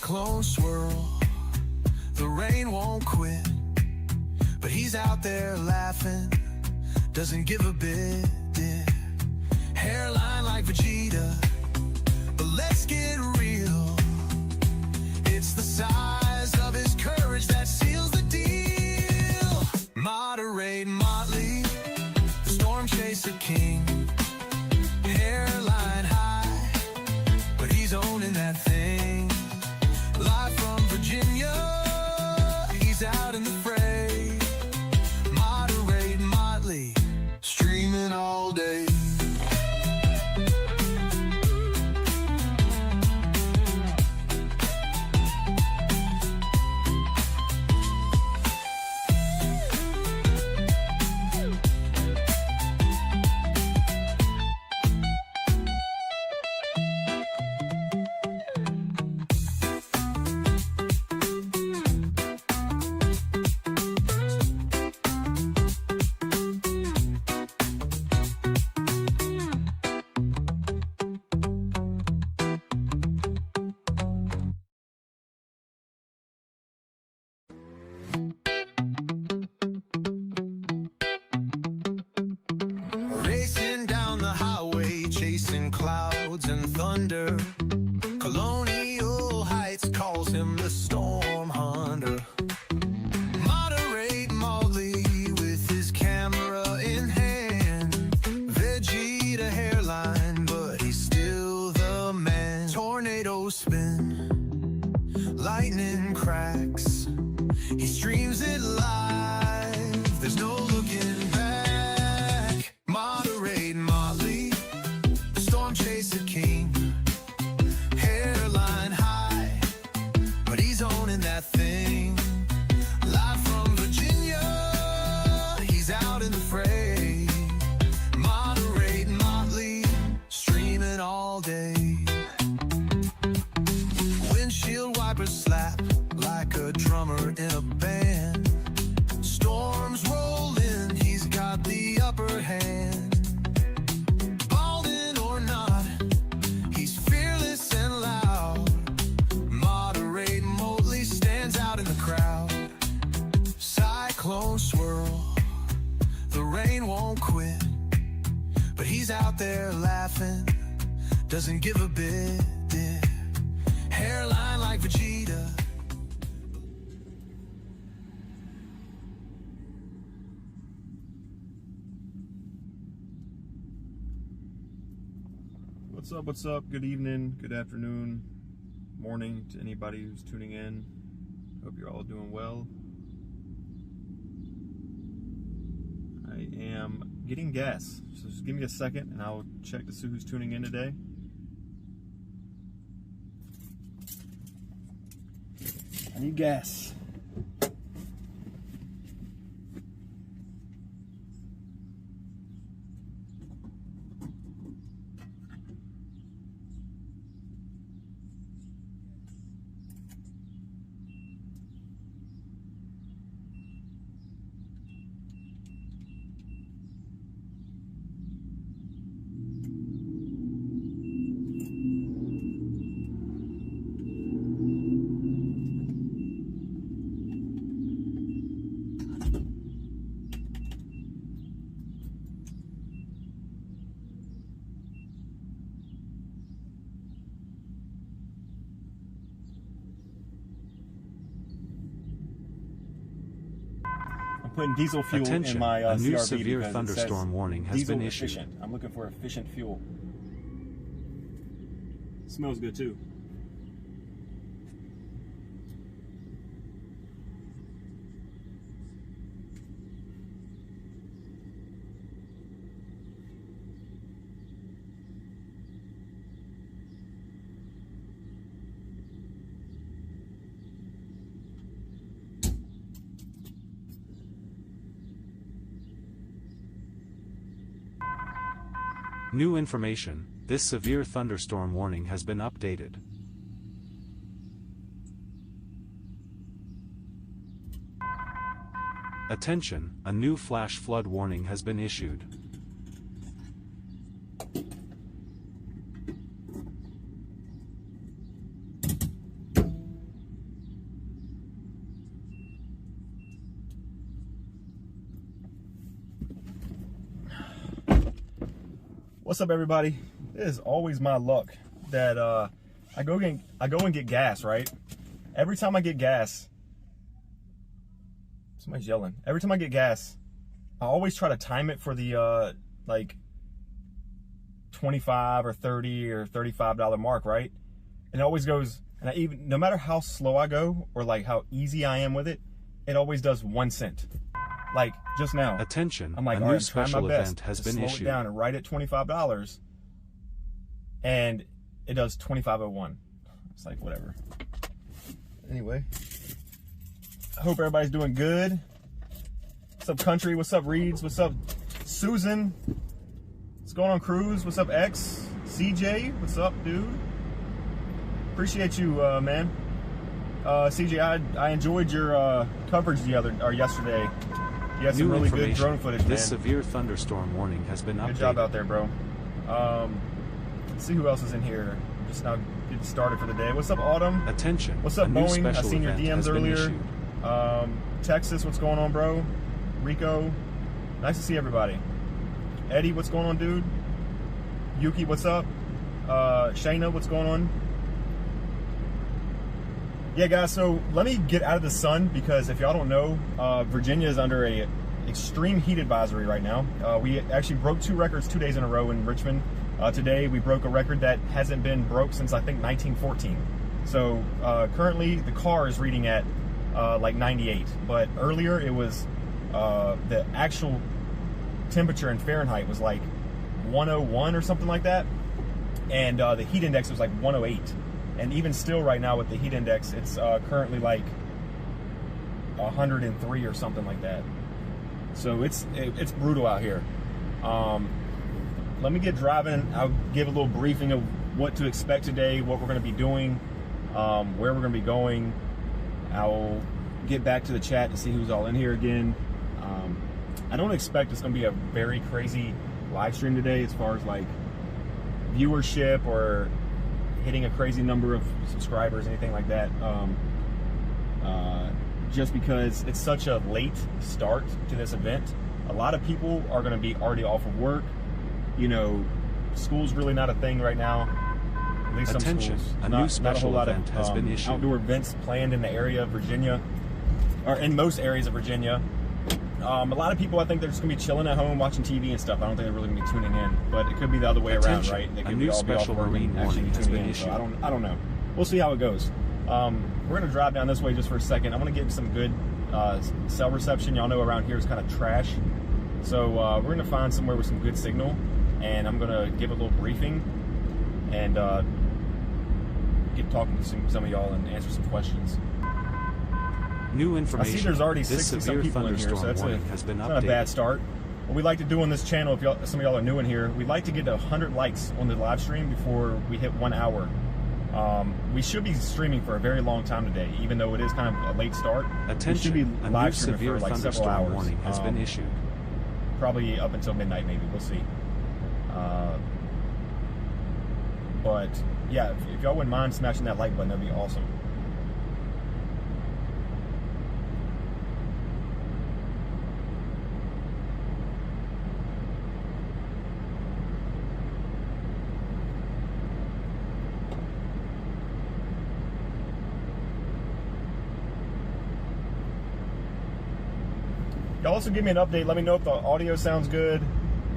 Cyclones swirl, the rain won't quit, but he's out there laughing, doesn't give a bit. Hairline like Vegeta, but let's get real. It's the size of his courage that seals the deal. Moderate Motley, storm chaser king. Hairline high, but he's owning that thing. Live from Virginia, he's out in the fray. Moderate Motley, streaming all day. Racing down the highway, chasing clouds and thunder. Colonial Heights calls him the storm hunter. Moderate Motley with his camera in hand. Vegeta hairline, but he's still the man. Tornado spin, lightning cracks. He streams it live, there's no looking back. Moderate Motley, storm chaser king. Hairline high, but he's owning that thing. Live from Virginia, he's out in the fray. Moderate Motley, streaming all day. Windshield wipers slap like a drummer in a band. Storms roll in, he's got the upper hand. Balding or not, he's fearless and loud. Moderate Motley stands out in the crowd. Cyclones swirl, the rain won't quit, but he's out there laughing, doesn't give a bit. Hairline like Vegeta. What's up? Good evening, good afternoon, morning to anybody who's tuning in. Hope you're all doing well. I am getting gas, so just give me a second and I'll check to see who's tuning in today. I need gas. Putting diesel fuel Attention, in my a new CRV severe because it thunderstorm says warning has diesel been issued. efficient. I'm looking for efficient fuel. Smells good too. New information, this severe thunderstorm warning has been updated. Attention, a new flash flood warning has been issued. What's up, everybody? It is always my luck that I go and get gas, right? Every time I get gas, somebody's yelling. Every time I get gas, I always try to time it for the like $25 or $30 or $35 mark, right? And it always goes, and I even, no matter how slow I go or like how easy I am with it, it always does 1 cent. Like just now. Attention, I'm like, a all new right, try my special best event has to been slow issued. it down and right at $25, and it does $25.01. It's like whatever. Anyway, I hope everybody's doing good. What's up, country? What's up, Reeds? What's up, Susan? What's going on, Cruz? What's up, X? CJ? What's up, dude? Appreciate you, man. CJ, I enjoyed your coverage yesterday. You had some New really good information. drone footage, man. This severe thunderstorm warning has been updated. Good job out there, bro. Let's see who else is in here. Just now getting started for the day. What's up, Autumn? Attention, What's up, a new Boeing? I special seen your event has DMs been earlier. issued. Texas, what's going on, bro? Rico, nice to see everybody. Eddie, what's going on, dude? Yuki, what's up? Shayna, what's going on? Yeah, guys, so let me get out of the sun because if y'all don't know, Virginia is under a extreme heat advisory right now. We actually broke 2 records 2 days in a row in Richmond. Today, we broke a record that hasn't been broke since, I think, 1914. So currently, the car is reading at like 98. But earlier, it was the actual temperature in Fahrenheit was like 101 or something like that. And the heat index was like 108. And even still right now with the heat index, it's currently like 103 or something like that. So it's brutal out here. Let me get driving. I'll give a little briefing of what to expect today, what we're going to be doing, where we're going to be going. I'll get back to the chat to see who's all in here again. I don't expect it's going to be a very crazy live stream today as far as like viewership or hitting a crazy number of subscribers, anything like that. Just because it's such a late start to this event. A lot of people are going to be already off of work. You know, school's really not a thing right now. At least Attention, some schools. a Not new a special whole lot event of has been issued. outdoor events planned in the area of Virginia, or in most areas of Virginia. A lot of people, I think they're just going to be chilling at home watching TV and stuff. I don't think they're really going to be tuning in, but it could be the other way around, Attention, right? They a could new all be off special work marine and actually warning be has tuning been in. So issued. I don't know. We'll see how it goes. We're going to drive down this way just for a second. I want to get some good cell reception. Y'all know around here is kind of trash. So we're going to find somewhere with some good signal, and I'm going to give a little briefing and get talking to some of y'all and answer some questions. New I information. see there's already this 60 some severe people in here, so thunderstorm that's warning has been not a updated. bad start. What we like to do on this channel, if y'all, some of y'all are new in here, we like to get 100 likes on the live stream before we hit 1 hour. We should be streaming for a very long time today, even though it is kind of a late start. Attention, we should be a new live streaming severe for like several thunderstorm hours. warning has been issued. Probably up until midnight, maybe. We'll see. But yeah, if y'all wouldn't mind smashing that like button, that'd be awesome. Y'all also give me an update. Let me know if the audio sounds good,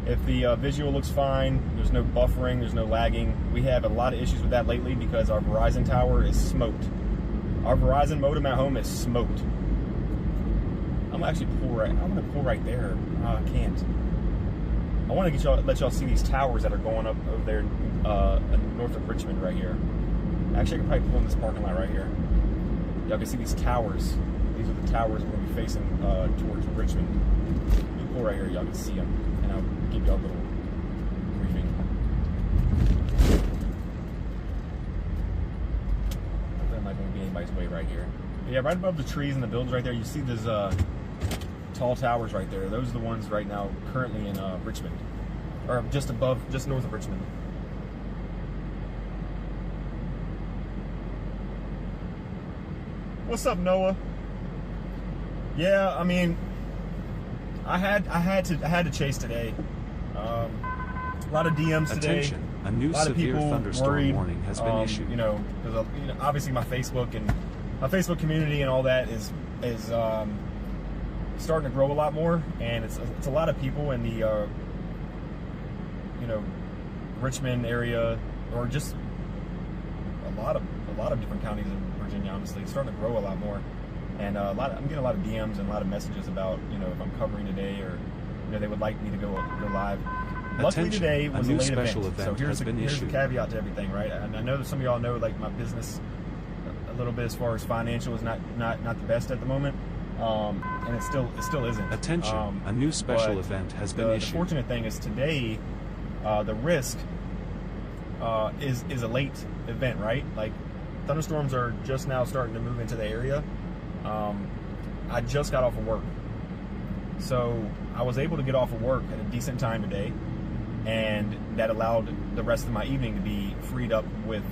if the visual looks fine, there's no buffering, there's no lagging. We have a lot of issues with that lately because our Verizon tower is smoked. Our Verizon modem at home is smoked. I'm gonna actually pull right. I'm gonna pull right there. I can't. I want to let y'all see these towers that are going up over there north of Richmond right here. Actually, I can probably pull in this parking lot right here. Y'all can see these towers. These are the towers we're going to be facing towards Richmond. Let me pull right here, y'all can see them, and I'll give y'all a little briefing. Hopefully I'm not going to be anybody's way right here. But yeah, right above the trees and the buildings right there, you see these tall towers right there. Those are the ones right now currently in Richmond, or just north of Richmond. What's up, Noah? Yeah, I mean, I had to chase today. A lot of DMs today. Attention, a new A lot of severe people thunderstorm worried, warning has been issued. You know, because obviously my Facebook community and all that is starting to grow a lot more, and it's a lot of people in the you know, Richmond area, or just a lot of different counties in Virginia. Honestly, it's starting to grow a lot more, and I'm getting a lot of DMs and a lot of messages about, you know, if I'm covering today, or, you know, they would like me to go live. Luckily Attention, today a was a new late special event, so event here's has been the issued. caveat to everything, right? And I know that some of y'all know, like, my business a little bit as far as financial is not the best at the moment, and it still isn't. Attention, a new special but event has been the issued. fortunate thing is today, the risk is a late event, right? Like, thunderstorms are just now starting to move into the area. I just got off of work, so I was able to get off of work at a decent time today, and that allowed the rest of my evening to be freed up with,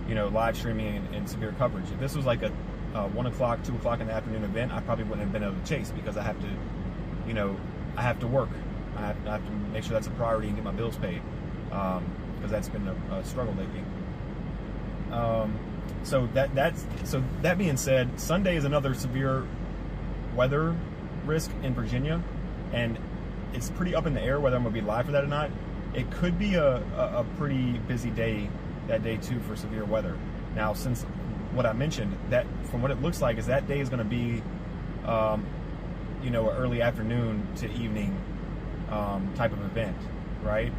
you know, live streaming and severe coverage. If this was like a 1 o'clock, 2 o'clock in the afternoon event, I probably wouldn't have been able to chase, because I have to, you know, I have to work. I have to make sure that's a priority and get my bills paid, because that's been a struggle lately. So that being said, Sunday is another severe weather risk in Virginia, and it's pretty up in the air whether I'm going to be live for that or not. It could be a pretty busy day that day too for severe weather. Now, since what I mentioned, that from what it looks like is that day is going to be, you know, an early afternoon to evening type of event, right?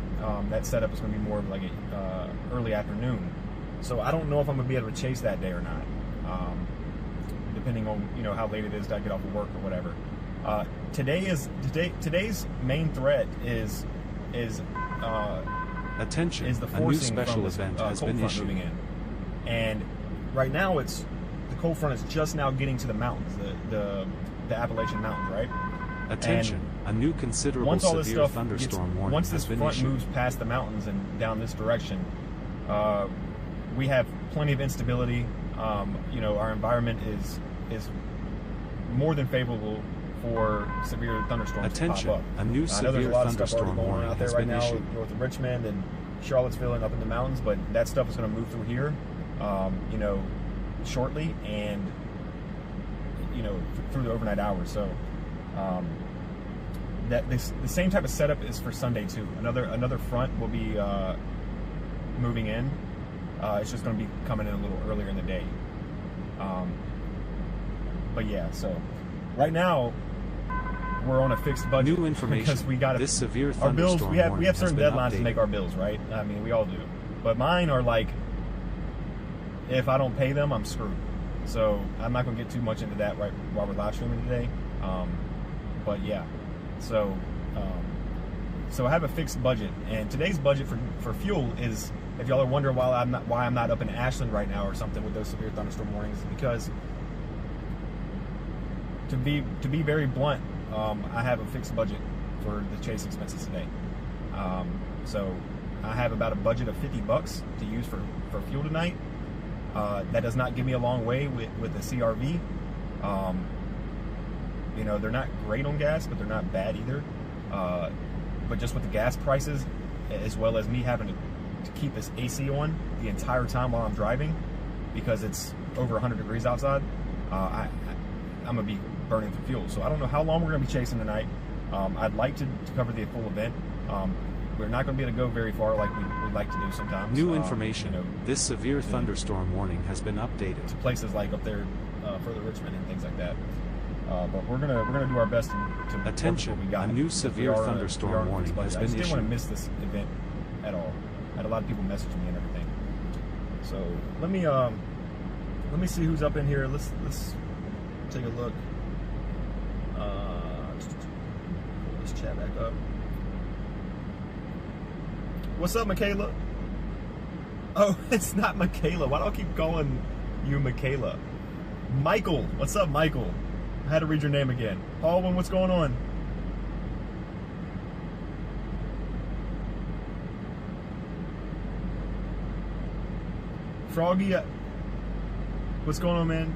That setup is going to be more of like a early afternoon. So I don't know if I'm going to be able to chase that day or not, depending on, you know, how late it is that I get off of work or whatever. Today's main threat is Attention, the a new forcing special from this event has cold been front issued. moving in, and right now the cold front is just now getting to the mountains, the Appalachian Mountains, right? Attention, a new considerable Once all this severe stuff thunderstorm warning once has this been front issued. moves past the mountains and down this direction, we have plenty of instability. You know, our environment is more than favorable for severe thunderstorms Attention, to pop up. a new I know there's a severe lot of stuff already thunderstorm going on warning out there has right been now, issued. north of Richmond and Charlottesville and up in the mountains, but that stuff is going to move through here, you know, shortly, and, you know, through the overnight hours. So the same type of setup is for Sunday too. Another front will be moving in. It's just going to be coming in a little earlier in the day. But yeah, so right now we're on a fixed budget. New information. Because we got This severe our bills. thunderstorm We have warning certain has been deadlines to updated. make our bills, right? I mean, we all do. But mine are like, if I don't pay them, I'm screwed. So I'm not going to get too much into that right while we're live streaming today. But yeah, so I have a fixed budget, and today's budget for fuel is, if y'all are wondering why I'm not up in Ashland right now or something with those severe thunderstorm warnings, is because to be very blunt, I have a fixed budget for the chase expenses today. So I have about a budget of $50 to use for fuel tonight. That does not give me a long way with the CRV. You know, they're not great on gas, but they're not bad either. But just with the gas prices, as well as me having to keep this AC on the entire time while I'm driving, because it's over 100 degrees outside, I'm going to be burning for fuel. So I don't know how long we're going to be chasing tonight. I'd like to cover the full event. We're not going to be able to go very far like we like to do sometimes. New information. You know, This severe thunderstorm warning has been updated. to places like up there, further Richmond and things like that. But we're gonna do our best to work with Attention, what we got. a new We severe are on thunderstorm we are on a warning fixed budget. has I been just didn't want to issued. miss this event at all. I had a lot of people message me and everything. So let me see who's up in here. Let's take a look. Pull this chat back up. What's up, Michaela? Oh, it's not Michaela. Why do I keep calling you Michaela? Michael. What's up, Michael? I had to read your name again. Alwyn, what's going on? Froggy, what's going on, man?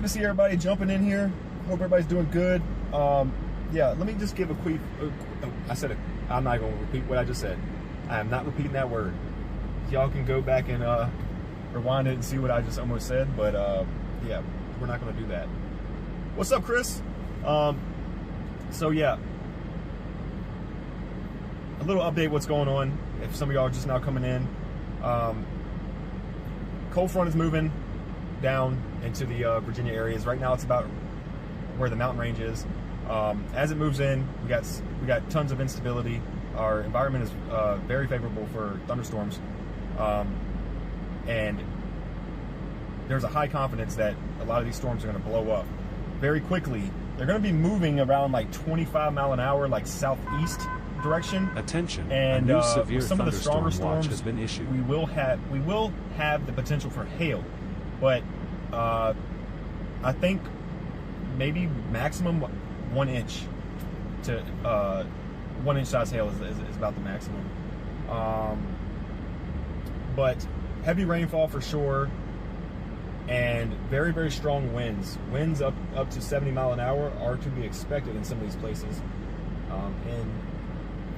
to see everybody jumping in here. Hope everybody's doing good. Yeah, let me just give a quick. I'm not going to repeat what I just said. I am not repeating that word. Y'all can go back and rewind it and see what I just almost said. But yeah, we're not going to do that. What's up, Chris? So yeah, a little update what's going on. If some of y'all are just now coming in, cold front is moving down into the Virginia areas. Right now, it's about where the mountain range is. As it moves in, we got tons of instability. Our environment is very favorable for thunderstorms, and there's a high confidence that a lot of these storms are going to blow up very quickly. They're going to be moving around like 25 mile an hour, like southeast direction. Attention! And a new severe some of the stronger thunderstorm watch storms has been issued. we will have the potential for hail, but I think maybe maximum 1 inch to 1 inch size hail is about the maximum. But heavy rainfall for sure, and very, very strong winds. Winds up to 70 mile an hour are to be expected in some of these places. And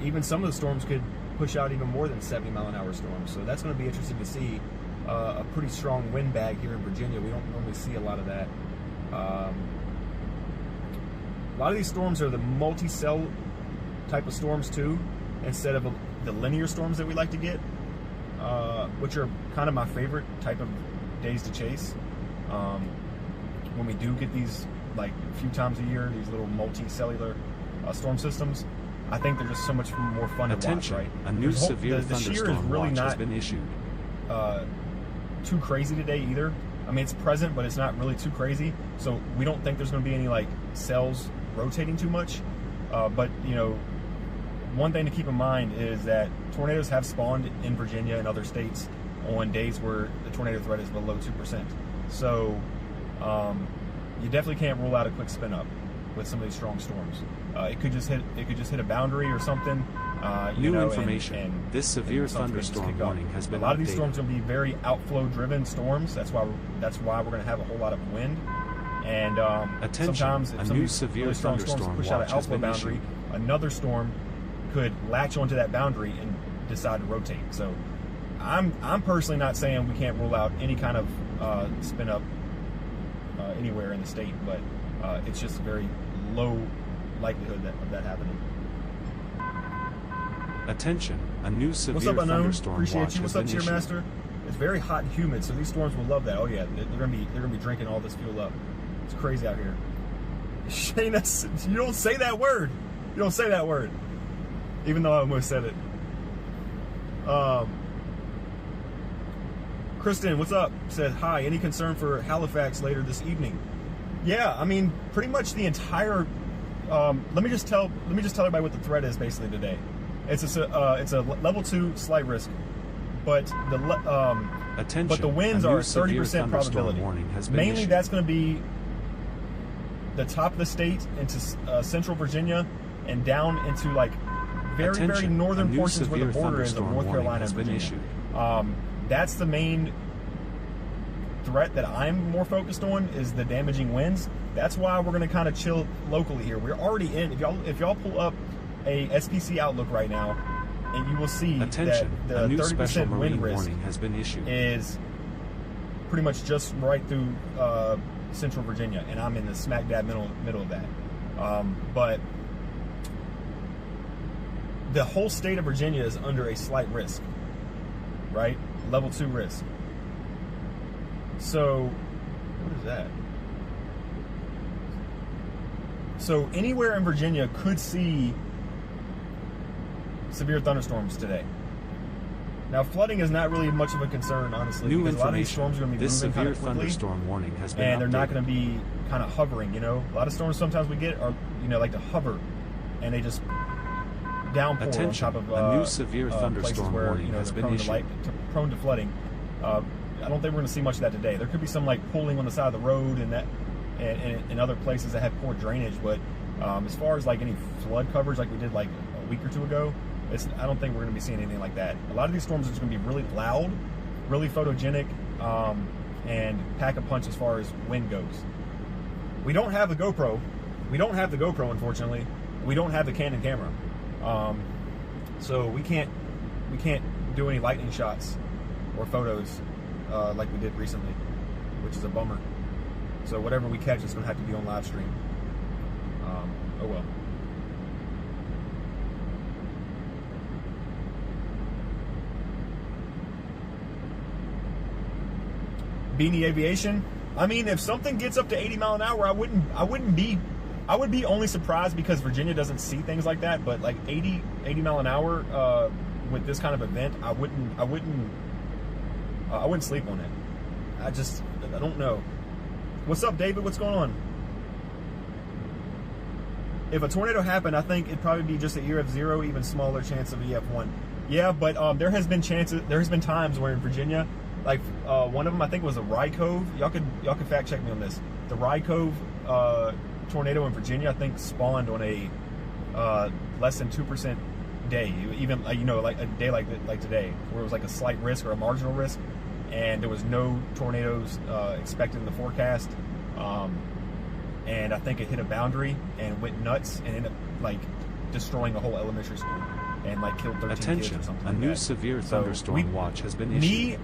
even some of the storms could push out even more than 70 mile an hour storms. So that's going to be interesting to see. A pretty strong wind bag here in Virginia. We don't normally see a lot of that. A lot of these storms are the multi-cell type of storms too, instead of the linear storms that we like to get, which are kind of my favorite type of days to chase. When we do get these, like a few times a year, these little multi-cellular storm systems, I think they're just so much more fun to watch, right? A new severe the shear is thunderstorm really watch has not been issued. too crazy today either. I mean, it's present, but it's not really too crazy. So we don't think there's going to be any like cells rotating too much. But you know, one thing to keep in mind is that tornadoes have spawned in Virginia and other states on days where the tornado threat is below 2%. So you definitely can't rule out a quick spin up with some of these strong storms. It could just hit a boundary or something. New information. This severe thunderstorm warning has been updated. A lot of these updated. storms are going to be very outflow-driven storms. That's why we're going to have a whole lot of wind. And Attention, sometimes if a some new of these severe really strong storms thunderstorm push out watch an has outflow been boundary, issued. another storm could latch onto that boundary and decide to rotate. So I'm personally not saying we can't rule out any kind of spin up anywhere in the state, but it's just a very low likelihood of that happening. Attention, a new What's severe up, Unknown? thunderstorm Appreciate watch you. has What's up, been issued. Cheermaster? It's very hot and humid, so these storms will love that. Oh yeah, they're gonna be drinking all this fuel up. It's crazy out here. Shayna, you don't say that word. You don't say that word. Even though I almost said it. Kristen, what's up? Said hi. Any concern for Halifax later this evening? Yeah, I mean, pretty much the entire. Let me just tell everybody what the threat is basically today. It's a level 2 slight risk, but Attention, but the winds a new are 30% severe probability. warning has been Mainly issued. that's going to be the top of the state into central Virginia and down into like very Attention, northern a new portions where the severe border is of thunderstorm North warning Carolina has and been Virginia. issued. That's the main threat that I'm more focused on, is the damaging winds. That's why we're going to kind of chill locally here. We're already in. If y'all pull up a SPC Outlook right now, and you will see Attention, that the a new special 30% marine wind risk warning has been issued. is pretty much just right through central Virginia, and I'm in the smack dab middle of that. But the whole state of Virginia is under a slight risk, right? Level 2 risk. So, what is that? So anywhere in Virginia could see severe thunderstorms today. Now, flooding is not really much of a concern, honestly, New because a lot of these information. storms are going to be This moving kind severe of quickly, thunderstorm warning has been and they're not updated. going to be kind of hovering. You know, a lot of storms sometimes we get are like to hover, and they just downpour Attention, on top of a new severe places thunderstorm where warning they're has been prone issued. prone to flooding. I don't think we're going to see much of that today. There could be some like pooling on the side of the road and other places that have poor drainage, but as far as like any flood coverage like we did like a week or two ago, I don't think we're going to be seeing anything like that. A lot of these storms are just going to be really loud, really photogenic, and pack a punch as far as wind goes. We don't have the GoPro. We don't have the GoPro, unfortunately. We don't have the Canon camera. So we can't do any lightning shots or photos like we did recently, which is a bummer. So whatever we catch is going to have to be on live stream. Oh well. Beanie Aviation. I mean, if something gets up to 80 mile an hour, I would be only surprised because Virginia doesn't see things like that. But like 80 mile an hour with this kind of event, I wouldn't sleep on it. I don't know. What's up, David? What's going on? If a tornado happened, I think it'd probably be just an EF0, even smaller chance of EF1. Yeah, but there has been times where in Virginia, like one of them I think was a Rye Cove. Y'all could fact check me on this. The Rye Cove tornado in Virginia, I think, spawned on a less than 2% day. Even like a day like today, where it was like a slight risk or a marginal risk, and there was no tornadoes expected in the forecast. And I think it hit a boundary and went nuts and ended up like destroying the whole elementary school and like killed 13 kids or something. A new severe thunderstorm watch has been issued.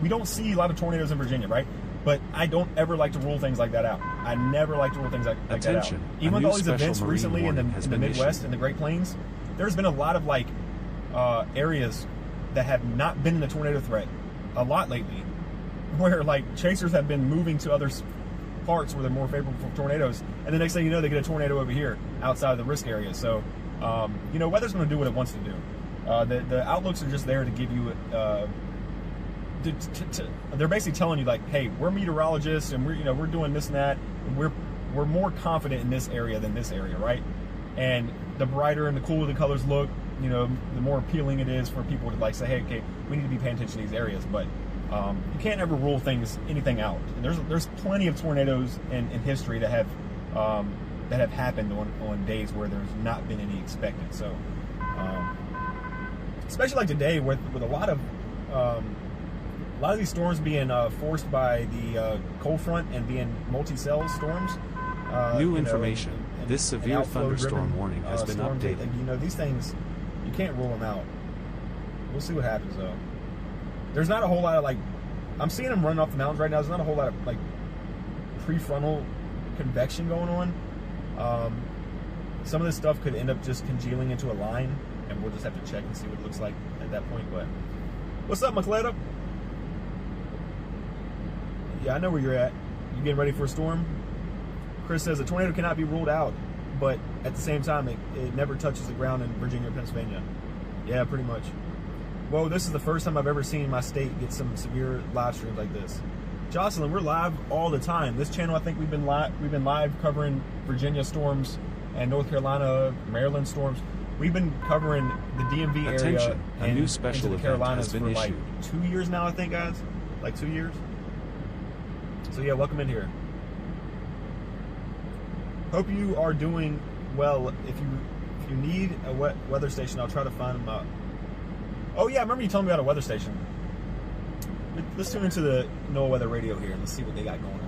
We don't see a lot of tornadoes in Virginia, right? But I don't ever like to rule things like that out. I never like to rule things like that out. Even with all these events recently in the Midwest and the Great Plains, there's been a lot of like areas that have not been in the tornado threat a lot lately, where like chasers have been moving to other parts where they're more favorable for tornadoes, and the next thing you know, they get a tornado over here outside of the risk area. So, weather's going to do what it wants to do. The outlooks are just there to give you. They're basically telling you like, hey, we're meteorologists, and we're doing this and that. And we're more confident in this area than this area, right? And the brighter and the cooler the colors look, the more appealing it is for people to like say, hey, okay, we need to be paying attention to these areas, but. You can't ever rule anything out. There's plenty of tornadoes in history that have happened on days where there's not been any expected. So, especially like today, with a lot of these storms being forced by the cold front and being multi-cell storms. New information. This severe thunderstorm warning has been updated. And, these things, you can't rule them out. We'll see what happens though. There's not a whole lot of like, I'm seeing them running off the mountains right now. There's not a whole lot of like prefrontal convection going on. Some of this stuff could end up just congealing into a line, and we'll just have to check and see what it looks like at that point. But what's up, Macleta? Yeah, I know where you're at. You getting ready for a storm? Chris says a tornado cannot be ruled out, but at the same time, it never touches the ground in Virginia or Pennsylvania. Yeah, pretty much. Whoa, this is the first time I've ever seen my state get some severe live streams like this. Jocelyn, we're live all the time. This channel, I think we've been live covering Virginia storms and North Carolina, Maryland storms. We've been covering the DMV area a new special into the Carolinas event has been for issued. like 2 years now, I think, guys. Like 2 years. So yeah, welcome in here. Hope you are doing well. If you need a weather station, I'll try to find them out. Oh yeah, I remember you telling me about a weather station. Let's tune into the NOAA Weather Radio here and let's see what they got going on.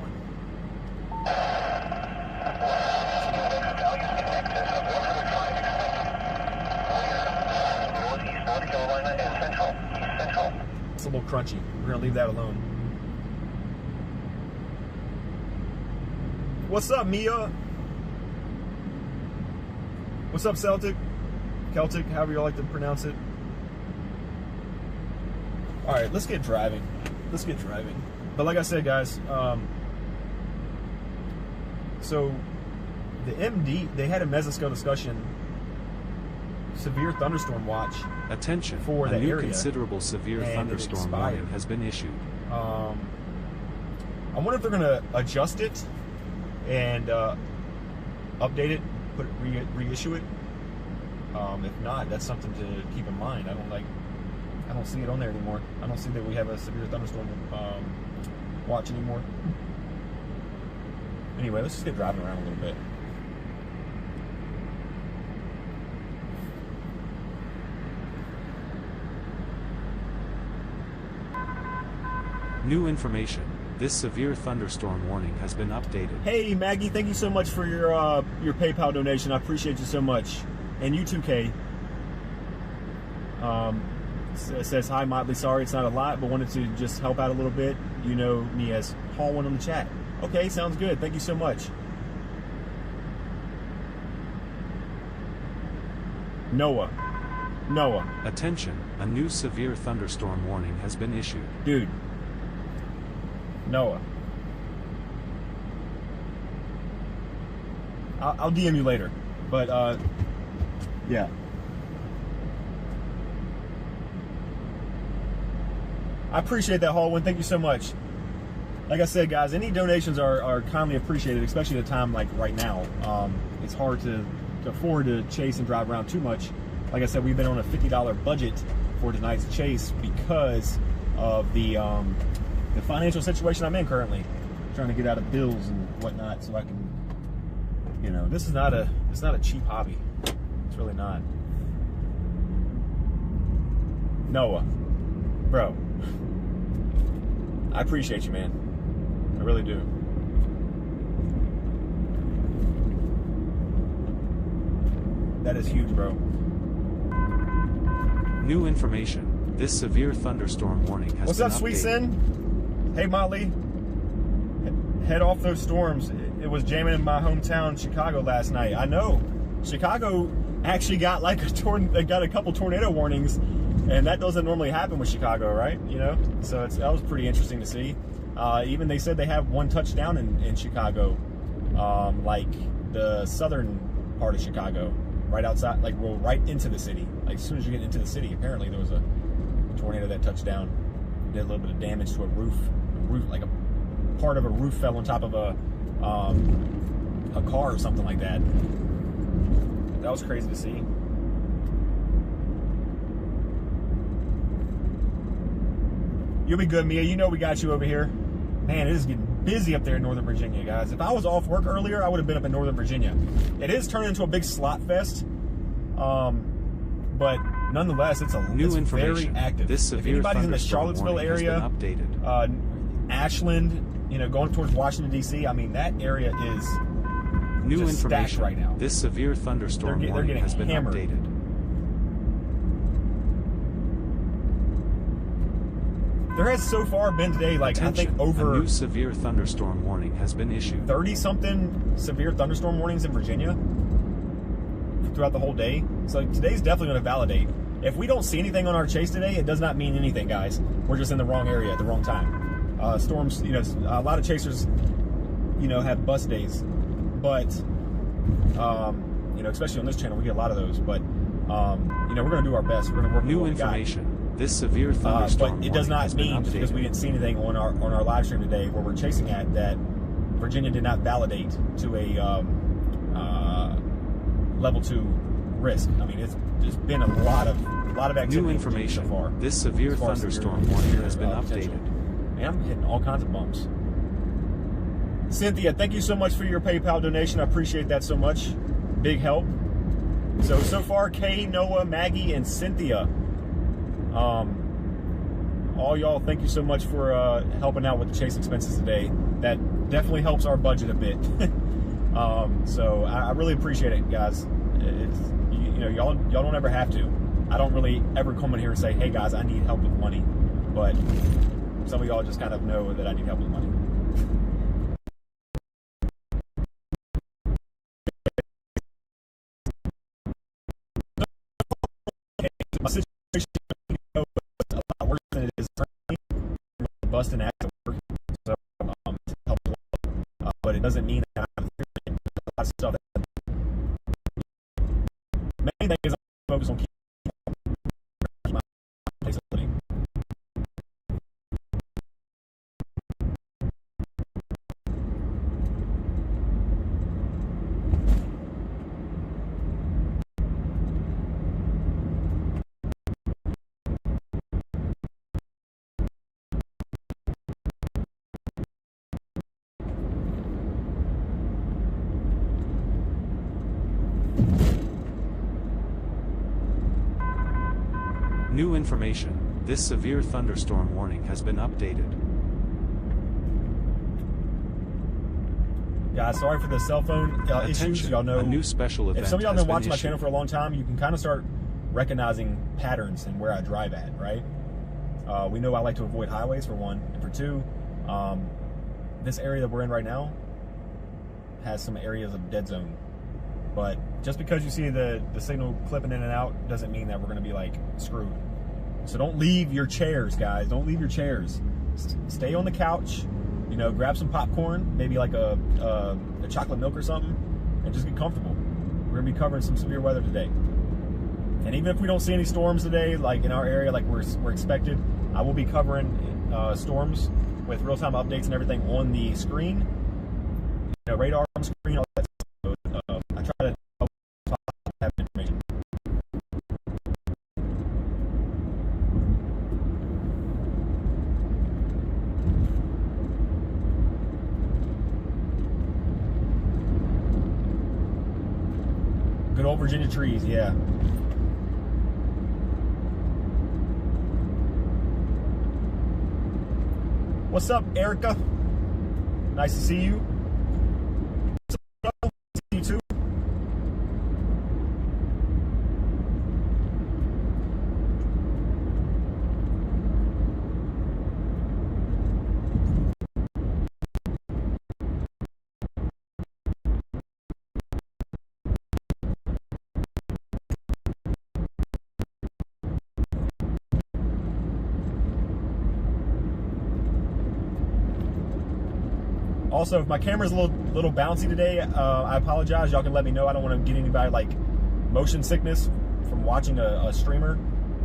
It's a little crunchy. We're gonna leave that alone. What's up, Mia? What's up, Celtic? Celtic, however you like to pronounce it. All right, let's get driving. But like I said, guys, so the MD, they had a mesoscale discussion, severe thunderstorm watch. Attention, for a the new area, considerable severe thunderstorm warning has been issued. I wonder if they're going to adjust it and update it, reissue it. If not, that's something to keep in mind. I don't see it on there anymore. I don't see that we have a severe thunderstorm watch anymore. Anyway, let's just get driving around a little bit. New information. This severe thunderstorm warning has been updated. Hey Maggie, thank you so much for your PayPal donation. I appreciate you so much. And you too, Kay. It says, hi Motley, sorry it's not a lot, but wanted to just help out a little bit. You know me as Paul1 on the chat. Okay, sounds good. Thank you so much. Noah. Attention, a new severe thunderstorm warning has been issued. Dude. Noah. I'll DM you later. But, yeah. I appreciate that, Hallwin. Thank you so much. Like I said, guys, any donations are kindly appreciated, especially at a time like right now. It's hard to afford to chase and drive around too much. Like I said, we've been on a $50 budget for tonight's chase because of the financial situation I'm in currently. Trying to get out of bills and whatnot so I can, you know, it's not a cheap hobby. It's really not. Noah, bro, I appreciate you, man. I really do. That is huge, bro. New information. This severe thunderstorm warning has What's been up, Sweet updated. Sin? Hey, Motley. Head off those storms. It was jamming in my hometown, Chicago, last night. I know. Chicago actually got like got a couple tornado warnings, and that doesn't normally happen with Chicago, right? You know, so that was pretty interesting to see. Even they said they have one touchdown in Chicago, like the southern part of Chicago, right outside, like roll right into the city. Like as soon as you get into the city, apparently there was a tornado that touched down, did a little bit of damage to a roof, like a part of a roof fell on top of a car or something like that. That was crazy to see. You'll be good, Mia. You know we got you over here. Man, it is getting busy up there in Northern Virginia, guys. If I was off work earlier, I would have been up in Northern Virginia. It is turning into a big slot fest, but nonetheless, it's very active. This severe if anybody's in the thunderstorm Charlottesville warning has area, been updated. Ashland, you know, going towards Washington D.C., I mean that area is New just stacked information right now. This severe thunderstorm They're warning getting has been hammered. updated. There has so far been today, like Attention, I think over a new severe thunderstorm warning has been issued. 30-something severe thunderstorm warnings in Virginia throughout the whole day. So today's definitely going to validate. If we don't see anything on our chase today, it does not mean anything, guys. We're just in the wrong area at the wrong time. Storms, you know, a lot of chasers, you know, have bust days, but you know, especially on this channel, we get a lot of those. But you know, we're going to do our best. We're going to work with New what we got. information. This severe thunderstorm But it does warning not has been mean just because we updated. didn't see anything on our live stream today where we're chasing at that Virginia did not validate to a level 2 risk. I mean, it's been a lot of activity New in Virginia information. so far. This severe as far as thunderstorm severe warning has been potential. updated. Man, I'm hitting all kinds of bumps. Cynthia, thank you so much for your PayPal donation. I appreciate that so much. Big help. So far, Kay, Noah, Maggie, and Cynthia. All y'all, thank you so much for helping out with the chase expenses today. That definitely helps our budget a bit. So I really appreciate it, guys. It's, you know, y'all don't ever have to. I don't really ever come in here and say, hey guys, I need help with money. But some of y'all just kind of know that I need help with money. My situation is a lot worse than it is currently. I'm busting ass at work, so to help. But it doesn't mean that I'm a lot of stuff. Main thing is I'm focused on keeping my flexibility. New information. This severe thunderstorm warning has been updated. Guys, sorry for the cell phone issues. Attention, Y'all know, a new special event if some of y'all has have been been watching my issued. channel for a long time, you can kind of start recognizing patterns and where I drive at, right? We know I like to avoid highways, for one. And for two, this area that we're in right now has some areas of dead zone. But just because you see the signal clipping in and out doesn't mean that we're going to be like screwed. So don't leave your chairs, guys. Don't leave your chairs. Stay on the couch. You know, grab some popcorn, maybe like a chocolate milk or something, and just get comfortable. We're gonna be covering some severe weather today. And even if we don't see any storms today, like in our area, like we're expected, I will be covering storms with real-time updates and everything on the screen. You know, radar on the screen, all that stuff. So, I try to help have information. Good old Virginia trees, yeah. What's up, Erica? Nice to see you. See you too. Also, if my camera's a little bouncy today, I apologize. Y'all can let me know. I don't want to get anybody like motion sickness from watching a streamer.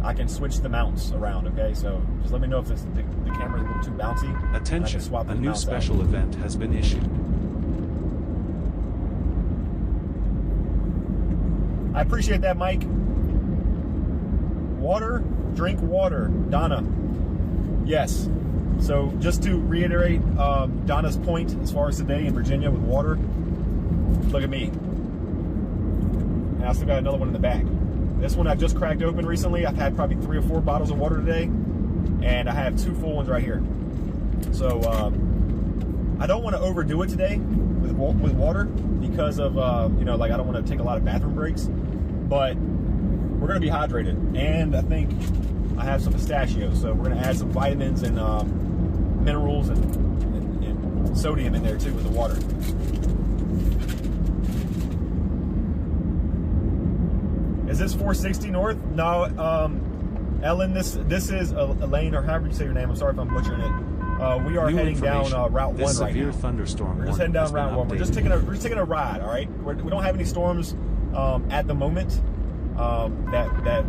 I can switch the mounts around, okay? So just let me know if the camera's a little too bouncy. and I can Attention, swap a those new mounts out. special event has been issued. I appreciate that, Mike. Water, drink water. Donna, yes. So just to reiterate Donna's point as far as today in Virginia with water, look at me. And I still got another one in the back. This one I just cracked open recently. I've had probably 3 or 4 bottles of water today, and I have 2 full ones right here. So I don't want to overdo it today with water because of, you know, like I don't want to take a lot of bathroom breaks, but we're going to be hydrated. And I think I have some pistachios, so we're going to add some vitamins and minerals and sodium in there too with the water. Is this 460 North? No, Ellen, this is Elaine, or however you say your name. I'm sorry if I'm butchering it. We are New heading down information. Route 1 This right severe now. thunderstorm We're just heading warning down has been Route 1. We're just taking a ride, all right? We don't have any storms at the moment that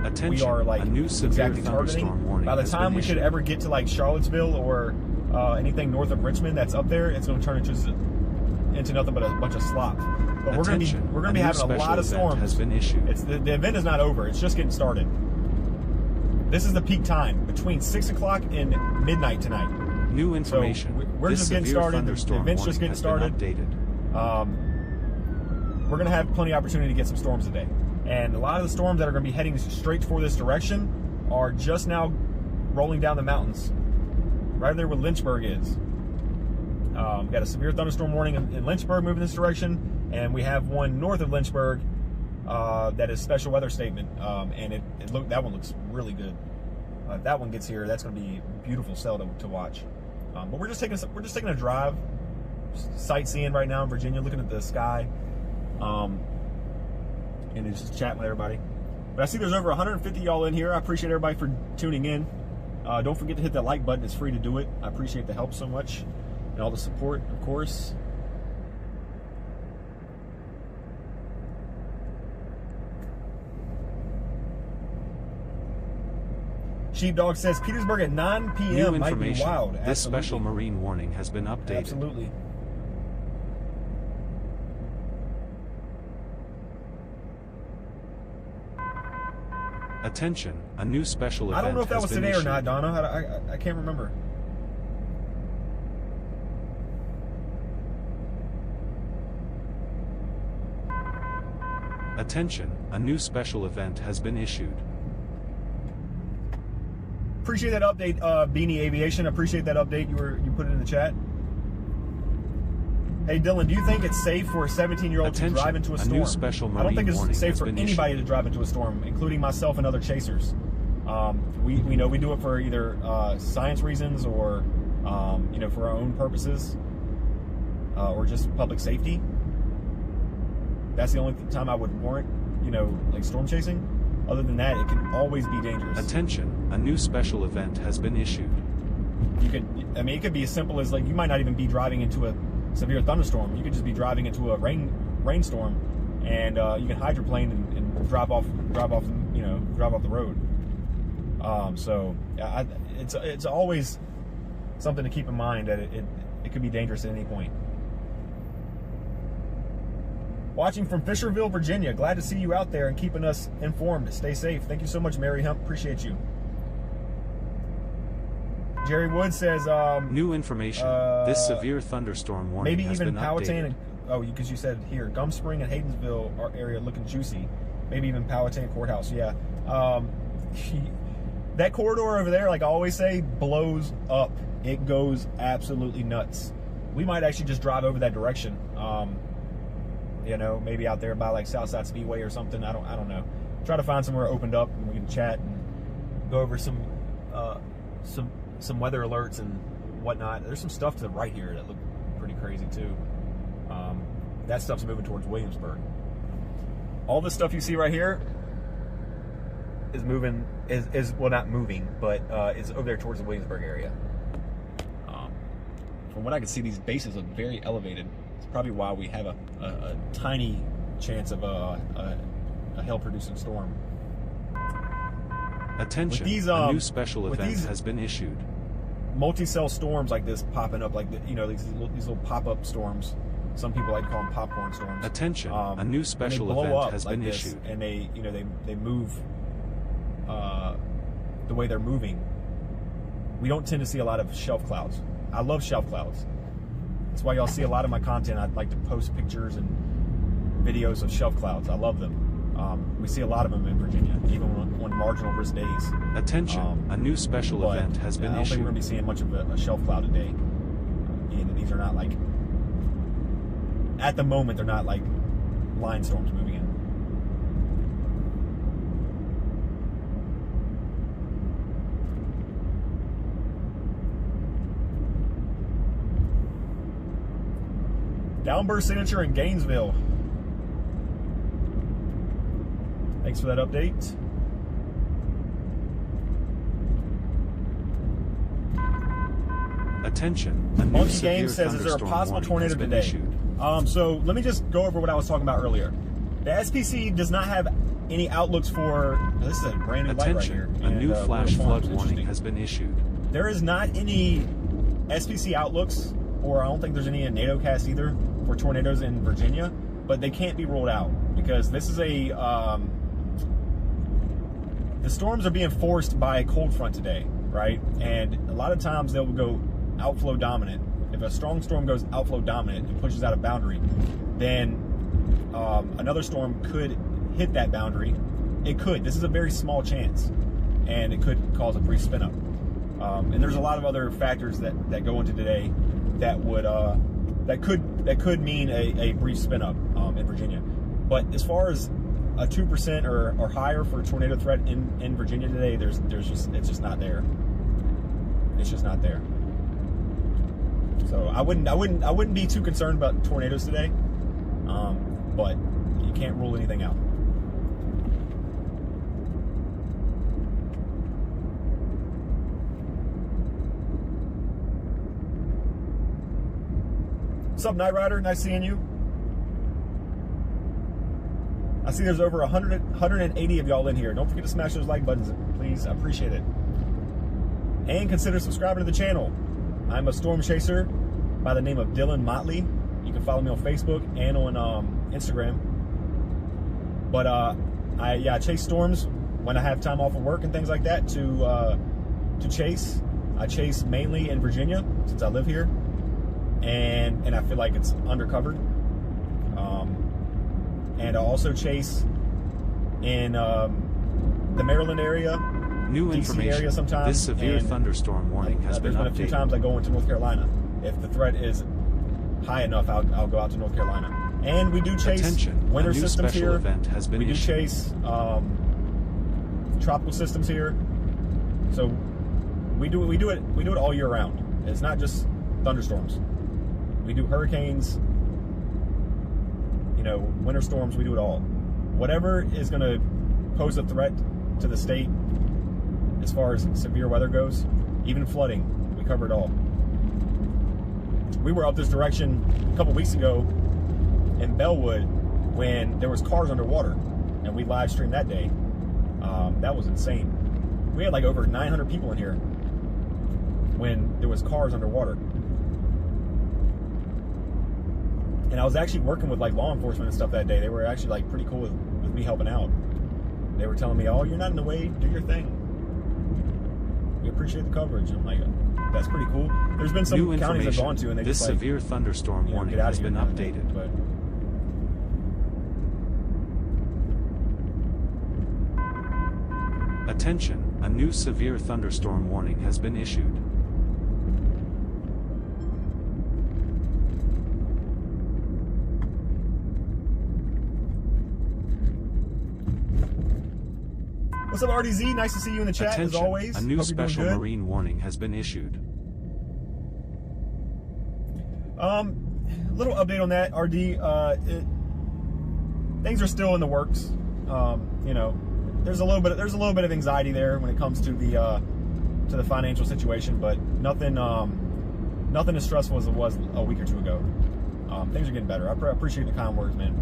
Attention, we are like a new severe exactly targeting. thunderstorm warning By the has time been we could issued. ever get to like Charlottesville or anything north of Richmond that's up there, it's going to turn into nothing but a bunch of slop. But we're going to be having a lot of storms. Has been issued. It's the event is not over. It's just getting started. This is the peak time between 6 o'clock and midnight tonight. New information. So we're This just getting severe started. The thunderstorm event's just warning getting has been started. updated. We're going to have plenty of opportunity to get some storms today. And a lot of the storms that are going to be heading straight for this direction are just now rolling down the mountains, right there where Lynchburg is. We got a severe thunderstorm warning in Lynchburg moving this direction, and we have one north of Lynchburg that is special weather statement, and that one looks really good. If that one gets here, that's going to be a beautiful cell to watch. But we're just taking a drive, sightseeing right now in Virginia, looking at the sky. And just chatting with everybody. But I see there's over 150 y'all in here. I appreciate everybody for tuning in. Don't forget to hit that like button. It's free to do it. I appreciate the help so much and all the support, of course. Sheepdog says Petersburg at 9 New p.m. might be information. wild. This Absolutely. special marine warning has been updated. Absolutely. Attention, a new special event I don't know if that has was been today or issued. not, Donna. I can't remember. Attention, a new special event has been issued. Appreciate that update, Beanie Aviation. Appreciate that update. You put it in the chat. Hey Dylan, do you think it's safe for a 17-year-old to drive into a storm? New special I don't think marine it's safe for warning has been anybody issued. to drive into a storm, including myself and other chasers. We know we do it for either science reasons or you know, for our own purposes, or just public safety. That's the only time I would warrant, you know, like storm chasing. Other than that, it can always be dangerous. Attention, a new special event has been issued. You could, I mean, it could be as simple as like you might not even be driving into a severe thunderstorm. You could just be driving into a rainstorm, and you can hydroplane and drive off, you know, drive off the road. So it's always something to keep in mind that it could be dangerous at any point. Watching from Fisherville, Virginia. Glad to see you out there and keeping us informed. Stay safe. Thank you so much, Mary Hump. Appreciate you. Jerry Wood says, New information. This severe thunderstorm warning maybe has even been Powhatan updated. and because you said here Gum Spring and Haydensville are area looking juicy. Maybe even Powhatan Courthouse. Yeah, that corridor over there, like I always say, blows up. It goes absolutely nuts. We might actually just drive over that direction. You know, maybe out there by like Southside Speedway or something. I don't know. Try to find somewhere opened up and we can chat and go over some weather alerts and whatnot. There's some stuff to the right here that look pretty crazy too. That stuff's moving towards Williamsburg. All this stuff you see right here is moving, is well, not moving, but is over there towards the Williamsburg area. From what I can see, these bases look very elevated. It's probably why we have a tiny chance of a hail-producing storm. Attention, these, a new special with event these- has been issued. Multi-cell storms like this popping up, like you know, these little pop-up storms. Some people like to call them popcorn storms. Attention, a new special when they blow event up has like been this, issued. and they, you know, they move the way they're moving. We don't tend to see a lot of shelf clouds. I love shelf clouds. That's why y'all see a lot of my content. I'd like to post pictures and videos of shelf clouds. I love them. We see a lot of them in Virginia, even on marginal risk days. Attention, a new special But event has been I don't think we're going to issued. be seeing much of a shelf cloud today. And these are not like, at the moment, they're not like line storms moving in. Downburst signature in Gainesville. Thanks for that update. Attention, a new Monkey severe Game says, is there a thunderstorm possible warning tornado has been today? issued. So let me just go over what I was talking about earlier. The SPC does not have any outlooks for, this is a brand new light right here. Attention, a new and, flash Little flood Farms, warning interesting. has been issued. There is not any SPC outlooks, or I don't think there's any in NATOcast either, for tornadoes in Virginia, but they can't be ruled out because this is a, the storms are being forced by a cold front today, right? And a lot of times they'll go outflow dominant. If a strong storm goes outflow dominant and pushes out a boundary, then another storm could hit that boundary. It could. This is a very small chance, and it could cause a brief spin up. And there's a lot of other factors that go into today that would that could mean a brief spin up in Virginia. But as far as a 2% or higher for tornado threat in Virginia today, it's just not there. It's just not there. So I wouldn't be too concerned about tornadoes today. But you can't rule anything out. What's up, Night Rider? Nice seeing you. I see there's over 180 of y'all in here. Don't forget to smash those like buttons, please. I appreciate it. And consider subscribing to the channel. I'm a storm chaser by the name of Dylan Motley. You can follow me on Facebook and on Instagram. But I chase storms when I have time off of work and things like that to chase. I chase mainly in Virginia since I live here, and I feel like it's undercovered. And I also chase in the Maryland area, New DC information. area sometimes. This severe and thunderstorm warning has been there's been a few updated. times I go into North Carolina if the threat is high enough, I'll go out to North Carolina. And we do chase Attention, winter a new systems special here. event has been We do issued. chase tropical systems here. So we do it all year round. It's not just thunderstorms. We do hurricanes, you know, winter storms. We do it all. Whatever is going to pose a threat to the state as far as severe weather goes, even flooding, we cover it all. We were up this direction a couple weeks ago in Bellwood when there was cars underwater, and we live streamed that day. That was insane. We had like over 900 people in here when there was cars underwater. And I was actually working with like law enforcement and stuff that day. They were actually like pretty cool with me helping out. They were telling me, "Oh, you're not in the way, do your thing. We appreciate the coverage." I'm like, that's pretty cool. There's been some New counties I've information. gone to and they This just like, severe thunderstorm you know, warning get out has of here been kind of updated. thing. But Attention, a new severe thunderstorm warning has been issued. what's up, RDZ? Nice to see you in the chat as Attention, always. a new Hope you're doing special good. marine warning has been issued. Little update on that, RD. Things are still in the works. You know, there's a little bit of anxiety there when it comes to the financial situation, but nothing as stressful as it was a week or two ago. Things are getting better. I appreciate the kind words, man.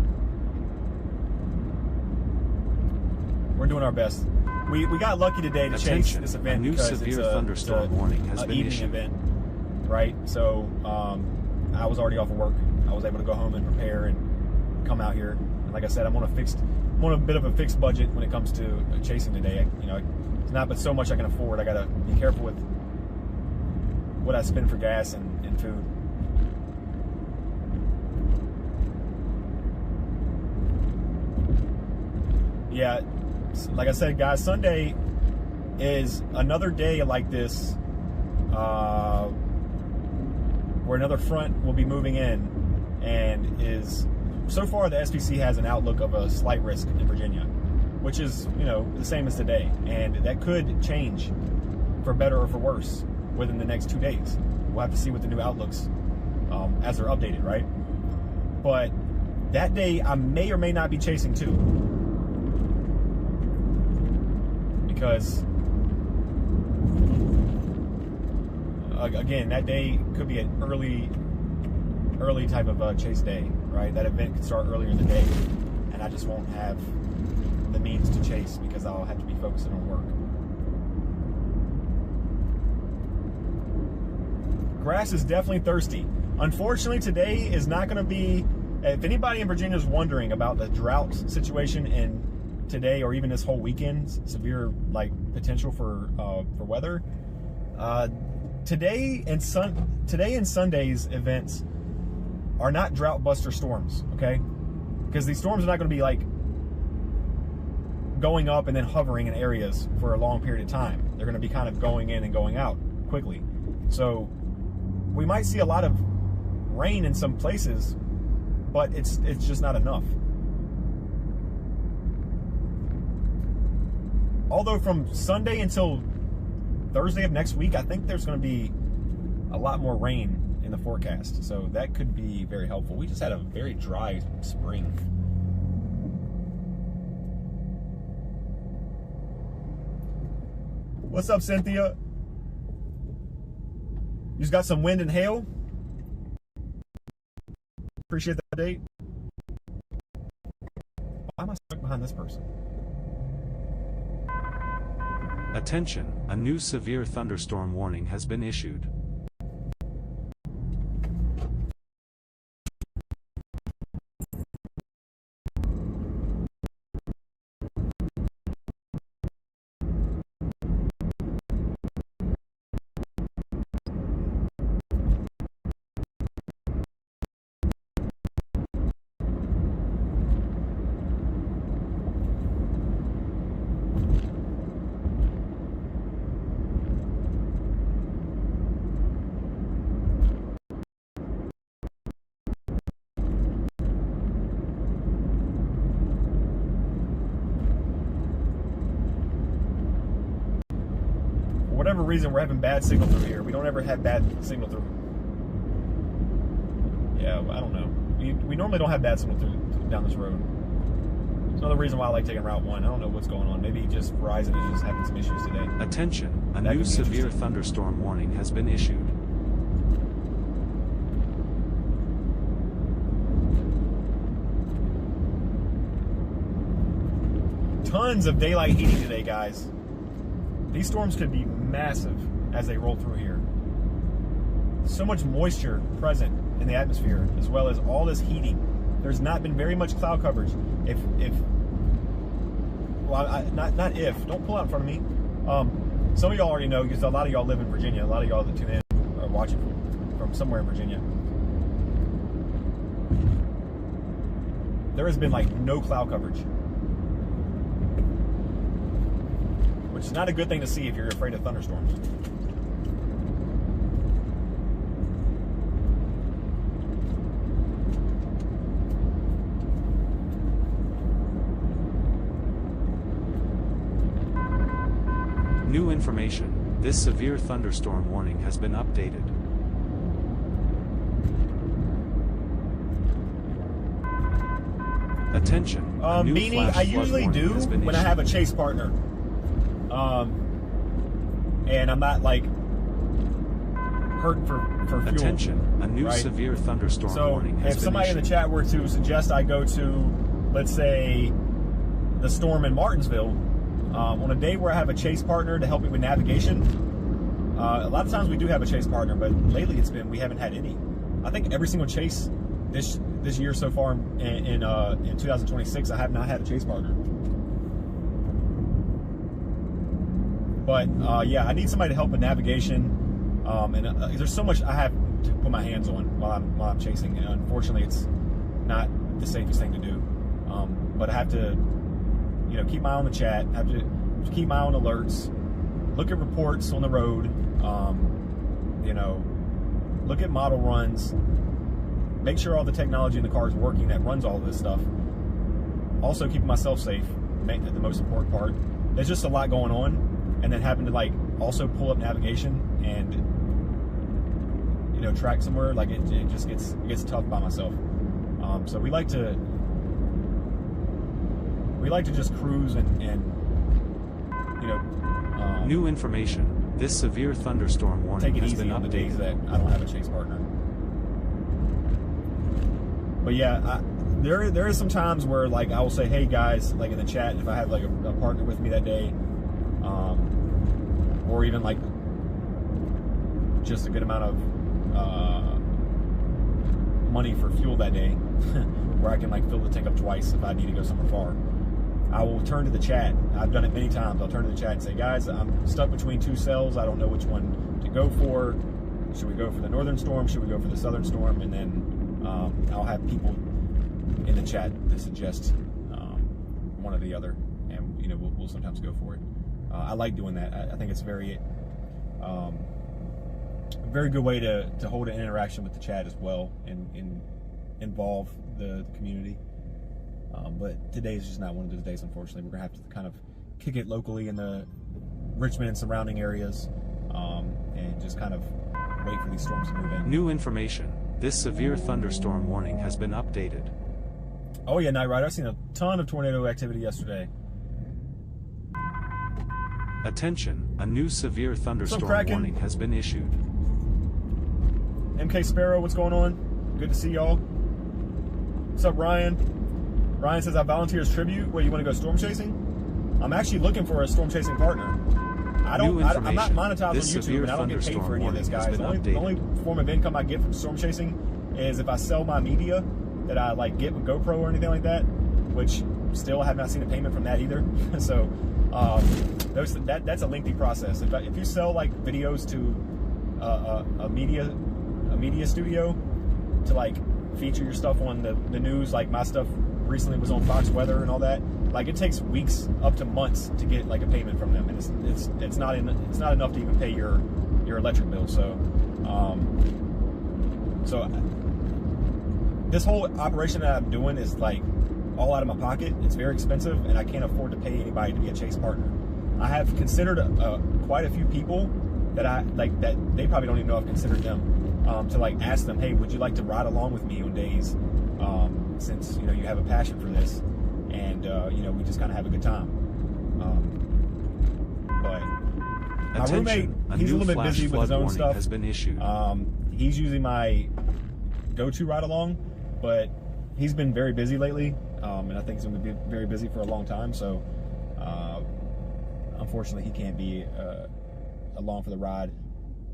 We're doing our best. We got lucky today to chase Attention, this event a new because severe it's a thunderstorm warning has been evening issued. event, right? So I was already off of work. I was able to go home and prepare and come out here. And like I said, I'm on a bit of a fixed budget when it comes to chasing today. You know, it's not but so much I can afford. I gotta be careful with what I spend for gas and food. Yeah, like I said, guys, Sunday is another day like this where another front will be moving in, and is so far the SPC has an outlook of a slight risk in Virginia, which is, you know, the same as today, and that could change for better or for worse within the next 2 days. We'll have to see what the new outlooks as they're updated, right? But that day I may or may not be chasing too, because again, that day could be an early type of chase day, right? That event could start earlier in the day, and I just won't have the means to chase because I'll have to be focusing on work. Grass is definitely thirsty. Unfortunately, today is not going to be. If anybody in Virginia is wondering about the drought situation in today or even this whole weekend, severe like potential for weather. Today and Sunday's events are not drought buster storms, okay? Because these storms are not going to be like going up and then hovering in areas for a long period of time. They're going to be kind of going in and going out quickly. So we might see a lot of rain in some places, but it's just not enough. Although from Sunday until Thursday of next week, I think there's going to be a lot more rain in the forecast. So that could be very helpful. We just had a very dry spring. What's up, Cynthia? You just got some wind and hail? Appreciate that update. Why am I stuck behind this person? Attention, a new severe thunderstorm warning has been issued. whatever reason, we're having bad signal through here. We don't ever have bad signal through. Yeah, I don't know. We normally don't have bad signal through down this road. It's another reason why I like taking Route 1. I don't know what's going on. Maybe just Verizon is just having some issues today. Attention, a That new could be severe interesting. thunderstorm warning has been issued. Tons of daylight heating today, guys. These storms could be massive as they roll through here. So much moisture present in the atmosphere, as well as all this heating. There's not been very much cloud coverage. Not if. Don't pull out in front of me. Some of y'all already know, because a lot of y'all live in Virginia. A lot of y'all that tune in are watching from somewhere in Virginia. There has been like no cloud coverage, which is not a good thing to see if you're afraid of thunderstorms. New information, this severe thunderstorm warning has been updated. Attention, a new Beanie, flash I flood usually warning do has been when I issued. have a chase partner. And I'm not like hurt for fuel. Attention, a new right? severe thunderstorm So warning has if been somebody issued. in the chat were to suggest I go to, let's say, the storm in Martinsville, on a day where I have a chase partner to help me with navigation, a lot of times we do have a chase partner, but lately we haven't had any. I think every single chase this year so far in 2026, I have not had a chase partner. But yeah, I need somebody to help with navigation, and there's so much I have to put my hands on while I'm chasing. And unfortunately, it's not the safest thing to do. But I have to, keep my eye on the chat. Have to keep my eye on alerts. Look at reports on the road. Look at model runs. Make sure all the technology in the car is working that runs all of this stuff. Also, keeping myself safe, the most important part. There's just a lot going on, and then having to also pull up navigation and track somewhere, it just gets tough by myself. So we like to just cruise and New information, this severe thunderstorm warning take it has easy been on the days updated. that I don't have a chase partner. But yeah, there is some times where I will say, hey guys, in the chat, if I have a partner with me that day, or even just a good amount of money for fuel that day, where I can fill the tank up twice if I need to go somewhere far. I will turn to the chat. I've done it many times. I'll turn to the chat and say, guys, I'm stuck between two cells. I don't know which one to go for. Should we go for the northern storm? Should we go for the southern storm? And then I'll have people in the chat to suggest one or the other, and we'll sometimes go for it. I like doing that. I think it's a very good way to hold an interaction with the chat as well, and involve the community. But today is just not one of those days, unfortunately. We're gonna have to kind of kick it locally in the Richmond and surrounding areas, and just kind of wait for these storms to move in. New information, this severe thunderstorm warning has been updated. Oh yeah, Night Rider, I've seen a ton of tornado activity yesterday. Attention, a new severe thunderstorm Kraken? warning has been issued. MK Sparrow, what's going on? Good to see y'all. What's up, Ryan? Ryan says, I volunteer as tribute. Wait, you want to go storm chasing? I'm actually looking for a storm chasing partner. I'm not monetized on This YouTube, severe and I don't get paid for thunderstorm any of this, warning has guys. been The only form of income I get from storm chasing is if I sell my media that I get with GoPro or anything like that, which still I have not seen a payment from that either. So that's a lengthy process. If you sell videos to a media studio to feature your stuff on the news, my stuff recently was on Fox Weather and all that, it takes weeks up to months to get a payment from them, and it's not enough to even pay your electric bill. So this whole operation that I'm doing is all out of my pocket. It's very expensive, and I can't afford to pay anybody to be a chase partner. I have considered quite a few people that that they probably don't even know I've considered them, to like ask them, hey, would you like to ride along with me on days, since you have a passion for this, and we just kind of have a good time. But my roommate, he's a little bit busy with his own stuff. Has been issued. He's usually my go-to ride along, but he's been very busy lately, and I think he's going to be very busy for a long time. So, unfortunately, he can't be along for the ride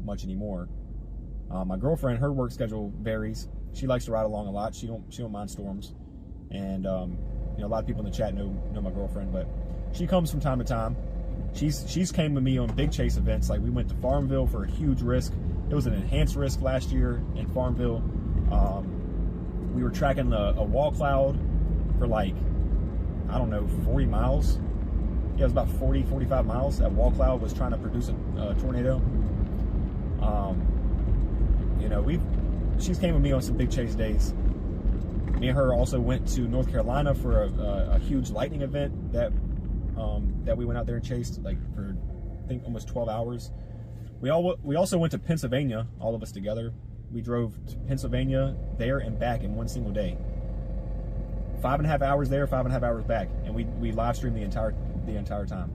much anymore. My girlfriend, her work schedule varies. She likes to ride along a lot. She don't mind storms, and a lot of people in the chat know my girlfriend, but she comes from time to time. She's came with me on big chase events. Like we went to Farmville for a huge risk. It was an enhanced risk last year in Farmville. We were tracking a wall cloud for like, I don't know, 40 miles. Yeah, it was about 40, 45 miles. That wall cloud was trying to produce a tornado. She's came with me on some big chase days. Me and her also went to North Carolina for a huge lightning event that we went out there and chased like for I think almost 12 hours. We also went to Pennsylvania, all of us together. We drove to Pennsylvania there and back in one single day. 5.5 hours there, 5.5 hours back, and we live streamed the entire time.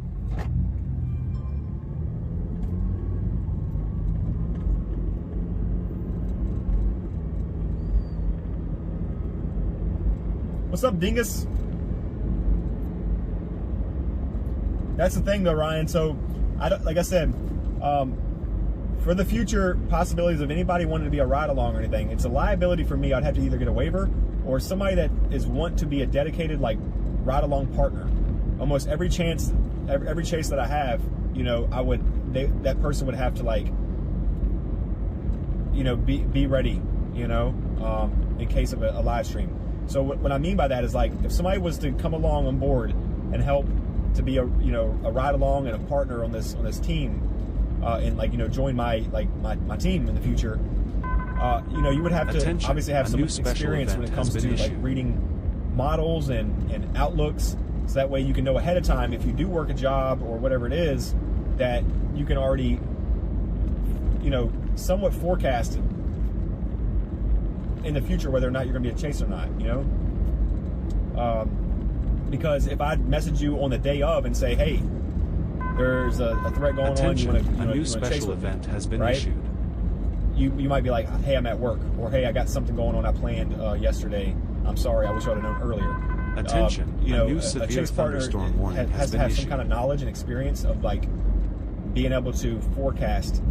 What's up, Dingus? That's the thing, though, Ryan. So, like I said, for the future possibilities of anybody wanting to be a ride-along or anything, it's a liability for me. I'd have to either get a waiver or somebody that want to be a dedicated, like, ride-along partner. Almost every chase that I have, that person would have to, like, be ready, in case of a live stream. So what I mean by that is, like, if somebody was to come along on board and help to be a ride along and a partner on this team, and like join my team in the future, you would have to obviously have some experience when it comes to like reading models and outlooks, so that way you can know ahead of time if you do work a job or whatever it is, that you can already somewhat forecast in the future whether or not you're going to be a chase or not, because if I message you on the day of and say, hey, there's a threat going on, you want a new chase special event has been issued. You might be like, hey, I'm at work, or hey, I got something going on I planned yesterday. I'm sorry, I wish I would have known earlier. Attention, a new severe chase partner thunderstorm warning has to have issued. some kind of knowledge and experience of like being able to forecast,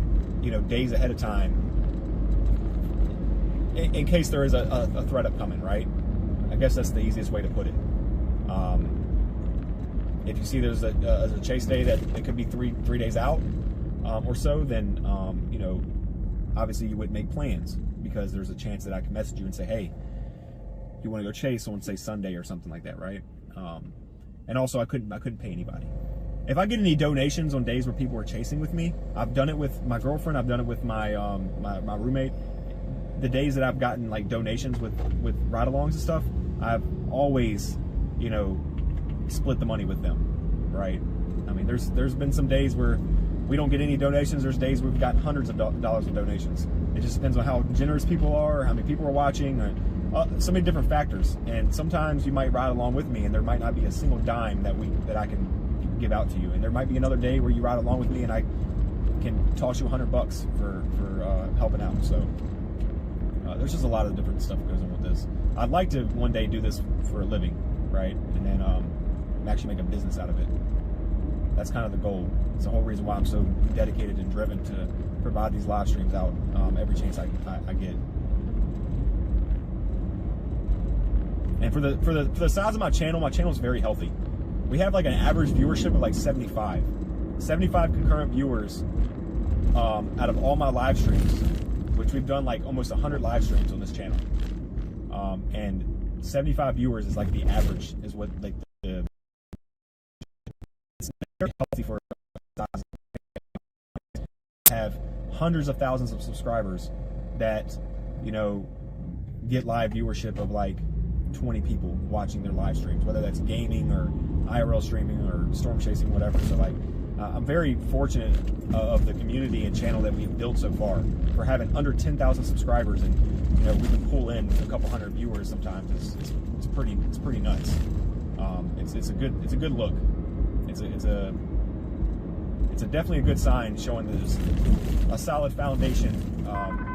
days ahead of time, in case there is a threat upcoming, right? I guess that's the easiest way to put it. If you see there's a chase day that it could be three days out or so, then obviously you would make plans, because there's a chance that I can message you and say, hey, you want to go chase on, say, Sunday or something like that, right? And also I couldn't pay anybody. If I get any donations on days where people are chasing with me, I've done it with my girlfriend, I've done it with my my roommate. The days that I've gotten like donations with ride-alongs and stuff, I've always, split the money with them, right? I mean, there's been some days where we don't get any donations. There's days we've got hundreds of dollars in donations. It just depends on how generous people are, how many people are watching, or so many different factors. And sometimes you might ride along with me, and there might not be a single dime that I can give out to you. And there might be another day where you ride along with me, and I can toss you $100 for helping out. So there's just a lot of different stuff that goes on with this. I'd like to one day do this for a living, right? And then actually make a business out of it. That's kind of the goal. It's the whole reason why I'm so dedicated and driven to provide these live streams out every chance I get. And for the size of my channel is very healthy. We have like an average viewership of like 75 concurrent viewers out of all my live streams, which we've done like almost 100 live streams on this channel. And 75 viewers is like the average, is what like it's very healthy for size. Have hundreds of thousands of subscribers that get live viewership of like 20 people watching their live streams, whether that's gaming or IRL streaming or storm chasing, whatever. So like I'm very fortunate of the community and channel that we've built so far. For having under 10,000 subscribers, and we can pull in a couple hundred viewers sometimes. It's pretty nuts. It's a good look. It's definitely a good sign, showing there's a solid foundation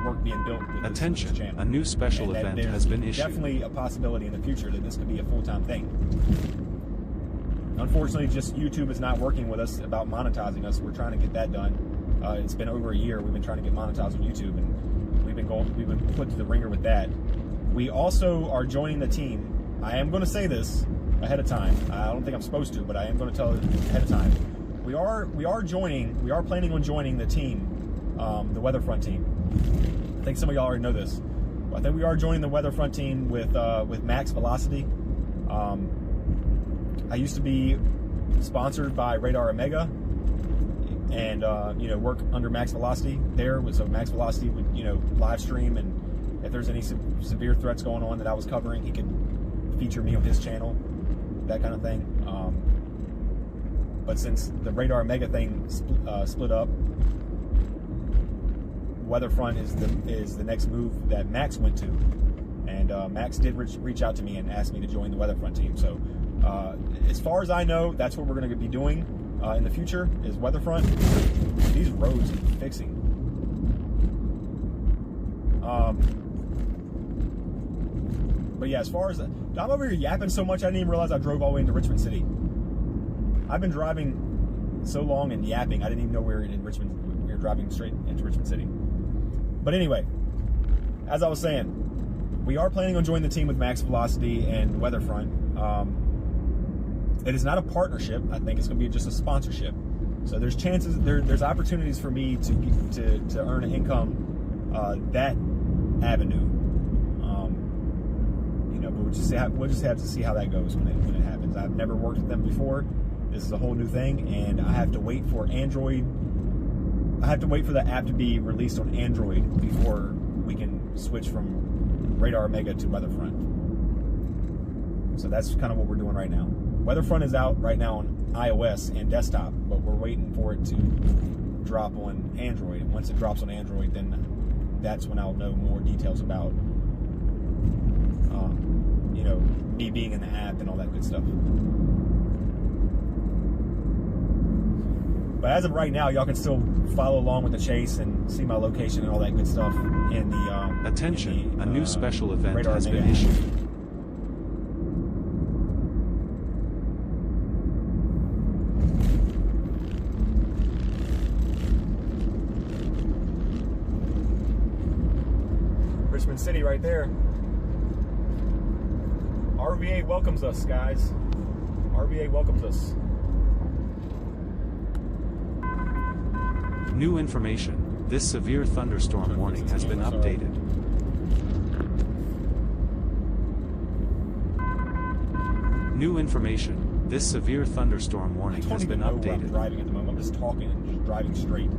work being built with Attention, this channel. a new special And that event there's has been issued. Definitely a possibility in the future that this could be a full-time thing. Unfortunately, just YouTube is not working with us about monetizing us. We're trying to get that done. It's been over a year. We've been trying to get monetized on YouTube, and we've been put to the ringer with that. We also are joining the team. I am going to say this ahead of time. I don't think I'm supposed to, but I am going to tell it ahead of time. We are planning on joining the team, the Weatherfront team. I think some of y'all already know this. I think we are joining the Weatherfront team with Max Velocity. I used to be sponsored by Radar Omega, and work under Max Velocity there. So Max Velocity would live stream, and if there's any severe threats going on that I was covering, he could feature me on his channel, that kind of thing. But since the Radar Omega thing split up, Weatherfront is the next move that Max went to, and Max did reach out to me and asked me to join the Weatherfront team. So as far as I know, that's what we're going to be doing in the future, is Weatherfront. These roads need fixing. But yeah, as far as I'm over here yapping so much, I didn't even realize I drove all the way into Richmond City. I've been driving so long and yapping, I didn't even know we were in Richmond. We were driving straight into Richmond City. But anyway, as I was saying, we are planning on joining the team with Max Velocity and Weatherfront. It is not a partnership. I think it's going to be just a sponsorship. So there's chances, there's opportunities for me to earn an income that avenue. But we'll just have to see how that goes when it happens. I've never worked with them before. This is a whole new thing, and I have to wait for Android. I have to wait for the app to be released on Android before we can switch from Radar Omega to Weatherfront. So that's kind of what we're doing right now. Weatherfront is out right now on iOS and desktop, but we're waiting for it to drop on Android. And once it drops on Android, then that's when I'll know more details about me being in the app and all that good stuff. But as of right now, y'all can still follow along with the chase and see my location and all that good stuff in the Attention, a new special event Radar has been Omega app. issued. Richmond City right there. RVA welcomes us, guys. RVA welcomes us. New information, this severe thunderstorm warning has been updated. New information, this severe thunderstorm warning has been I don't even know where I'm updated. driving at the moment. I'm just talking and just driving straight.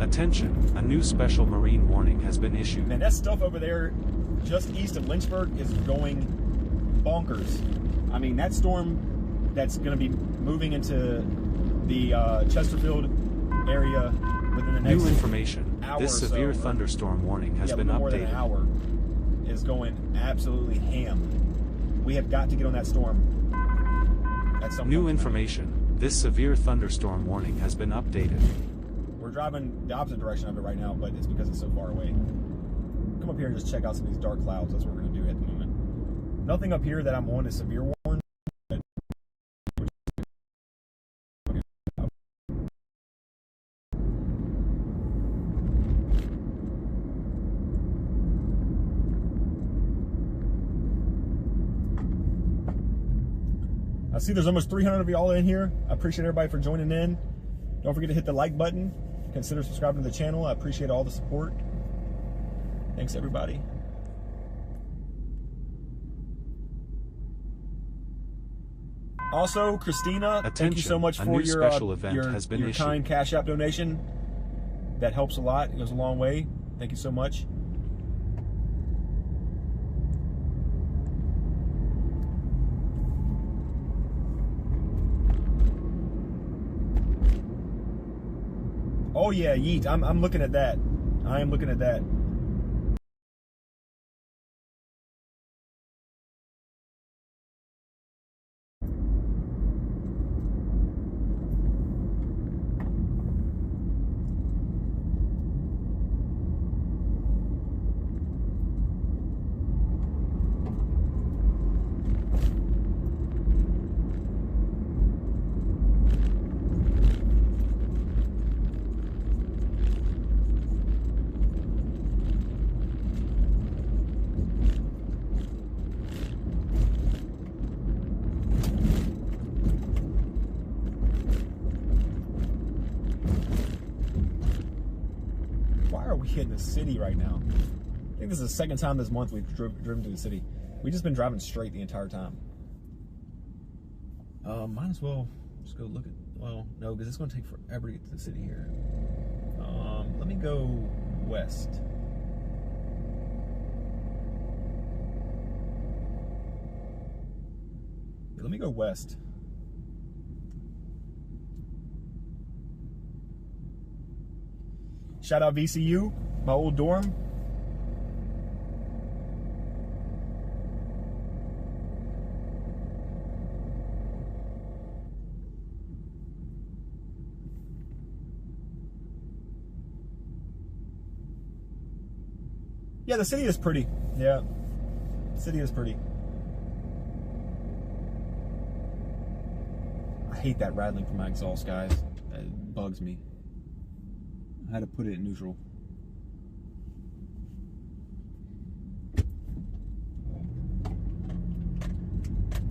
Attention, a new special marine warning has been issued. Man, that stuff over there just east of Lynchburg is going bonkers. I mean, that storm that's going to be moving into the Chesterfield area within the next New information, hour this or so, severe or- thunderstorm warning has been more than an updated. hour, is going absolutely ham. We have got to get on that storm at some point New tonight. information, this severe thunderstorm warning has been updated. We're driving the opposite direction of it right now, but it's because it's so far away. Come up here and just check out some of these dark clouds. That's what we're going to do at the moment. Nothing up here that I'm on is severe warned. But I see there's almost 300 of y'all in here. I appreciate everybody for joining in. Don't forget to hit the like button. Consider subscribing to the channel. I appreciate all the support. Thanks, everybody. Also, Christina, thank you so Attention, much a for new your special event has been your issued. kind Cash App donation. That helps a lot. It goes a long way. Thank you so much. Oh yeah, yeet. I'm looking at that. I am looking at that. Why are we in the city right now? I think this is the second time this month we've driven to the city. We've just been driving straight the entire time. Might as well just go look at, well, no, because it's going to take forever to get to the city here. Let me go west. Let me go west. Shout out VCU, my old dorm. Yeah, the city is pretty. Yeah, the city is pretty. I hate that rattling from my exhaust, guys. It bugs me. I had to put it in neutral.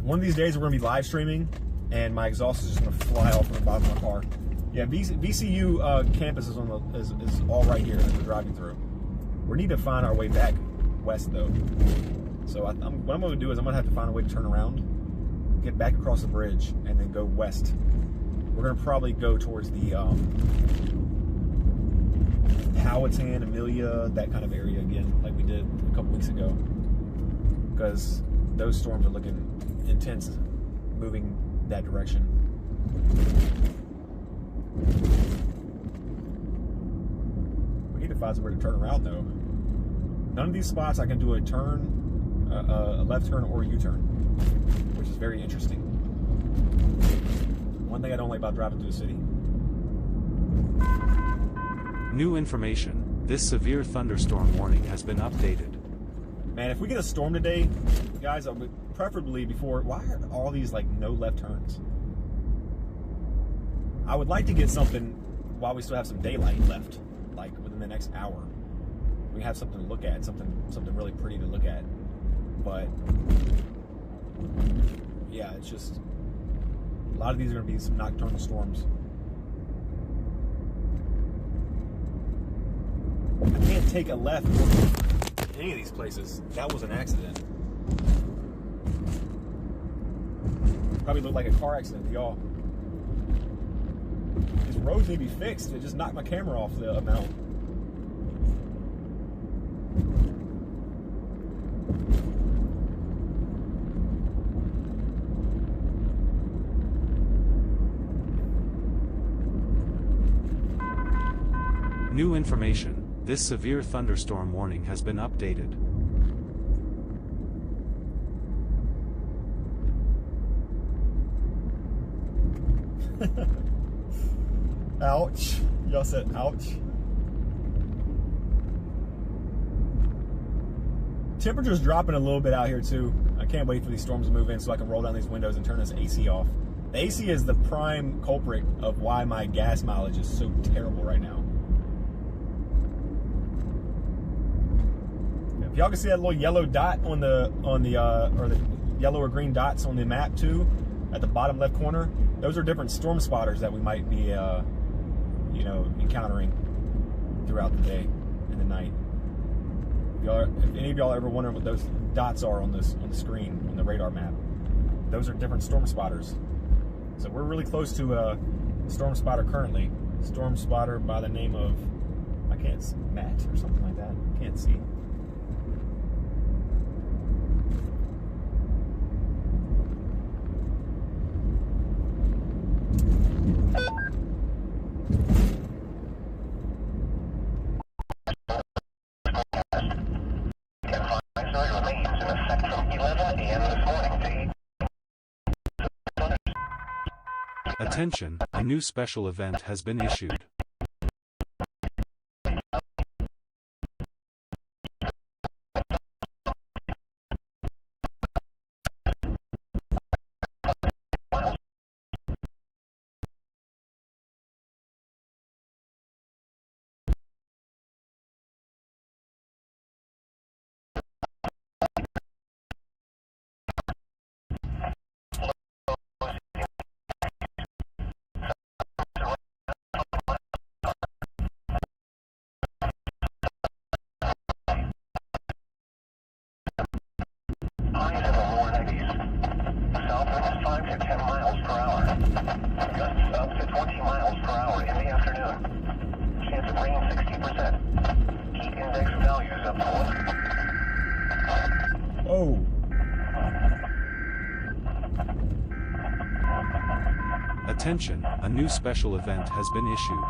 One of these days we're going to be live streaming and my exhaust is just going to fly off from the bottom of my car. Yeah, VCU campus is is all right here that we're driving through. We need to find our way back west though. So what I'm going to do is I'm going to have to find a way to turn around, get back across the bridge, and then go west. We're going to probably go towards the Powhatan, Amelia, that kind of area again, like we did a couple weeks ago. Because those storms are looking intense, moving that direction. We need to find somewhere to turn around though. None of these spots I can do a turn, a left turn or a U-turn, which is very interesting. One thing I don't like about driving through the city. New information. This severe thunderstorm warning has been updated. Man, if we get a storm today, guys, I would preferably before, why are all these like no left turns? I would like to get something while we still have some daylight left, like within the next hour. We have something to look at, something really pretty to look at. But yeah, it's just a lot of these are going to be some nocturnal storms. I can't take a left in any of these places. That was an accident. Probably looked like a car accident to y'all. These roads need to be fixed. It just knocked my camera off the amount. New information. This severe thunderstorm warning has been updated. Ouch. Y'all said ouch. Temperature's dropping a little bit out here too. I can't wait for these storms to move in so I can roll down these windows and turn this AC off. The AC is the prime culprit of why my gas mileage is so terrible right now. If y'all can see that little yellow dot on the or the yellow or green dots on the map too, at the bottom left corner, those are different storm spotters that we might be you know, encountering throughout the day and the night. If any of y'all ever wonder what those dots are on the screen on the radar map, those are different storm spotters. So we're really close to a storm spotter currently. Storm spotter by the name of, I can't see, Matt or something like that. Can't see. Attention, a new special event has been issued. Highs in the lower 90s. South winds 5 to 10 miles per hour. Gusts up to 20 miles per hour in the afternoon. Chance of rain 60%. Heat index values up to 1. Oh. Attention, a new special event has been issued.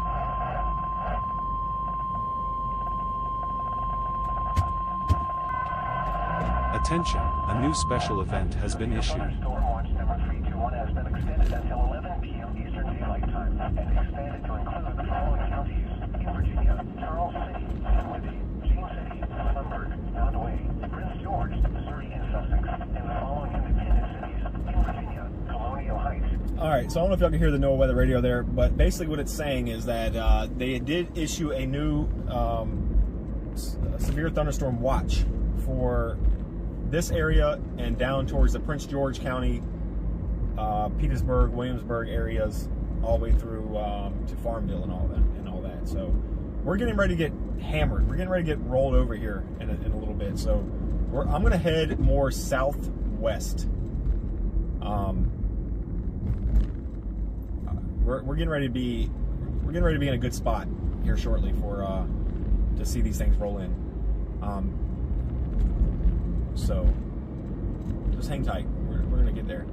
Attention, a new special event has been issued. Storm watch number 321 has been extended until 11 p.m. Eastern Daylight Time and expanded to include the following counties: in Virginia, Charles City, Dinwiddie, Jean City, Lumberg, Nottoway, Prince George, Missouri, and Sussex, and the following independent cities: in Virginia, Colonial Heights. All right, so I don't know if y'all can hear the NOAA weather radio there, but basically what it's saying is that they did issue a new severe thunderstorm watch for this area and down towards the Prince George County, Petersburg, Williamsburg areas, all the way through to Farmville and all that. So we're getting ready to get hammered. We're getting ready to get rolled over here in a little bit. So I'm going to head more southwest. We're getting ready to be in a good spot here shortly for to see these things roll in. So just hang tight. We're gonna get there.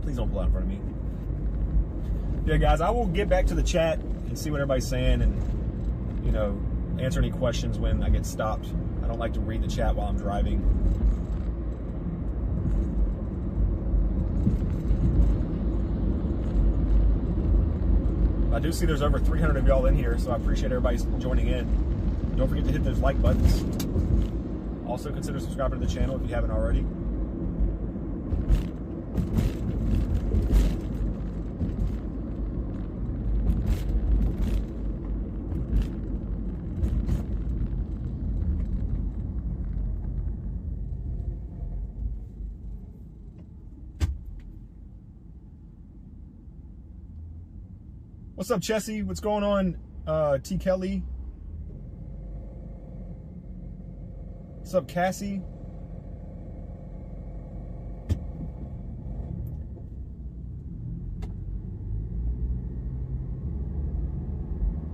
Please don't pull out in front of me. Yeah, guys, I will get back to the chat and see what everybody's saying, and answer any questions when I get stopped. I don't like to read the chat while I'm driving. I do see there's over 300 of y'all in here, so I appreciate everybody joining in. Don't forget to hit those like buttons. Also, consider subscribing to the channel if you haven't already. What's up, Chessie? What's going on, T. Kelly? What's up, Cassie?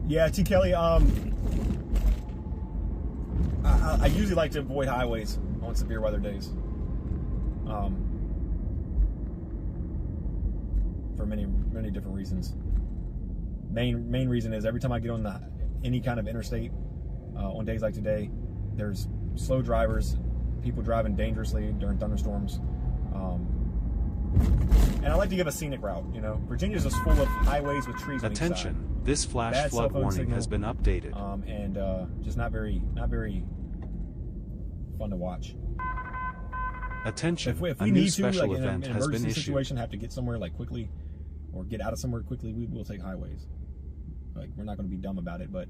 Yeah, T. Kelly, I usually like to avoid highways on severe weather days. For many different reasons. Main reason is every time I get on any kind of interstate on days like today, there's slow drivers, people driving dangerously during thunderstorms, and I like to give a scenic route. Virginia's just full of highways with trees on each side. Attention, this flash Bad flood cell phone warning signal, has been updated. and just not very fun to watch. Attention, If a we new need to, special like in event an has been emergency issued. situation, have to get somewhere like quickly, or get out of somewhere quickly, we will take highways. Like, we're not going to be dumb about it, but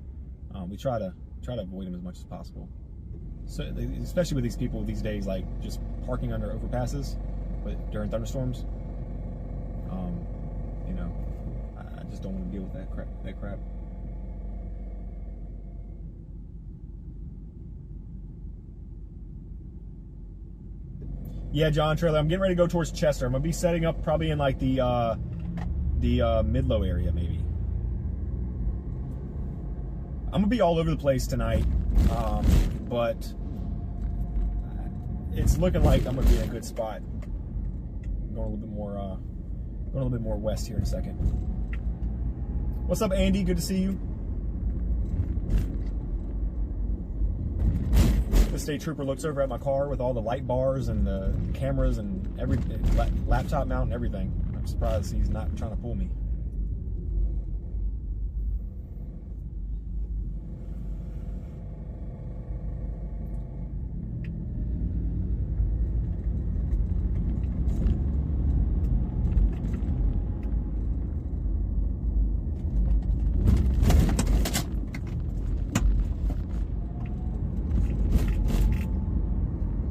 we try to avoid them as much as possible. So, especially with these people these days, like just parking under overpasses, but during thunderstorms, I just don't want to deal with that crap. Yeah, John Trailer, I'm getting ready to go towards Chester. I'm gonna be setting up probably in like the Midlow area, maybe. I'm gonna be all over the place tonight, but it's looking like I'm gonna be in a good spot. Going a little bit more west here in a second. What's up, Andy? Good to see you. The state trooper looks over at my car with all the light bars and the cameras and every laptop mount and everything. I'm surprised he's not trying to pull me.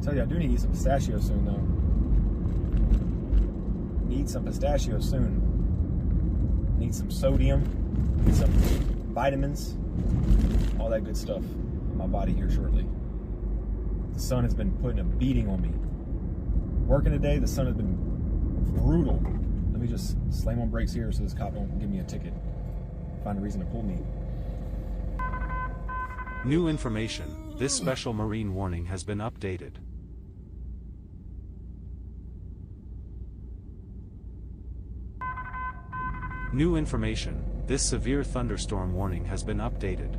Tell you, I do need to eat some pistachio soon, though. Need some pistachio soon. Need some sodium, need some vitamins, all that good stuff in my body here shortly. The sun has been putting a beating on me. Working today, the sun has been brutal. Let me just slam on brakes here so this cop don't give me a ticket. Find a reason to pull me. New information. This special marine warning has been updated. New information. This severe thunderstorm warning has been updated.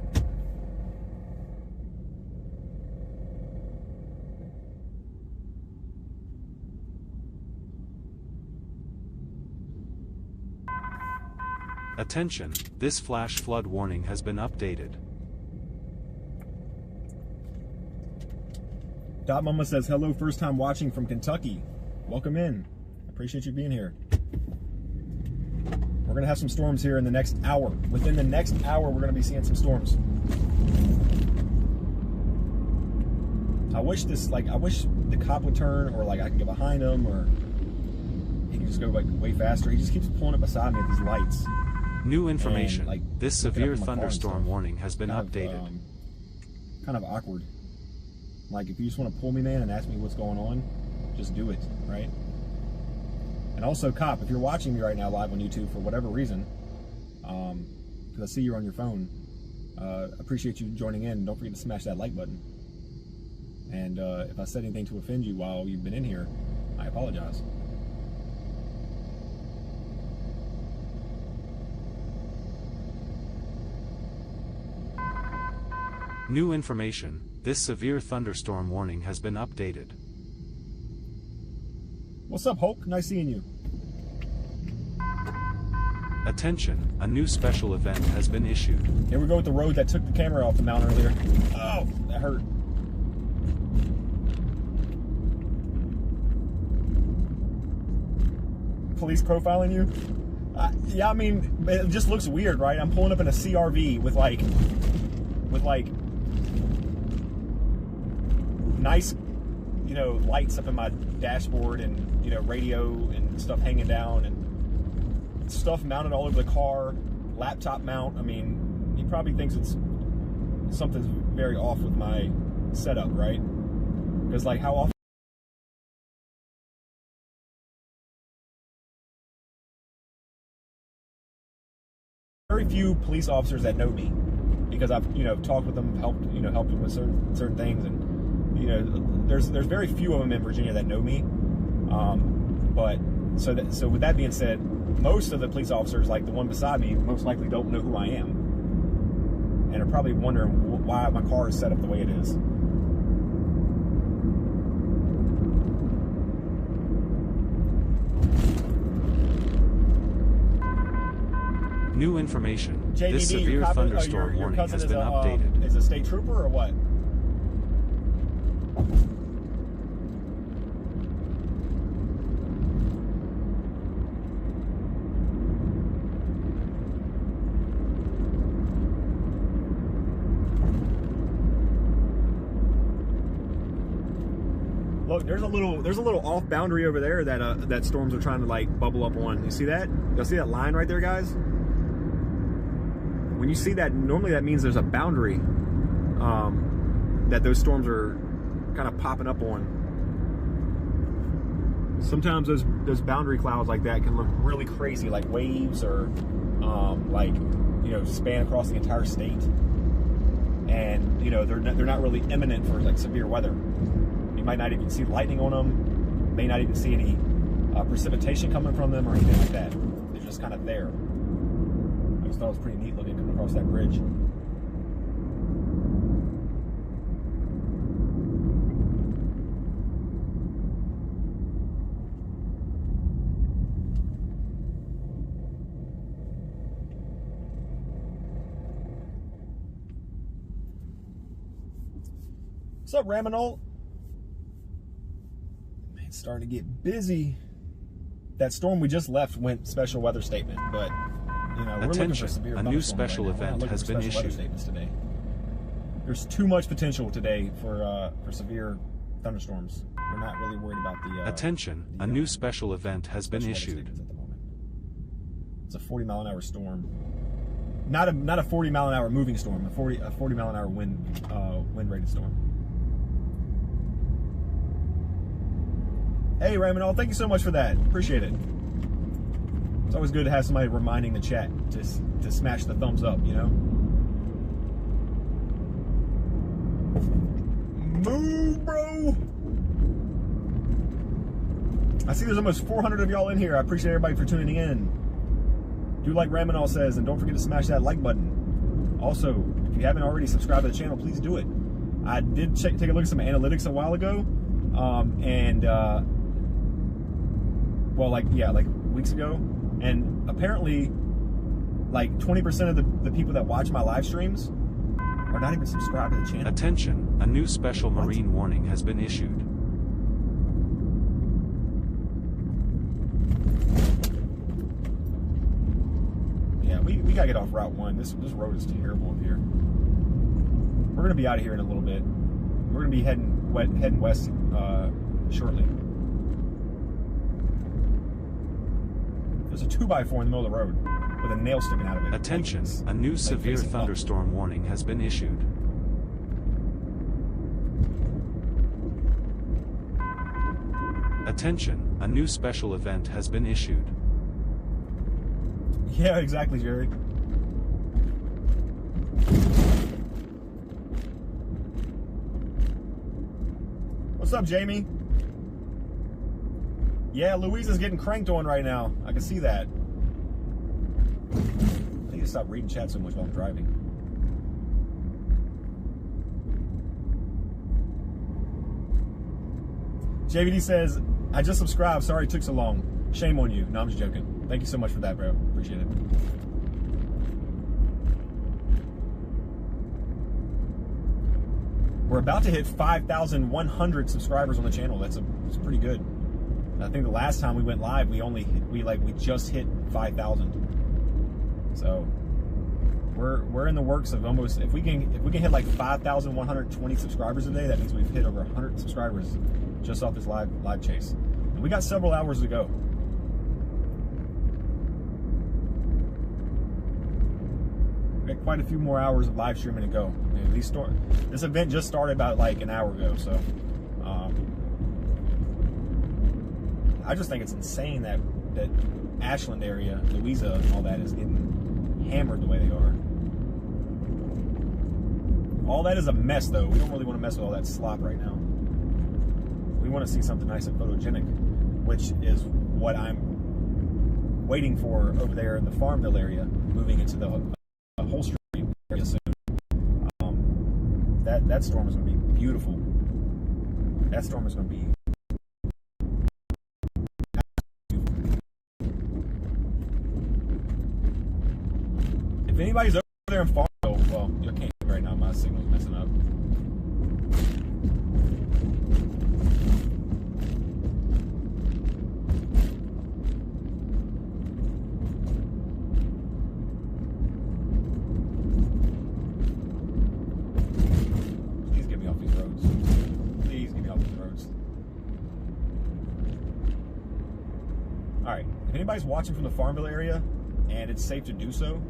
Attention, this flash flood warning has been updated. Dot Mama says, hello, first time watching from Kentucky. Welcome in. Appreciate you being here. We're going to have some storms here in the next hour. Within the next hour, we're going to be seeing some storms. I wish the cop would turn, or like I can get behind him, or he can just go like way faster. He just keeps pulling up beside me at these lights. New information. And, like, this severe thunderstorm warning has been updated. Kind of awkward. Like, if you just want to pull me, man, and ask me what's going on, just do it, right? And also, cop, if you're watching me right now live on YouTube for whatever reason, because I see you're on your phone, appreciate you joining in. Don't forget to smash that like button. And if I said anything to offend you while you've been in here, I apologize. New information. This severe thunderstorm warning has been updated. What's up, Hulk? Nice seeing you. Attention, a new special event has been issued. Here we go with the road that took the camera off the mount earlier. Oh, that hurt. Police profiling you? Yeah, I mean, it just looks weird, right? I'm pulling up in a CRV with like nice, you know, lights up in my dashboard and, you know, radio and stuff hanging down and stuff mounted all over the car, laptop mount. I mean, he probably thinks something's very off with my setup, right? Because like how often very few police officers that know me, because I've, you know, talked with them, helped them with certain things, and you know, there's very few of them in Virginia that know me. But so with that being said, most of the police officers, like the one beside me, most likely don't know who I am, and are probably wondering why my car is set up the way it is. New information. JDD, This severe thunderstorm your warning cousin has been updated. Is a state trooper or what? Look, there's a little off boundary over there that that storms are trying to like bubble up on. You see that? Y'all see that line right there, guys? When you see that, normally that means there's a boundary that those storms are kind of popping up on. Sometimes those boundary clouds like that can look really crazy, like waves, or like, you know, span across the entire state. And you know, they're not really imminent for like severe weather. You might not even see lightning on them. May not even see any precipitation coming from them or anything like that. They're just kind of there. just thought it was pretty neat looking coming across that bridge. What's up, Raminol? Man, it's starting to get busy. That storm we just left went special weather statement, but you know, we're looking for Attention, severe a new thunderstorms special right now. We're not event looking has for been special weather issued. statements today. There's too much potential today for severe thunderstorms. We're not really worried about the Attention, a new special event has been special weather issued. statements at the moment. It's a 40-mile-an-hour storm. Not a 40-mile-an-hour moving storm. A 40-mile-an-hour wind rated storm. Hey, Raminol, thank you so much for that. Appreciate it. It's always good to have somebody reminding the chat to smash the thumbs up, you know? Move, bro! I see there's almost 400 of y'all in here. I appreciate everybody for tuning in. Do like Raminol says, and don't forget to smash that like button. Also, if you haven't already subscribed to the channel, please do it. I did take a look at some analytics a while ago, well, like weeks ago, and apparently like 20% of the people that watch my live streams are not even subscribed to the channel. Attention, a new special marine warning has been issued. Yeah, we gotta get off Route 1. This road is terrible up here. We're gonna be out of here in a little bit. We're gonna be heading west shortly. There's a 2x4 in the middle of the road with a nail sticking out of it. Attention, a new severe facing up. thunderstorm warning has been issued. Attention, a new special event has been issued. Yeah, exactly, Jerry. What's up, Jamie? Yeah, Louisa's getting cranked on right now. I can see that. I need to stop reading chat so much while I'm driving. JVD says, I just subscribed. Sorry it took so long. Shame on you. No, I'm just joking. Thank you so much for that, bro. Appreciate it. We're about to hit 5,100 subscribers on the channel. That's pretty good. I think the last time we went live, we just hit 5,000. So we're in the works of almost, if we can hit like 5,120 subscribers a day, that means we've hit over 100 subscribers just off this live chase. And we got several hours to go. We got quite a few more hours of live streaming to go. This event just started about like an hour ago, so I just think it's insane that Ashland area, Louisa, and all that is getting hammered the way they are. All that is a mess, though. We don't really want to mess with all that slop right now. We want to see something nice and photogenic, which is what I'm waiting for over there in the Farmville area, moving into the Holster area soon. That storm is going to be beautiful. That storm is going to be. If anybody's over there in Farmville, well, you can't right now. My signal's messing up. Please get me off these roads. Please get me off these roads. All right. If anybody's watching from the Farmville area and it's safe to do so,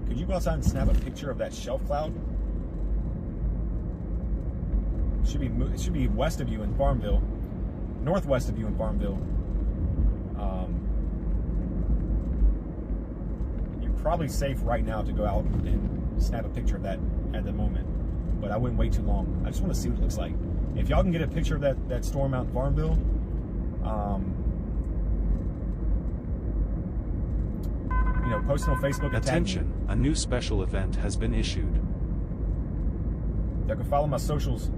could you go outside and snap a picture of that shelf cloud? It should be west of you in Farmville, northwest of you in Farmville. You're probably safe right now to go out and snap a picture of that at the moment, but I wouldn't wait too long. I just want to see what it looks like. If y'all can get a picture of that storm out in Farmville, post it on Facebook and tag me. Attention, a new special event has been issued. You can follow my socials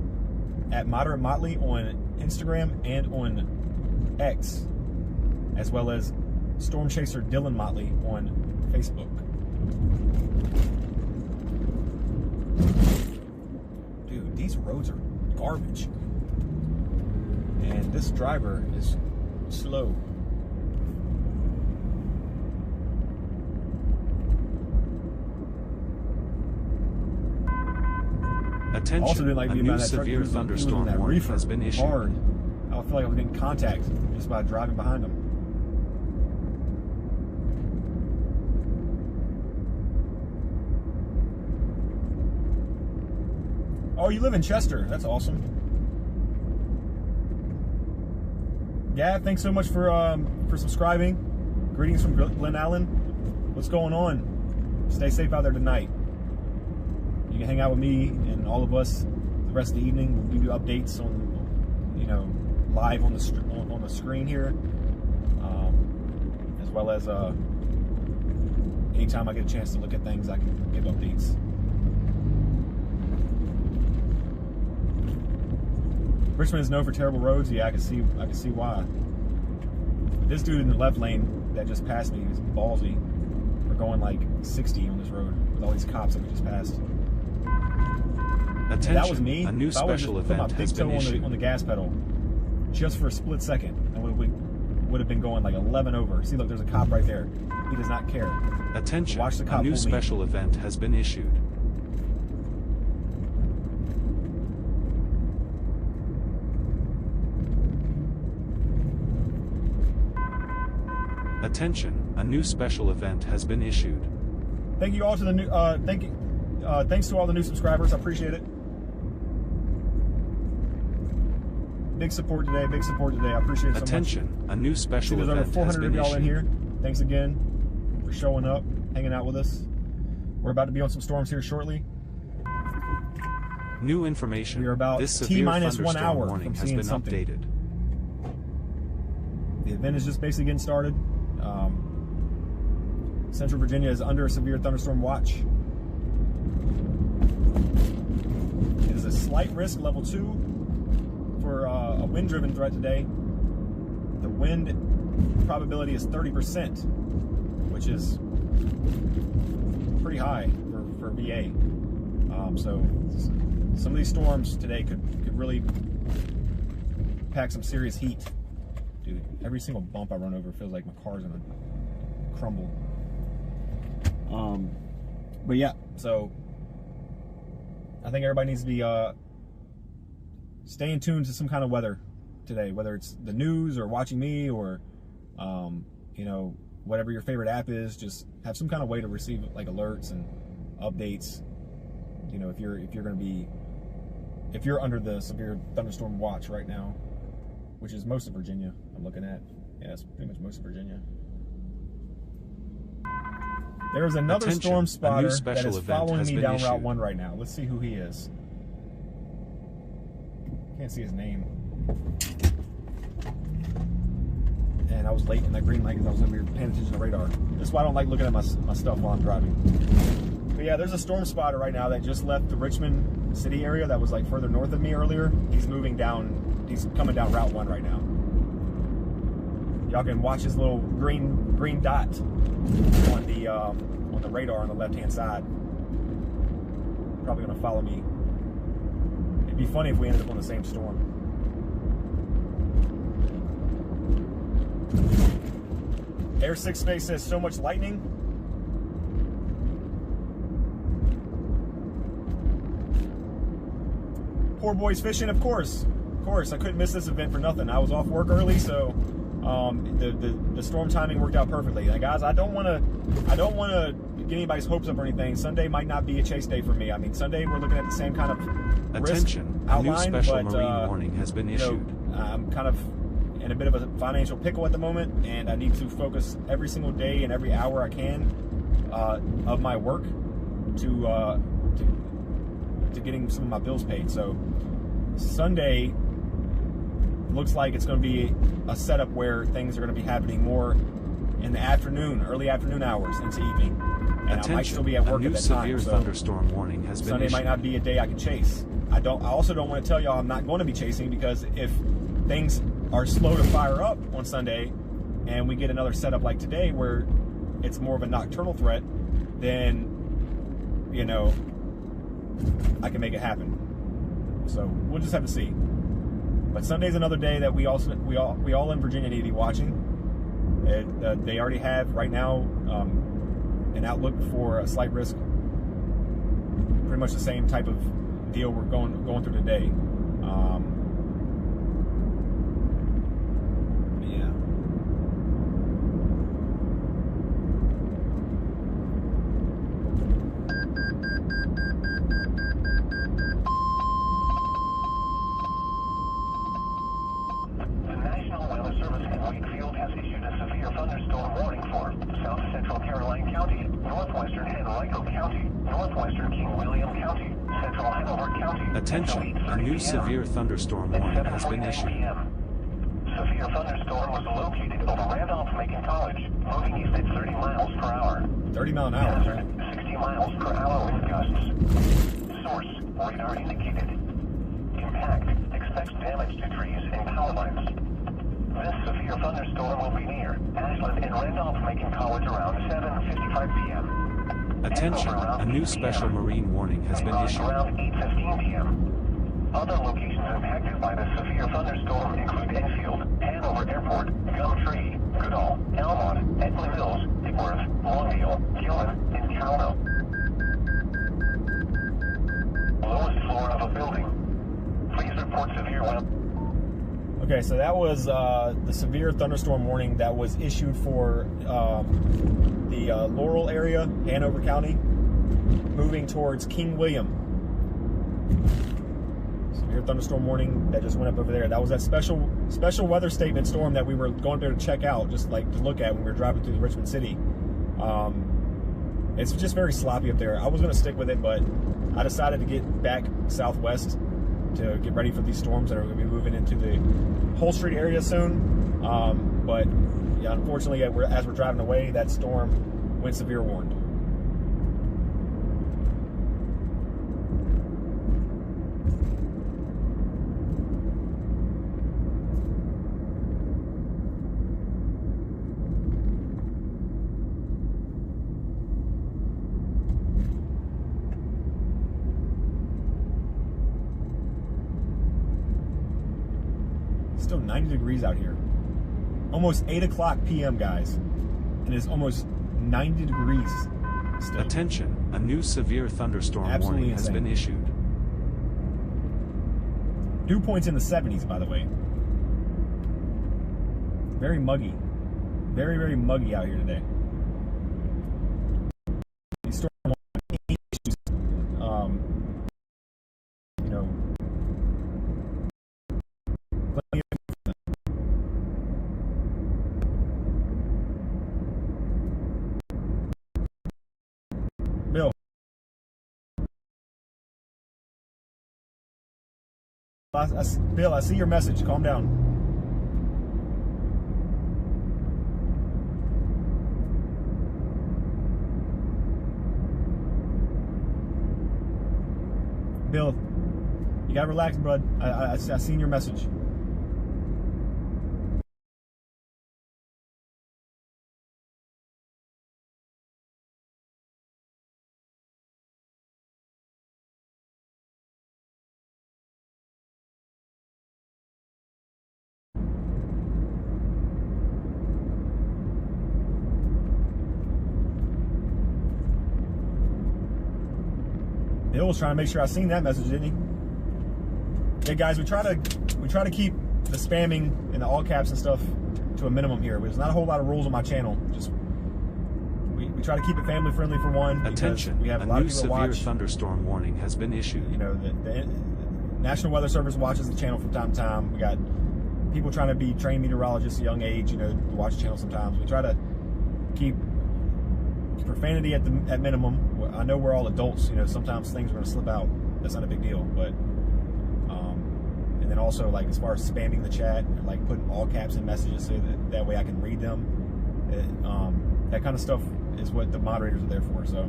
at Moderate Motley on Instagram and on X, as well as Storm Chaser Dylan Motley on Facebook. Dude, these roads are garbage. And this driver is slow. Attention, Also didn't like a being new behind that truck. severe He was in thunderstorm that warning reefer has been issued. hard. I feel like I was getting contact just by driving behind him. Oh, you live in Chester. That's awesome. Yeah, thanks so much for subscribing. Greetings from Glen Allen. What's going on? Stay safe out there tonight. You can hang out with me and all of us the rest of the evening. We'll give you updates on, you know, live on the screen here, as well as anytime I get a chance to look at things, I can give updates. Richmond is known for terrible roads. Yeah, I can see why. This dude in the left lane that just passed me is ballsy for going like 60 on this road with all these cops that we just passed. Attention, That was me. a new If I would've special just put my event big has been toe issued. on the gas pedal just for a split second, and would have been going like 11 over. See, look, there's a cop right there. He does not care. Attention, Watch the a cop new pull me. special event has been issued. Attention, a new special event has been issued. Thank you all to the new. Thanks to all the new subscribers. I appreciate it. Big support today. Big support today. I appreciate it so much. Attention, a new See, special there's over event has 400 of been y'all in here. issued. Thanks again for showing up, hanging out with us. We're about to be on some storms here shortly. New information. We are about this severe T-minus 1 thunderstorm hour warning from has seeing been something. updated. The event is just basically getting started. Central Virginia is under a severe thunderstorm watch. It is a slight risk, level 2, for a wind-driven threat today. The wind probability is 30%, which is pretty high for VA. So some of these storms today could really pack some serious heat. Dude, every single bump I run over feels like my car's gonna crumble. But yeah, so I think everybody needs to be staying tuned to some kind of weather today, whether it's the news or watching me or you know, whatever your favorite app is. Just have some kind of way to receive like alerts and updates. You know, if you're under the severe thunderstorm watch right now, which is most of Virginia. I'm looking at, yeah, it's pretty much most of Virginia. There's another Attention, storm a new spotter that special is event following has me been down Route issued. 1 right now. Let's see who he is. Can't see his name. And I was late in that green light because we were paying attention to the radar. That's why I don't like looking at my stuff while I'm driving. But yeah, there's a storm spotter right now that just left the Richmond city area that was like further north of me earlier. He's moving down, he's coming down Route 1 right now. Y'all can watch his little green dot on the radar on the left-hand side. Probably gonna follow me. It'd be funny if we ended up on the same storm. Air 6 Space says so much lightning. Poor boys fishing, of course. Of course, I couldn't miss this event for nothing. I was off work early, so the storm timing worked out perfectly. Like, guys, I don't want to get anybody's hopes up or anything. Sunday might not be a chase day for me. I mean, Sunday we're looking at the same kind of risk Attention, a new outline, special but, marine warning has been you know, issued. I'm kind of in a bit of a financial pickle at the moment, and I need to focus every single day and every hour I can of my work to getting some of my bills paid. So Sunday looks like it's going to be a setup where things are going to be happening more in the afternoon, early afternoon hours into evening. And I might still be at a work new at that time. severe So thunderstorm warning has been Sunday issued. might not be a day I can chase. I also don't want to tell y'all I'm not going to be chasing, because if things are slow to fire up on Sunday and we get another setup like today where it's more of a nocturnal threat, then, you know, I can make it happen. So we'll just have to see. But Sunday's another day that we all in Virginia need to be watching. They already have right now an outlook for a slight risk. Pretty much the same type of deal we're going through today. Yeah. The National Weather Service in Wakefield has issued a severe thunderstorm warning for South Central Caroline County, Northwestern Henrico County, Northwestern King William County, Central Hanover County. Attention, a new severe thunderstorm At warning has been 7:49 issued. p.m. Severe thunderstorm was located over Randolph-Macon College, moving east at 30 miles per hour. 30 mile an hour. Hazard, 60 miles per hour wind gusts. Source, radar indicated. Impact, expects damage to trees and power lines. This severe thunderstorm will be near Ashland and Randolph-Macon College around 7:55 p.m. Attention, a new special marine warning has been issued. Around 8:15 p.m. Other locations impacted by the severe thunderstorm include Enfield, Hanover Airport, Gumtree, Goodall, Elmont, Edley Mills, Dickworth, Longdale, Gilman, and Calno. Lowest floor of a building. Please report severe weather. Okay, so that was the severe thunderstorm warning that was issued for the Laurel area, Hanover County, moving towards King William. Severe thunderstorm warning that just went up over there. That was that special weather statement storm that we were going there to check out, just like to look at when we were driving through Richmond City. It's just very sloppy up there. I was going to stick with it, but I decided to get back southwest to get ready for these storms that are going to be moving into the Hull Street area soon. But yeah, unfortunately, as we're driving away, that storm went severe warned. Still 90 degrees out here. Almost 8 o'clock p.m., guys. And it's almost 90 degrees still. Attention, a new severe thunderstorm Absolutely warning has insane. been issued. Dew points in the 70s, by the way. Very muggy. Very, very muggy out here today. These storm issues, you know, plenty of Bill. Bill, I see your message. Calm down. Bill, you gotta relax, bud. I seen your message. Bill was trying to make sure I seen that message, didn't he? Hey guys, we try to keep the spamming and the all caps and stuff to a minimum here. There's not a whole lot of rules on my channel. Just we try to keep it family friendly for one. Attention, we have a a lot new of people severe watch. thunderstorm warning has been issued. You know, the National Weather Service watches the channel from time to time. We got people trying to be trained meteorologists at a young age, you know, to watch the channel sometimes. We try to keep profanity at minimum. I know we're all adults, you know, sometimes things are going to slip out. That's not a big deal, but and then also, like, as far as spamming the chat, like putting all caps in messages so that way I can read them, That kind of stuff is what the moderators are there for. So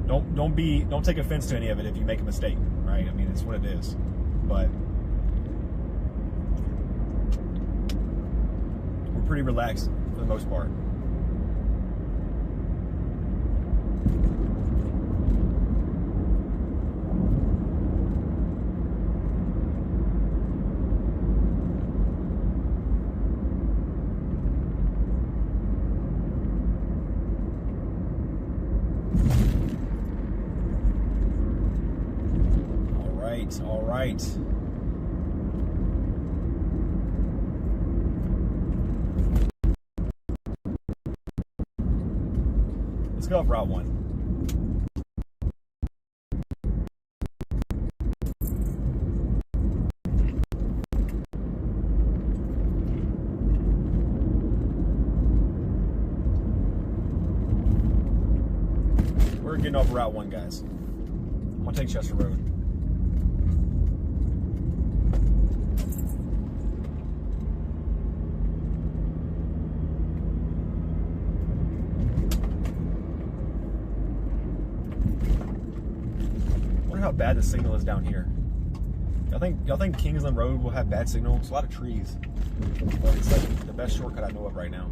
don't take offense to any of it if you make a mistake, right? I mean, it's what it is. But we're pretty relaxed for the most part. All right. Let's go off Route 1. We're getting off Route 1, guys. I'm gonna take Chester Road. How bad the signal is down here. Y'all think Kingsland Road will have bad signal? It's a lot of trees, but it's like the best shortcut I know of right now.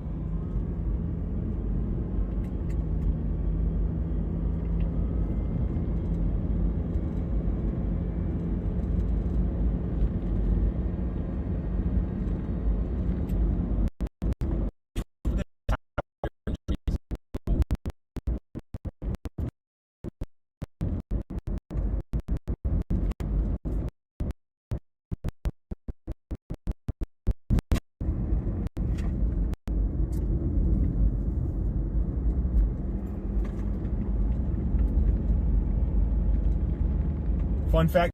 Fun fact,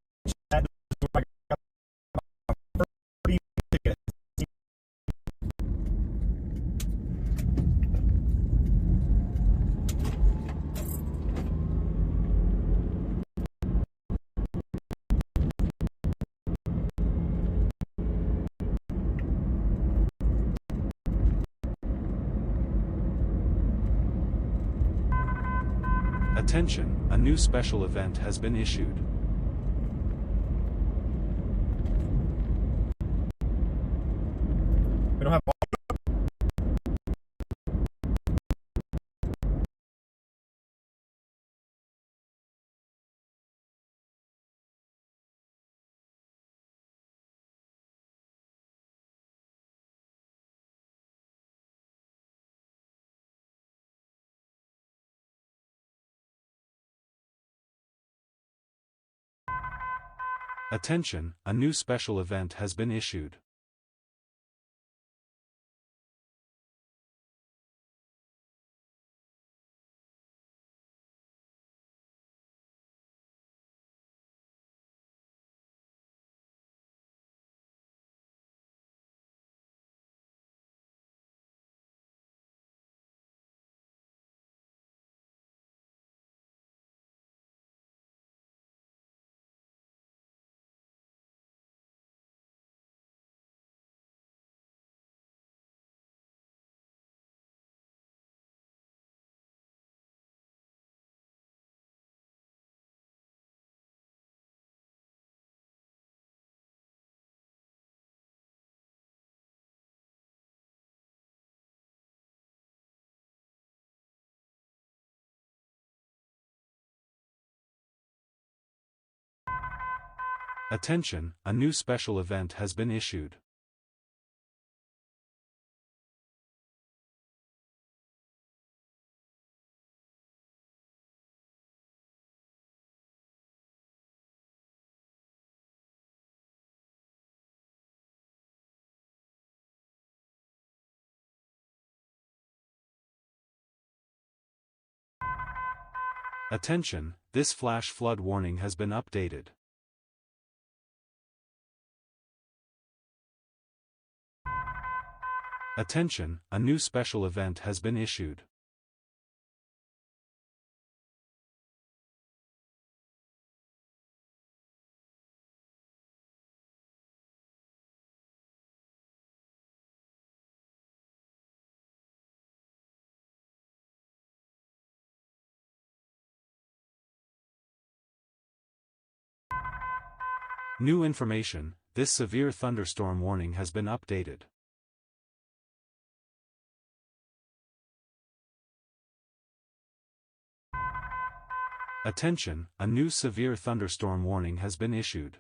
Attention, a new special event has been issued. we don't have. Attention, a new special event has been issued. Attention, a new special event has been issued. Attention, this flash flood warning has been updated. Attention, a new special event has been issued. New information, this severe thunderstorm warning has been updated. Attention, a new severe thunderstorm warning has been issued.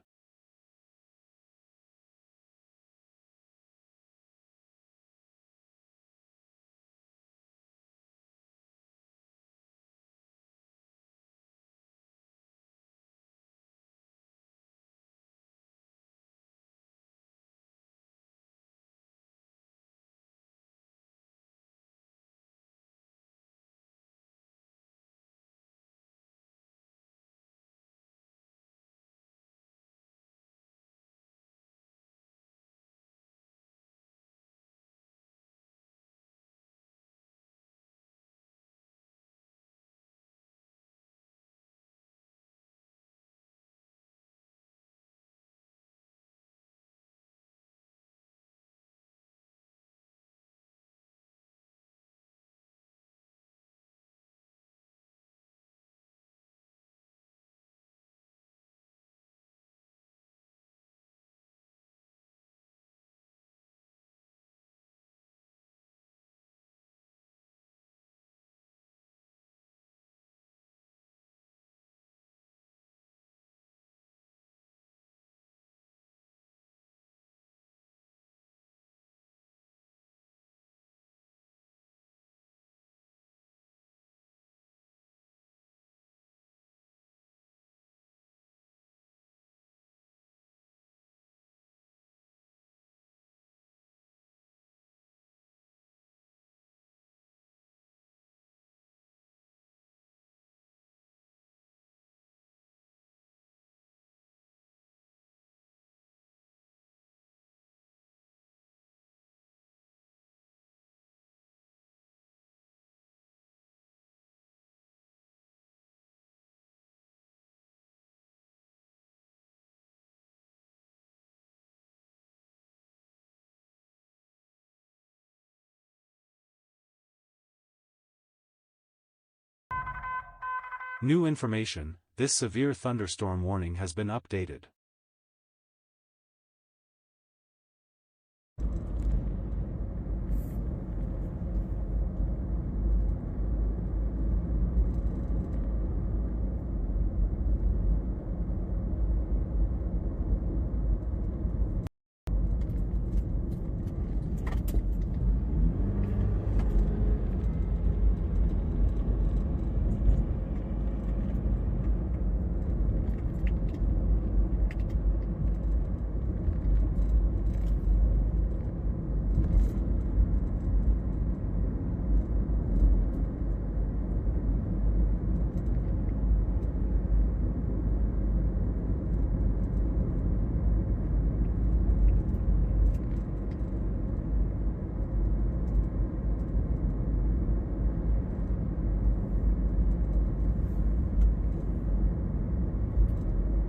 New information, this severe thunderstorm warning has been updated.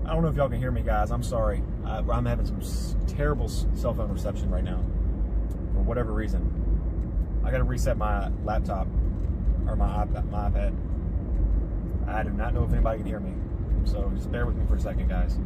I don't know if y'all can hear me, guys. I'm sorry. I'm having some terrible cell phone reception right now for whatever reason. I got to reset my laptop or my iPad. I do not know if anybody can hear me, so just bear with me for a second, guys.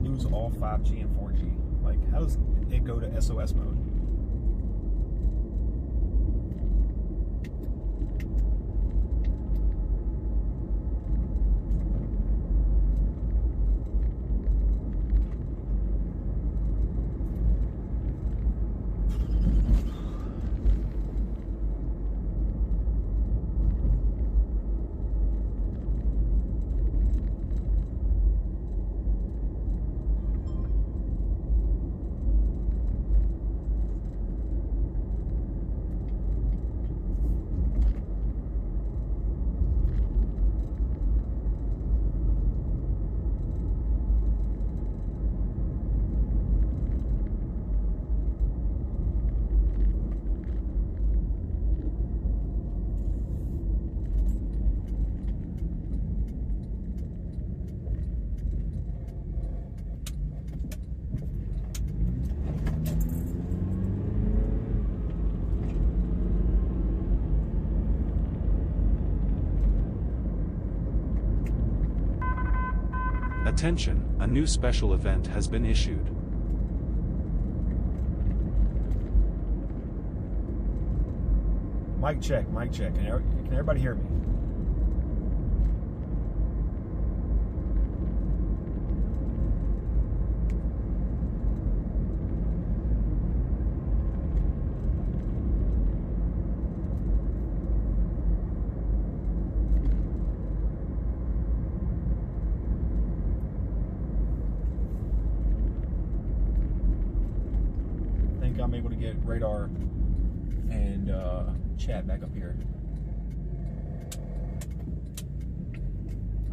Lose all 5G and 4G? Like, how does it go to SOS mode? Attention, a new special event has been issued. Mic check, mic check. Can everybody hear me? I think I'm able to get radar and chat back up here.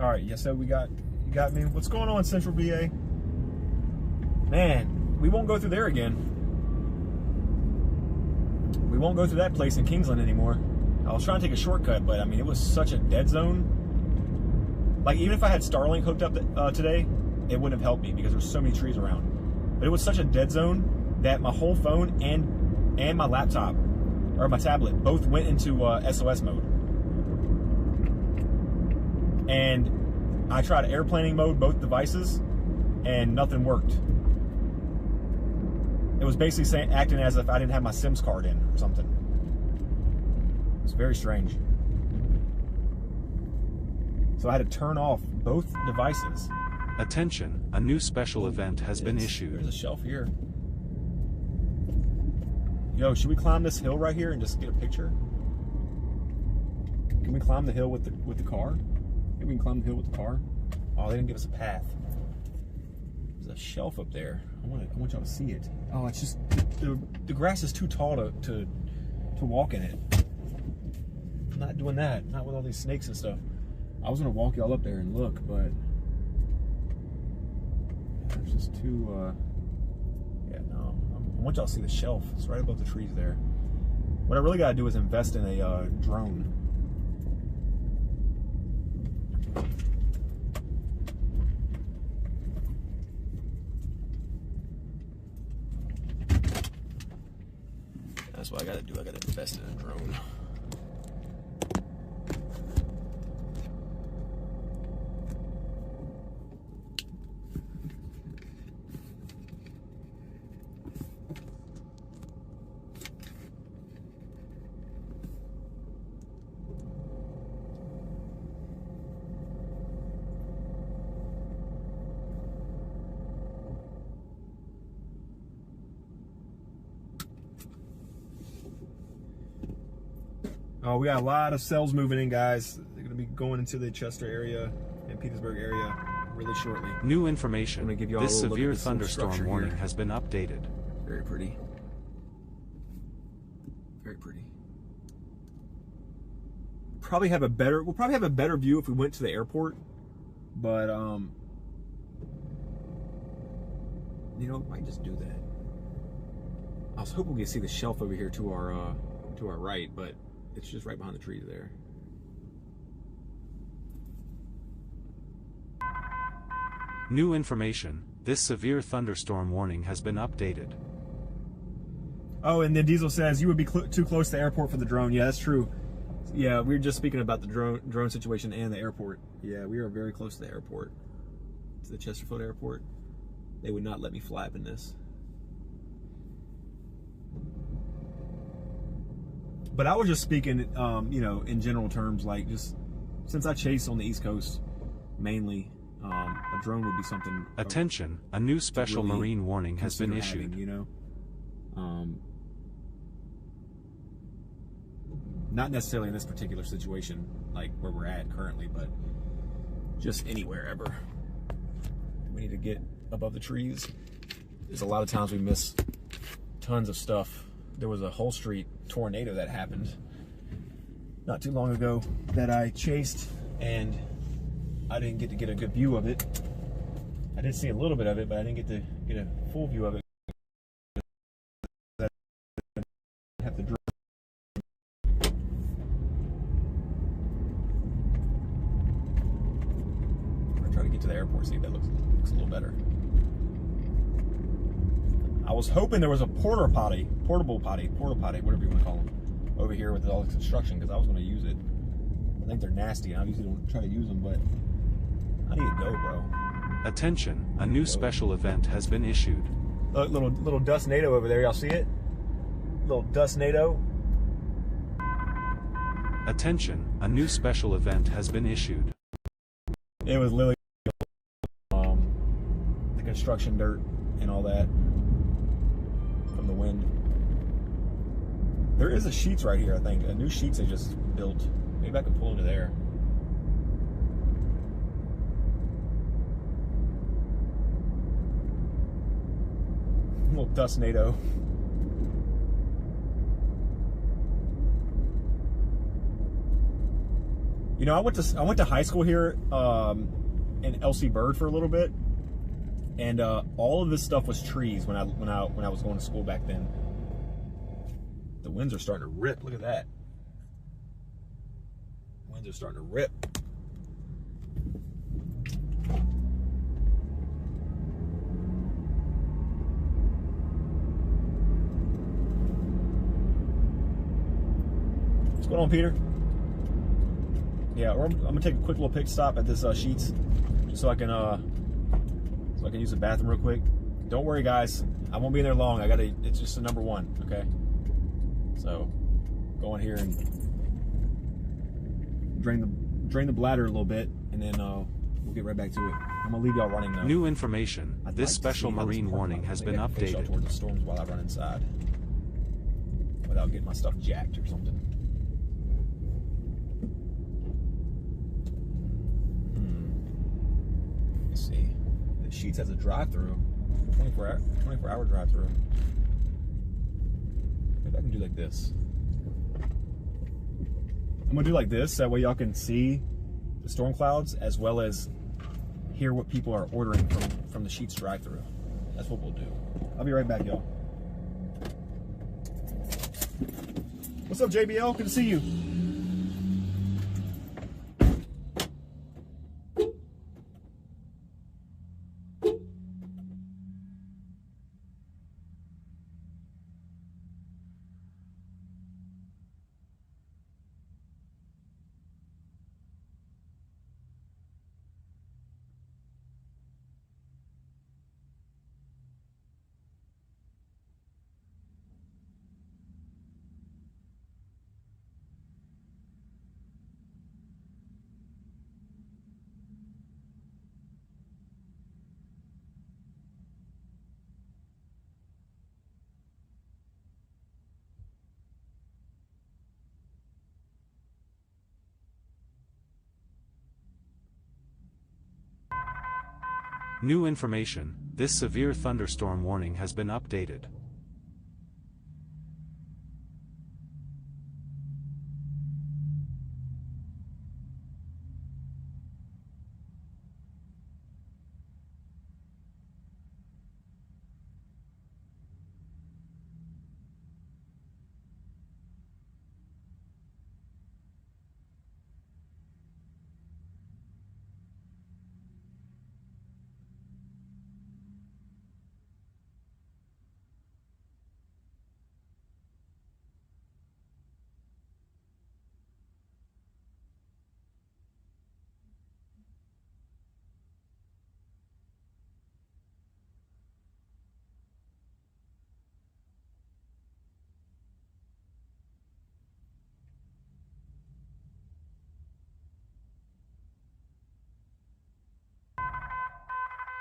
All right, yes, so you got me. What's going on, Central VA? Man, we won't go through there again. We won't go through that place in Kingsland anymore. I was trying to take a shortcut, but I mean, it was such a dead zone. Like, even if I had Starlink hooked up today, it wouldn't have helped me because there's so many trees around. But it was such a dead zone that my whole phone and my laptop, or my tablet, both went into SOS mode. And I tried airplaning mode, both devices, and nothing worked. It was basically acting as if I didn't have my SIMS card in or something. It's very strange. So I had to turn off both devices. Attention, a new special event has been issued. There's a shelf here. Yo, should we climb this hill right here and just get a picture? Can we climb the hill with the car? Maybe we can climb the hill with the car. Oh, they didn't give us a path. There's a shelf up there. I want y'all to see it. Oh, it's just the grass is too tall to walk in it. I'm not doing that. Not with all these snakes and stuff. I was gonna walk y'all up there and look, but it's just too. Yeah, no. I want y'all to see the shelf. It's right above the trees there. What I really gotta do is invest in a drone. That's what I gotta do. I gotta invest in a drone. Oh, we got a lot of cells moving in, guys. They're going to be going into the Chester area and Petersburg area really shortly. New information. I'm gonna give you all This a little look severe at this little thunderstorm structure warning here. has been updated. Very pretty. Very pretty. We'll probably have a better view if we went to the airport, but you know, might just do that. I was hoping we could see the shelf over here to our right, but it's just right behind the trees there. New information. This severe thunderstorm warning has been updated. Oh, and then Diesel says you would be too close to the airport for the drone. Yeah, that's true. Yeah, we were just speaking about the drone situation and the airport. Yeah, we are very close to the airport. To the Chesterfield Airport. They would not let me fly up in this. But I was just speaking, you know, in general terms, like just since I chase on the East Coast, mainly, a drone would be something. Attention, a new special really marine warning has been consider issued. having, you know, not necessarily in this particular situation, like where we're at currently, but just anywhere ever. We need to get above the trees. There's a lot of times we miss tons of stuff. There was a Hull Street tornado that happened not too long ago that I chased, and I didn't get to get a good view of it. I did see a little bit of it, but I didn't get to get a full view of it. I have to drive. I try to get to the airport, see if that looks a little better. I was hoping there was a porta potty, whatever you want to call them, over here with all the construction, because I was going to use it. I think they're nasty, and I usually don't try to use them, but I need to go, bro. Attention, a new special event has been issued. Look, little dust NATO over there. Y'all see it? Little dust NATO. Attention, a new special event has been issued. It was literally the construction dirt and all that from the wind. There is a Sheetz right here, I think. A new Sheetz they just built. Maybe I can pull into there. Little dust NATO. You know, I went to high school here in LC Bird for a little bit, and all of this stuff was trees when I was going to school back then. The winds are starting to rip. Look at that. Winds are starting to rip. What's going on, Peter? Yeah, I'm gonna take a quick little pit stop at this Sheetz, just so I can use the bathroom real quick. Don't worry, guys. I won't be in there long. It's just a number one, okay? So, go in here and drain the bladder a little bit, and then we'll get right back to it. I'm gonna leave y'all running though. New information. This special marine warning has been updated. Towards the storms while I run inside, without getting my stuff jacked or something. Let's see. The Sheetz has a drive-through, 24-hour drive-through. Maybe I can do like this. I'm gonna do like this, that way y'all can see the storm clouds as well as hear what people are ordering from the Sheetz drive-through. That's what we'll do. I'll be right back, y'all. What's up, JBL? Good to see you. New information. This severe thunderstorm warning has been updated.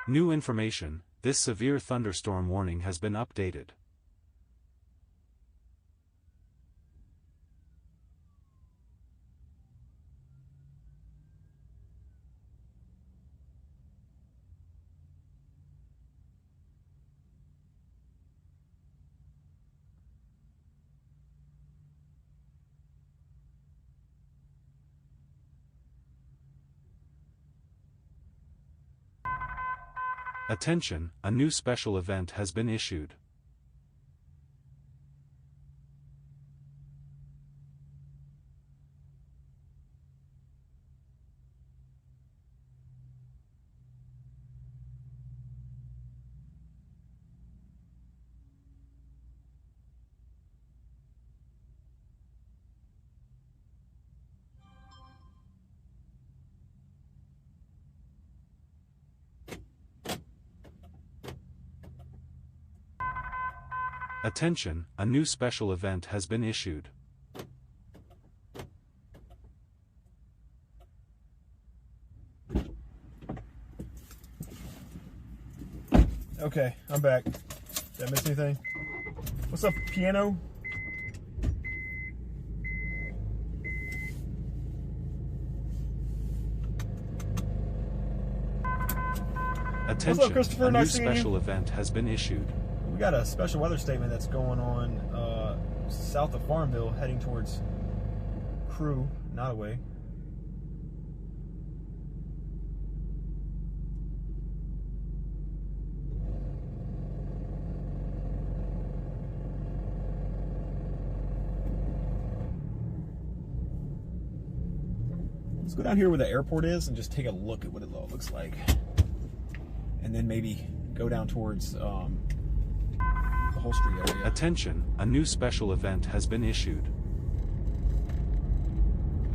New information. This severe thunderstorm warning has been updated. Attention, a new special event has been issued. Attention, a new special event has been issued. Okay, I'm back. Did I miss anything? What's up, piano? Attention, Christopher? a new Nice seeing you. special event has been issued. We got a special weather statement that's going on south of Farmville, heading towards Crew, Nottoway. Let's go down here where the airport is and just take a look at what it all looks like. And then maybe go down towards the Holstry area. Attention, a new special event has been issued.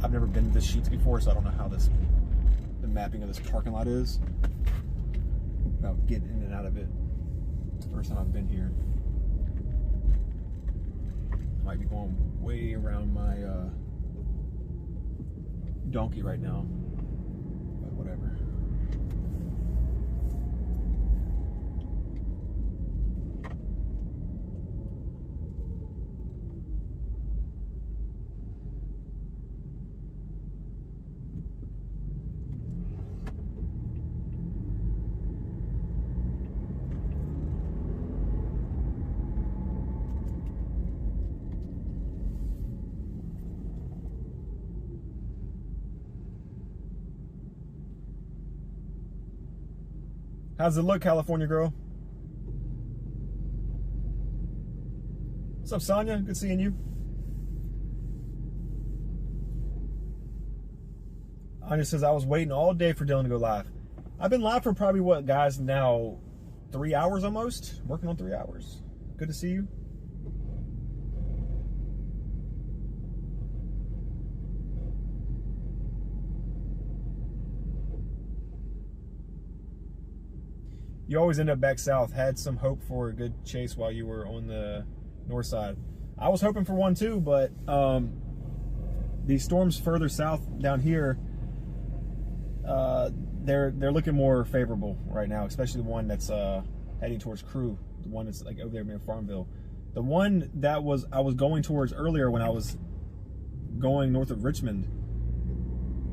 I've never been to this Sheets before, so I don't know how the mapping of this parking lot is. About getting in and out of it. It's the first time I've been here. I might be going way around my donkey right now, but whatever. How's it look, California girl? What's up, Sonia? Good seeing you. Anya says, I was waiting all day for Dylan to go live. I've been live for probably, what, guys, now 3 hours almost? Working on 3 hours. Good to see you. You always end up back south. Had some hope for a good chase while you were on the north side. I was hoping for one too, but these storms further south down here, they're looking more favorable right now, especially the one that's heading towards Crew, the one that's like over there near Farmville. The one that I was going towards earlier when I was going north of Richmond,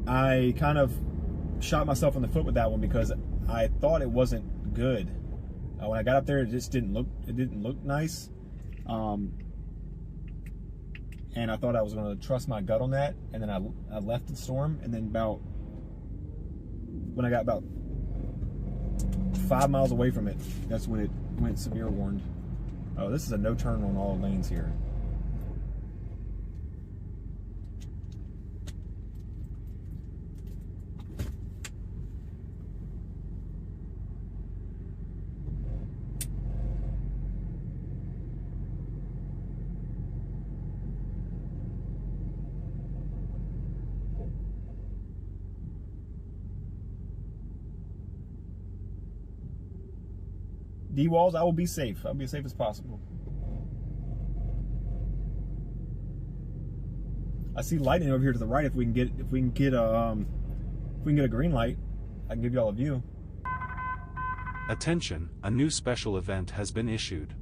I kind of shot myself in the foot with that one because I thought it wasn't good. When I got up there, it just didn't look nice, and I thought I was going to trust my gut on that, and then I left the storm, and then when I got about 5 miles away from it, that's when it went severe warned. Oh, this is a no turn on all lanes here. D-Walls, I will be safe. I'll be as safe as possible. I see lightning over here to the right. If we can get a green light, I can give y'all a view. Attention, a new special event has been issued.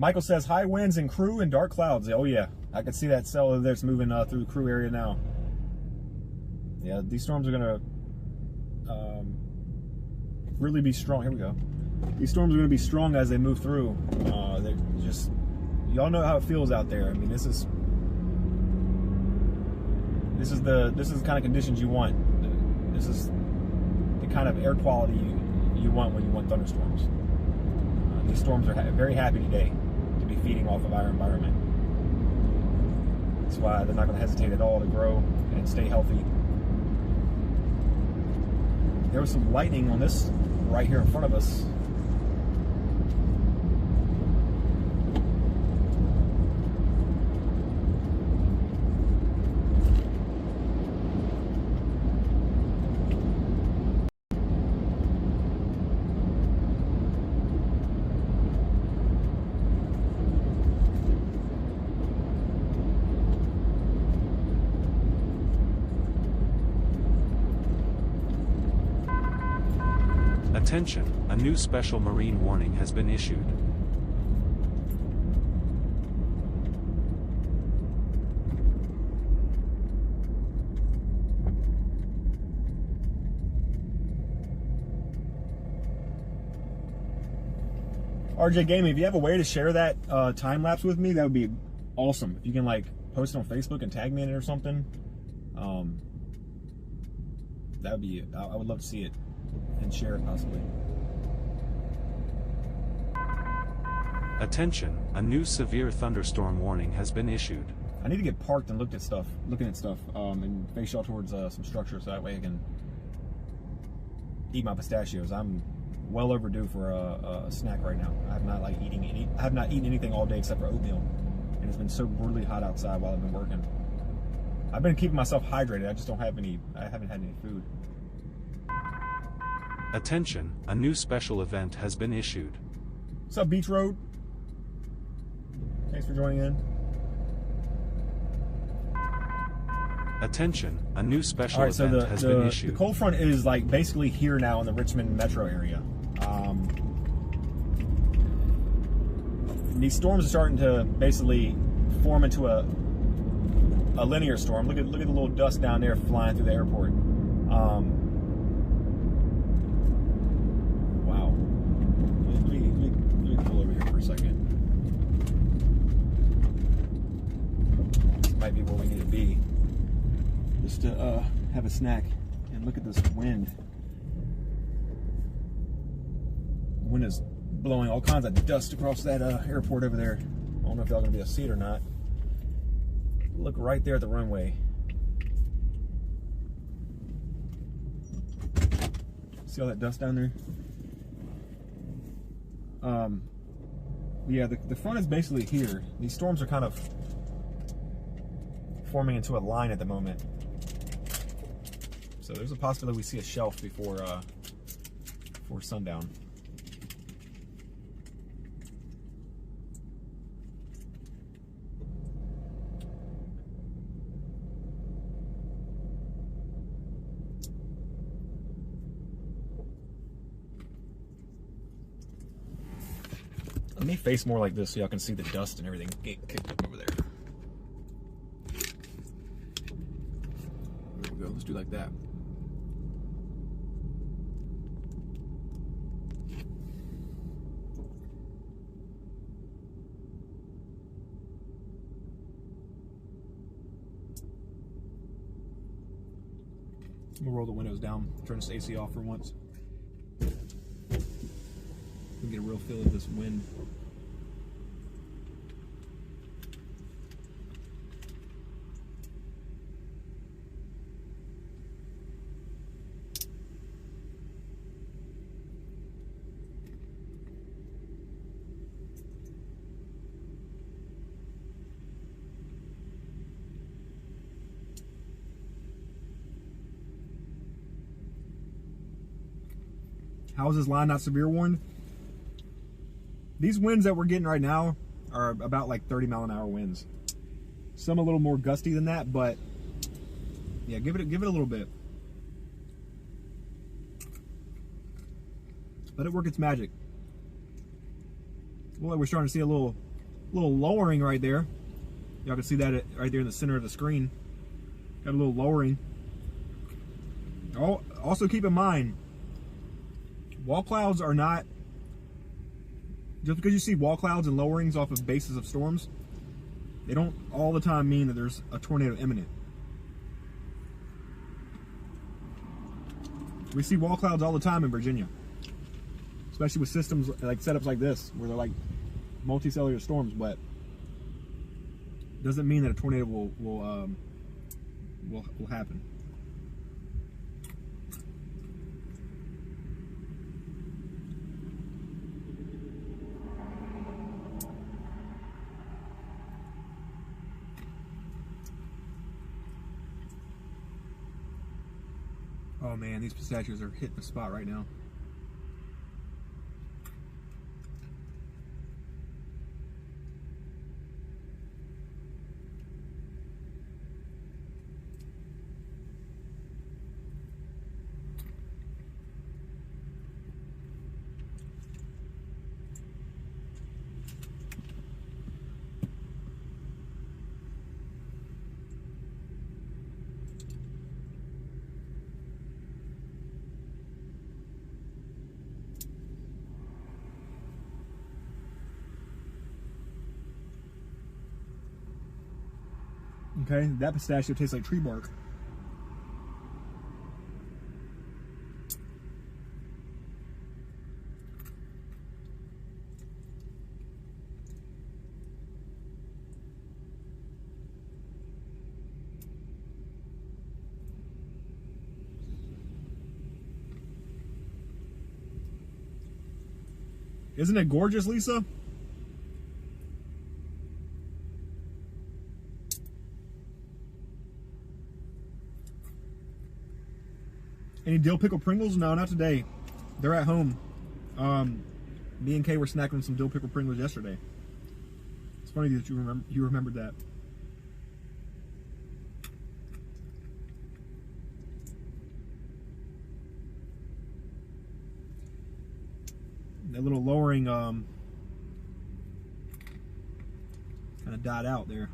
Michael says, high winds and Crew and dark clouds. Oh yeah, I can see that cell over there. It's moving through the Crew area now. Yeah, these storms are gonna really be strong. Here we go. These storms are gonna be strong as they move through. They're just, y'all know how it feels out there. I mean, this is the kind of conditions you want. This is the kind of air quality you want when you want thunderstorms. These storms are very happy today to be feeding off of our environment. That's why they're not going to hesitate at all to grow and stay healthy. There was some lightning on this right here in front of us. Attention, a new special marine warning has been issued. RJ Gaming, if you have a way to share that time lapse with me, that would be awesome. If you can like post it on Facebook and tag me in it or something, that would be. I would love to see it and share it possibly. Attention, a new severe thunderstorm warning has been issued. I need to get parked and looking at stuff, and face y'all towards some structure so that way I can eat my pistachios. I'm well overdue for a snack right now. I have not eaten anything all day except for oatmeal, and it's been so brutally hot outside while I've been working. I've been keeping myself hydrated. I just don't have any. I haven't had any food. Attention, a new special event has been issued. What's up, Beach Road? Thanks for joining in. Attention, a new special All right, so event has been issued. the cold front is like basically here now in the Richmond metro area. These storms are starting to basically form into a linear storm. Look at the little dust down there flying through the airport. Wow. Let me pull over here for a second. Might be where we need to be. Just to have a snack and look at this wind. The wind is blowing all kinds of dust across that airport over there. I don't know if y'all gonna be able to see it or not. Look right there at the runway. See all that dust down there? Yeah, the front is basically here. These storms are kind of forming into a line at the moment. So there's a possibility we see a shelf before sundown. Let me face more like this so y'all can see the dust and everything getting kicked up over there. There we go, let's do like that. I'm gonna roll the windows down, turn this AC off for once. We get a real feel of this wind. How is this line not severe warned? These winds that we're getting right now are about like 30-mile-an-hour winds. Some a little more gusty than that, but yeah, give it a little bit. Let it work its magic. Well, we're starting to see a little lowering right there. Y'all can see that right there in the center of the screen. Got a little lowering. Oh, also keep in mind, wall clouds are not, just because you see wall clouds and lowerings off of bases of storms, they don't all the time mean that there's a tornado imminent. We see wall clouds all the time in Virginia, especially with systems like setups like this, where they're like multicellular storms, but doesn't mean that a tornado will happen. Oh man, these pistachios are hitting the spot right now. Okay, that pistachio tastes like tree bark. Isn't it gorgeous, Lisa? Any dill pickle Pringles? No, not today. They're at home. Me and Kay were snacking on some dill pickle Pringles yesterday. It's funny that you remembered that. That little lowering kind of died out there.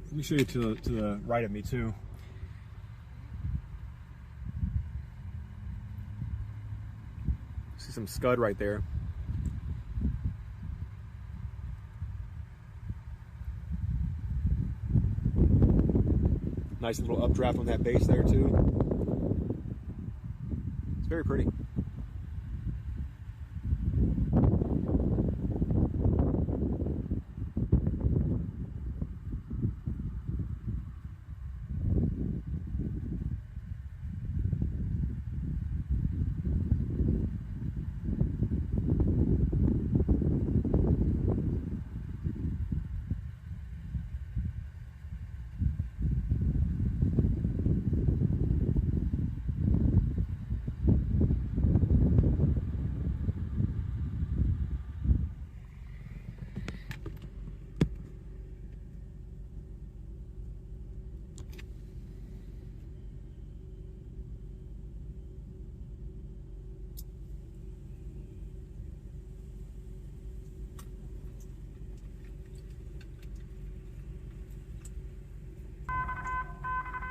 Let me show you to the right of me too. See some scud right there. Nice little updraft on that base there too. It's very pretty.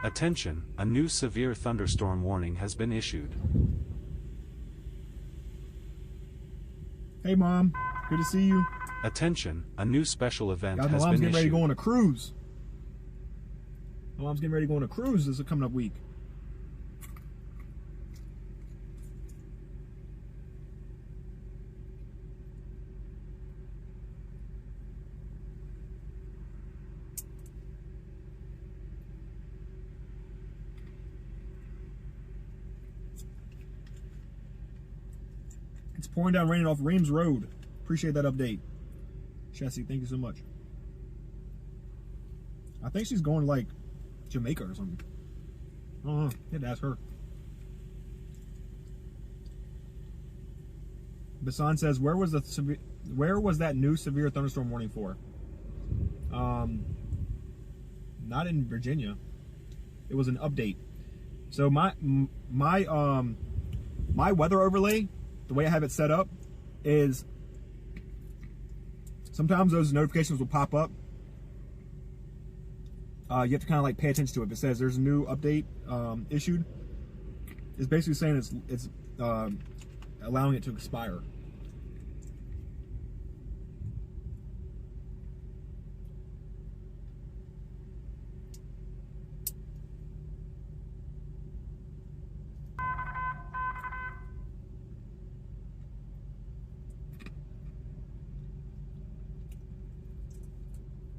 Attention, a new severe thunderstorm warning has been issued. Hey Mom, good to see you. Attention, a new special event Guys, my has mom's been getting ready to issued. go on a cruise. My mom's getting ready to go on a cruise this coming up week. It's pouring down rain off Reams Road. Appreciate that update. Chessie, thank you so much. I think she's going to like Jamaica or something. I don't know. You had to ask her. Basan says, where was that new severe thunderstorm warning for? Not in Virginia. It was an update. So my weather overlay, the way I have it set up, is sometimes those notifications will pop up. You have to kind of like pay attention to it. If it says there's a new update issued, it's basically saying it's allowing it to expire.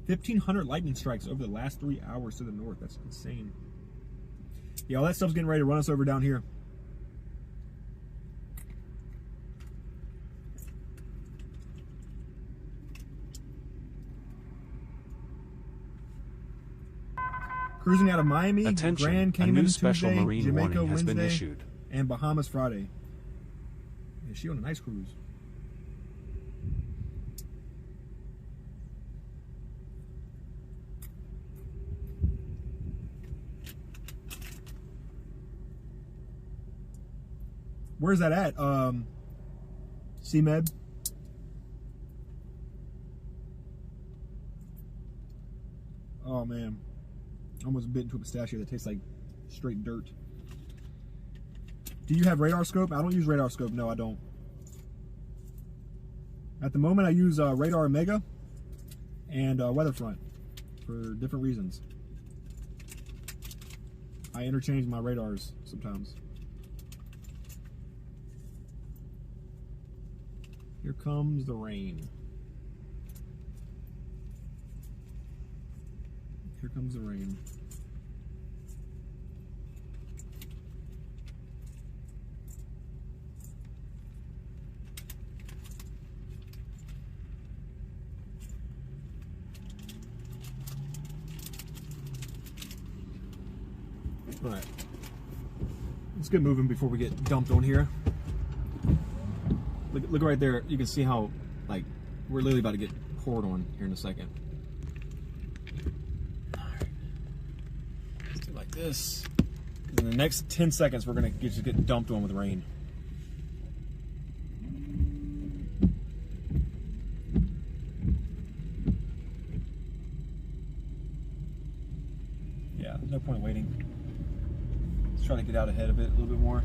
$1,500 lightning strikes over the last 3 hours to the north. That's insane. Yeah, all that stuff's getting ready to run us over down here. Cruising out of Miami, Attention, Grand a Cayman new special Tuesday, marine Jamaica warning has been Wednesday, issued. and Bahamas Friday. Yeah, she on a nice cruise. Where's that at? CMed? Oh man, I almost bit into a pistachio that tastes like straight dirt. Do you have radar scope? I don't use radar scope. No, I don't. At the moment, I use Radar Omega and Weatherfront for different reasons. I interchange my radars sometimes. Here comes the rain. Here comes the rain. All right, let's get moving before we get dumped on here. Look right there. You can see how, like, we're literally about to get poured on here in a second. All right, let's do it like this. In the next 10 seconds, we're gonna just get dumped on with rain. Yeah, there's no point waiting. Trying to get out ahead of it a little bit more.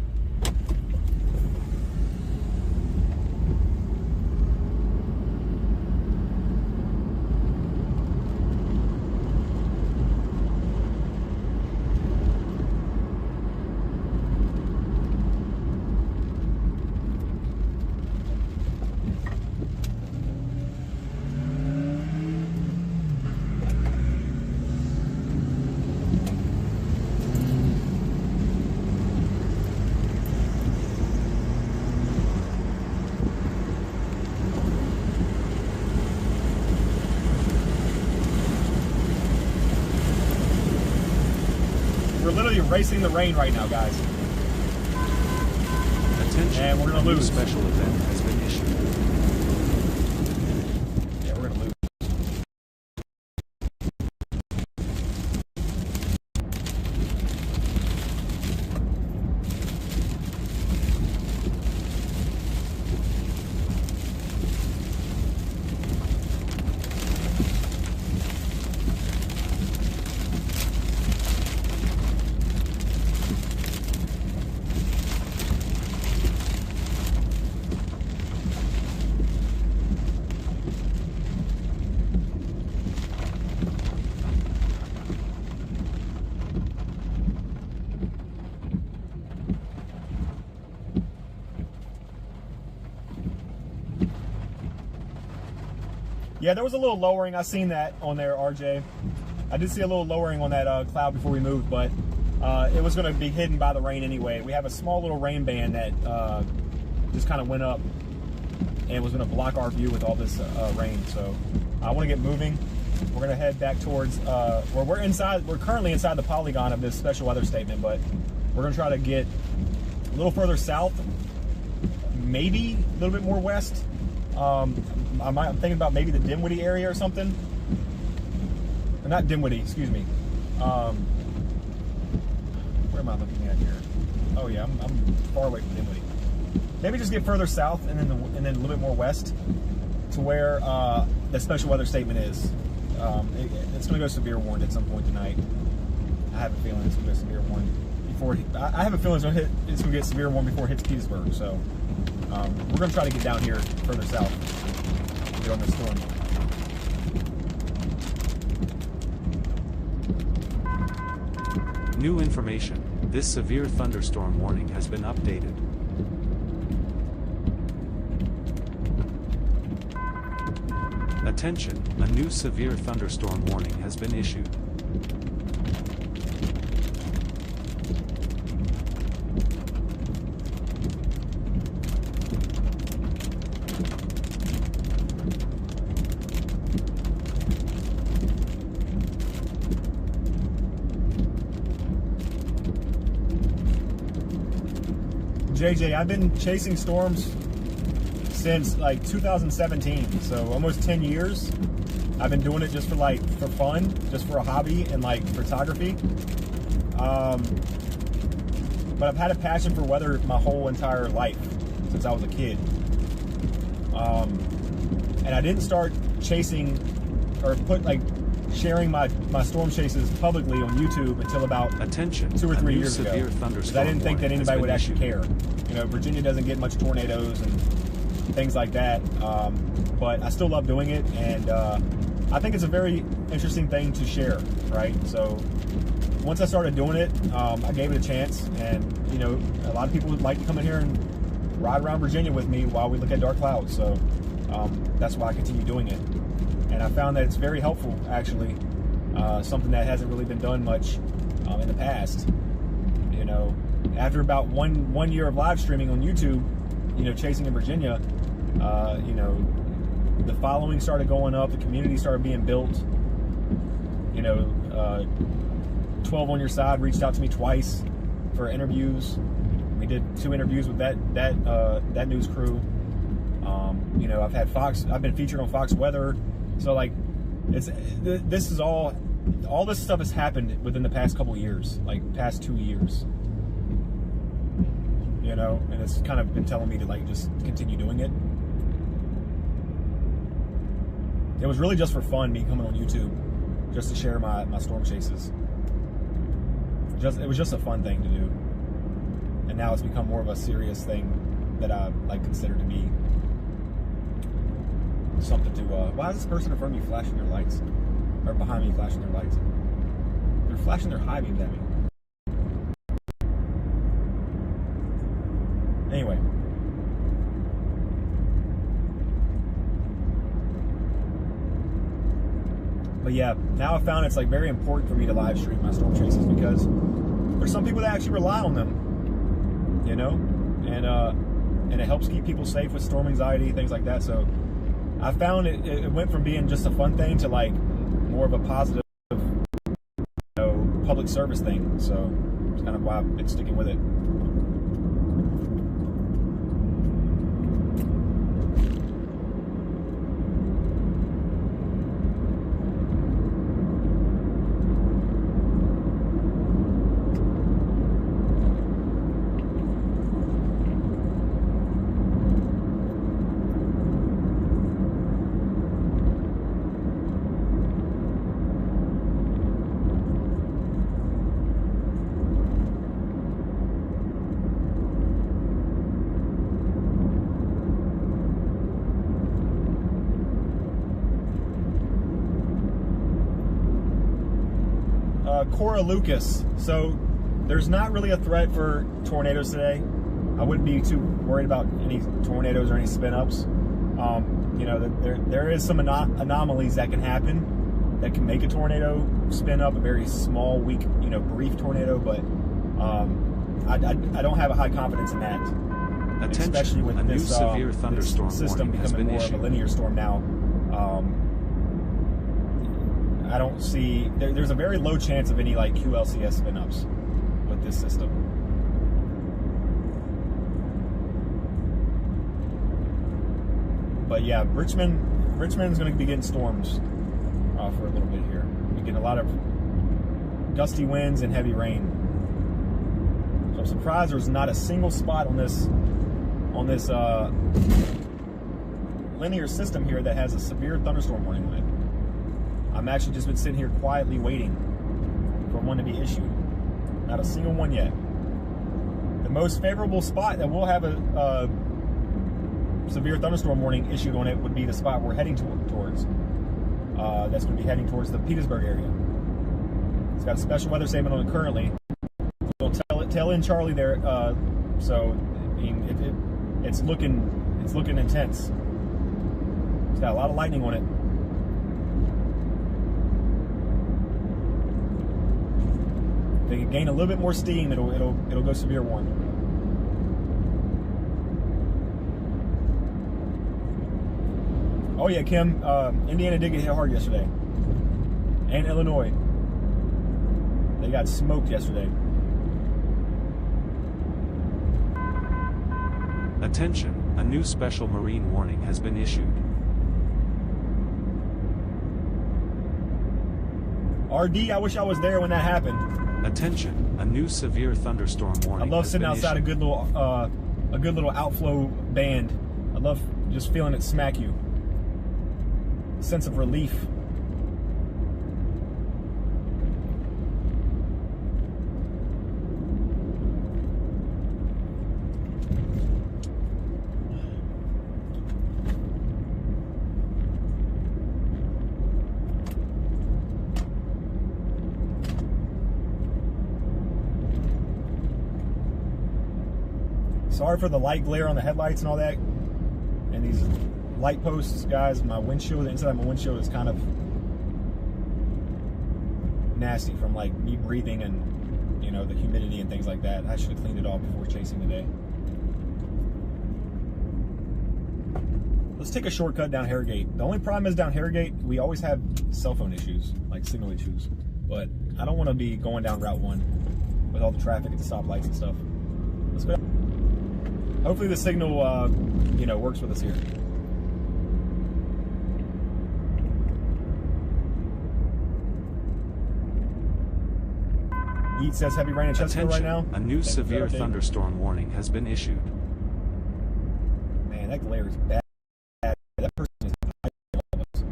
We're literally racing the rain right now, guys. Attention, And we're gonna a new lose. special event has been issued. Yeah, we're gonna lose. Yeah, there was a little lowering. I seen that on there, RJ. I did see a little lowering on that cloud before we moved, but it was going to be hidden by the rain anyway. We have a small little rain band that just kind of went up and was going to block our view with all this rain. So I want to get moving. We're going to head back towards where we're inside. We're currently inside the polygon of this special weather statement, but we're going to try to get a little further south, maybe a little bit more west. I'm thinking about maybe the Dinwiddie area or something. Or not Dinwiddie, excuse me. Where am I looking at here? Oh yeah, I'm far away from Dinwiddie. Maybe just get further south and then a little bit more west to where the special weather statement is. It's going to go severe warned at some point tonight. I have a feeling it's going to go severe warned before. I have a feeling it's going to get severe warned before it hits Petersburg. So we're going to try to get down here further south to get on this storm. New information. This severe thunderstorm warning has been updated. Attention, a new severe thunderstorm warning has been issued. JJ, I've been chasing storms since like 2017, so almost 10 years. I've been doing it just for fun, just for a hobby and like photography. But I've had a passion for weather my whole entire life since I was a kid. And I didn't start chasing or sharing my storm chases publicly on YouTube until about Attention, 2 or a 3 new years ago. severe 'Cause thunderstorm I didn't think that warning has anybody been would actually issued. care. You know, Virginia doesn't get much tornadoes and things like that, but I still love doing it, and I think it's a very interesting thing to share, right? So once I started doing it, I gave it a chance, and you know, a lot of people would like to come in here and ride around Virginia with me while we look at dark clouds. So that's why I continue doing it, and I found that it's very helpful, actually. Something that hasn't really been done much in the past. You know, after about one year of live streaming on YouTube, you know, chasing in Virginia, you know, the following started going up, the community started being built. You know, 12 on Your Side reached out to me twice for interviews. We did 2 interviews with that news crew. You know, I've been featured on Fox Weather. So like, this is all this stuff has happened within the past couple years, like past 2 years. You know, and it's kind of been telling me to like just continue doing it. It was really just for fun, me coming on YouTube, just to share my storm chases. It was just a fun thing to do, and now it's become more of a serious thing that I like consider to be something to. Why is this person in front of me flashing their lights, or behind me flashing their lights? They're flashing their high beams at me. Anyway. But yeah, now I found it's like very important for me to live stream my storm chases, because there's some people that actually rely on them, you know, and it helps keep people safe with storm anxiety, things like that. So I found it went from being just a fun thing to like more of a positive, you know, public service thing. So it's kind of why I've been sticking with it. Cora Lucas. So there's not really a threat for tornadoes today. I wouldn't be too worried about any tornadoes or any spin-ups. You know, there is some anomalies that can happen that can make a tornado spin up, a very small, weak, you know, brief tornado, but I don't have a high confidence in that. Attention, especially with a this, new severe thunderstorm this system warning has becoming been more issued. of a linear storm now. I don't see, there's a very low chance of any like QLCS spin-ups with this system. But yeah, Richmond's going to be getting storms for a little bit here. We get a lot of gusty winds and heavy rain. So I'm surprised there's not a single spot on this linear system here that has a severe thunderstorm warning on it. I'm actually just been sitting here quietly waiting for one to be issued. Not a single one yet. The most favorable spot that will have a severe thunderstorm warning issued on it would be the spot we're heading towards. That's going to be heading towards the Petersburg area. It's got a special weather statement on it currently. We'll tell in Charlie there. So I mean, it's looking intense. It's got a lot of lightning on it. If they can gain a little bit more steam, it'll go severe warning. Oh yeah, Kim, Indiana did get hit hard yesterday. And Illinois. They got smoked yesterday. Attention, a new special marine warning has been issued. RD, I wish I was there when that happened. Attention, a new severe thunderstorm warning. I love has sitting been outside issued. a good little outflow band. I love just feeling it smack you. Sense of relief. Sorry for the light glare on the headlights and all that. And these light posts, guys. My windshield, the inside of my windshield is kind of nasty from like me breathing and, you know, the humidity and things like that. I should have cleaned it off before chasing today. Let's take a shortcut down Harrogate. The only problem is down Harrogate, we always have cell phone issues, like signal issues. But I don't want to be going down Route 1 with all the traffic at the stoplights and stuff. Let's go. Hopefully the signal, you know, works with us here. Eat says heavy rain in Chesterfield right now. A new severe thunderstorm warning has been issued. Man, that glare is bad. That person is all of us.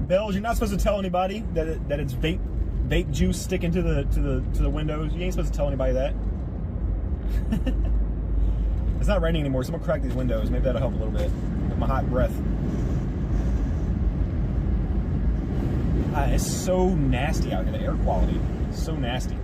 Bells, you're not supposed to tell anybody that it's vape juice sticking to the windows. You ain't supposed to tell anybody that. It's not raining anymore, so I'm gonna crack these windows. Maybe that'll help a little bit with my hot breath. It's so nasty out here. The air quality is so nasty.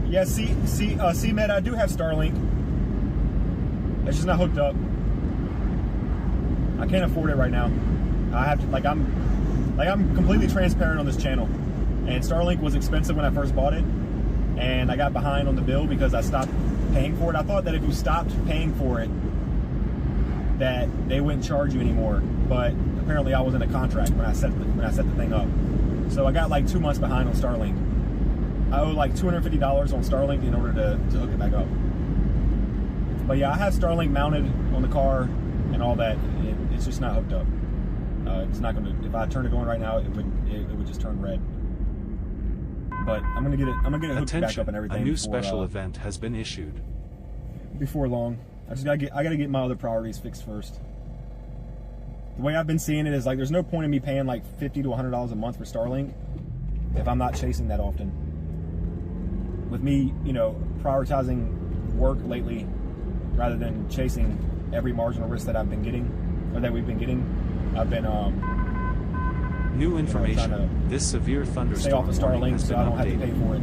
Yeah, C-Med, I do have Starlink. It's just not hooked up. I can't afford it right now. I have to, I'm completely transparent on this channel. And Starlink was expensive when I first bought it. And I got behind on the bill because I stopped paying for it. I thought that if you stopped paying for it, that they wouldn't charge you anymore. But apparently I was in a contract when I set the thing up. So I got like 2 months behind on Starlink. I owe like $250 on Starlink in order to hook it back up. But yeah, I have Starlink mounted on the car and all that. It's just not hooked up. It's not gonna. If I turn it on right now, it would just turn red. But I'm gonna get it hooked back up and everything. A new special event has been issued. Before long, I gotta get my other priorities fixed first. The way I've been seeing it is like there's no point in me paying like $50 to $100 a month for Starlink if I'm not chasing that often. With me, you know, prioritizing work lately rather than chasing every marginal risk that I've been getting, or that we've been getting, I've been new information. You know, this severe thunderstorm stay off of Starlink so I don't have to pay for it.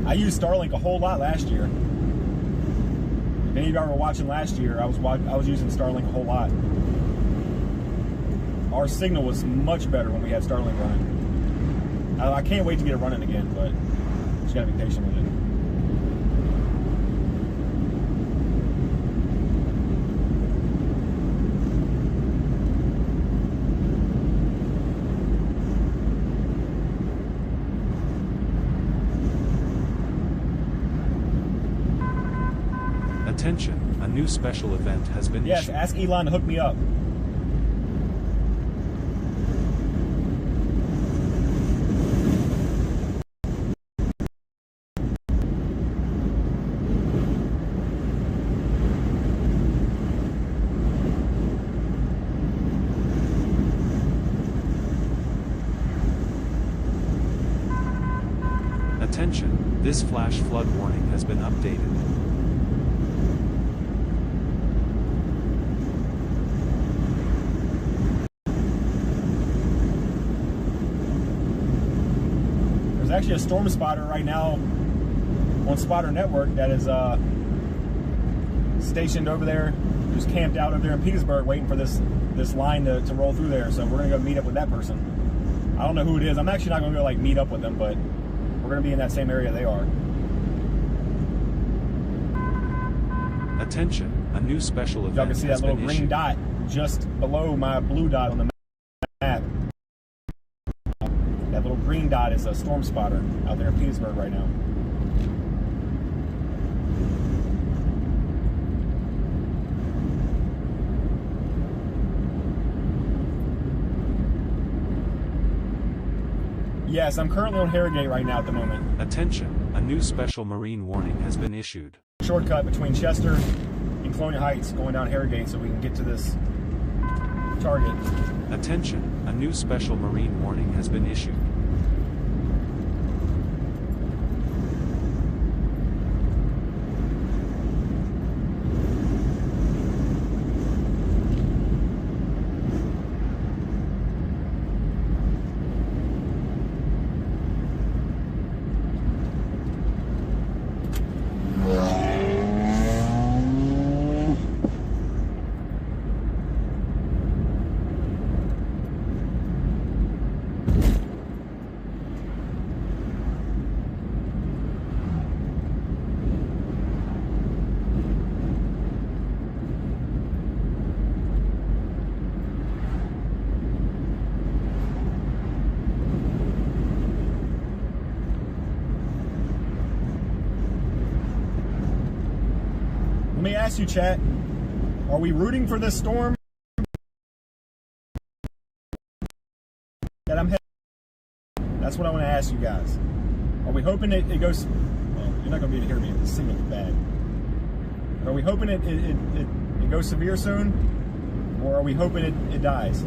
I used Starlink a whole lot last year. If any of y'all were watching last year, I was using Starlink a whole lot. Our signal was much better when we had Starlink running. I can't wait to get it running again, but just gotta be patient with it. Attention, a new special event has been Yes, issued. ask Elon to hook me up. Attention, this flash flood warning has been updated. There's actually a storm spotter right now on Spotter Network that is stationed over there, who's camped out over there in Petersburg waiting for this line to roll through there. So we're gonna go meet up with that person. I don't know who it is. I'm actually not gonna go like meet up with them, but we're gonna be in that same area they are. Attention, a new special event Y'all can see that has little been green issued. dot just below my blue dot on the map. That little green dot is a storm spotter out there in Petersburg right now. Yes, I'm currently on Harrogate right now at the moment. Attention, a new special marine warning has been issued. Shortcut between Chester and Colonial Heights going down Harrogate so we can get to this target. Attention, a new special marine warning has been issued. Let me ask you, chat, are we rooting for this storm that I'm heading? That's what I want to ask you guys. Are we hoping it goes, well, you're not going to be able to hear me if the signal's bad. Are we hoping it goes severe soon? Or are we hoping it dies?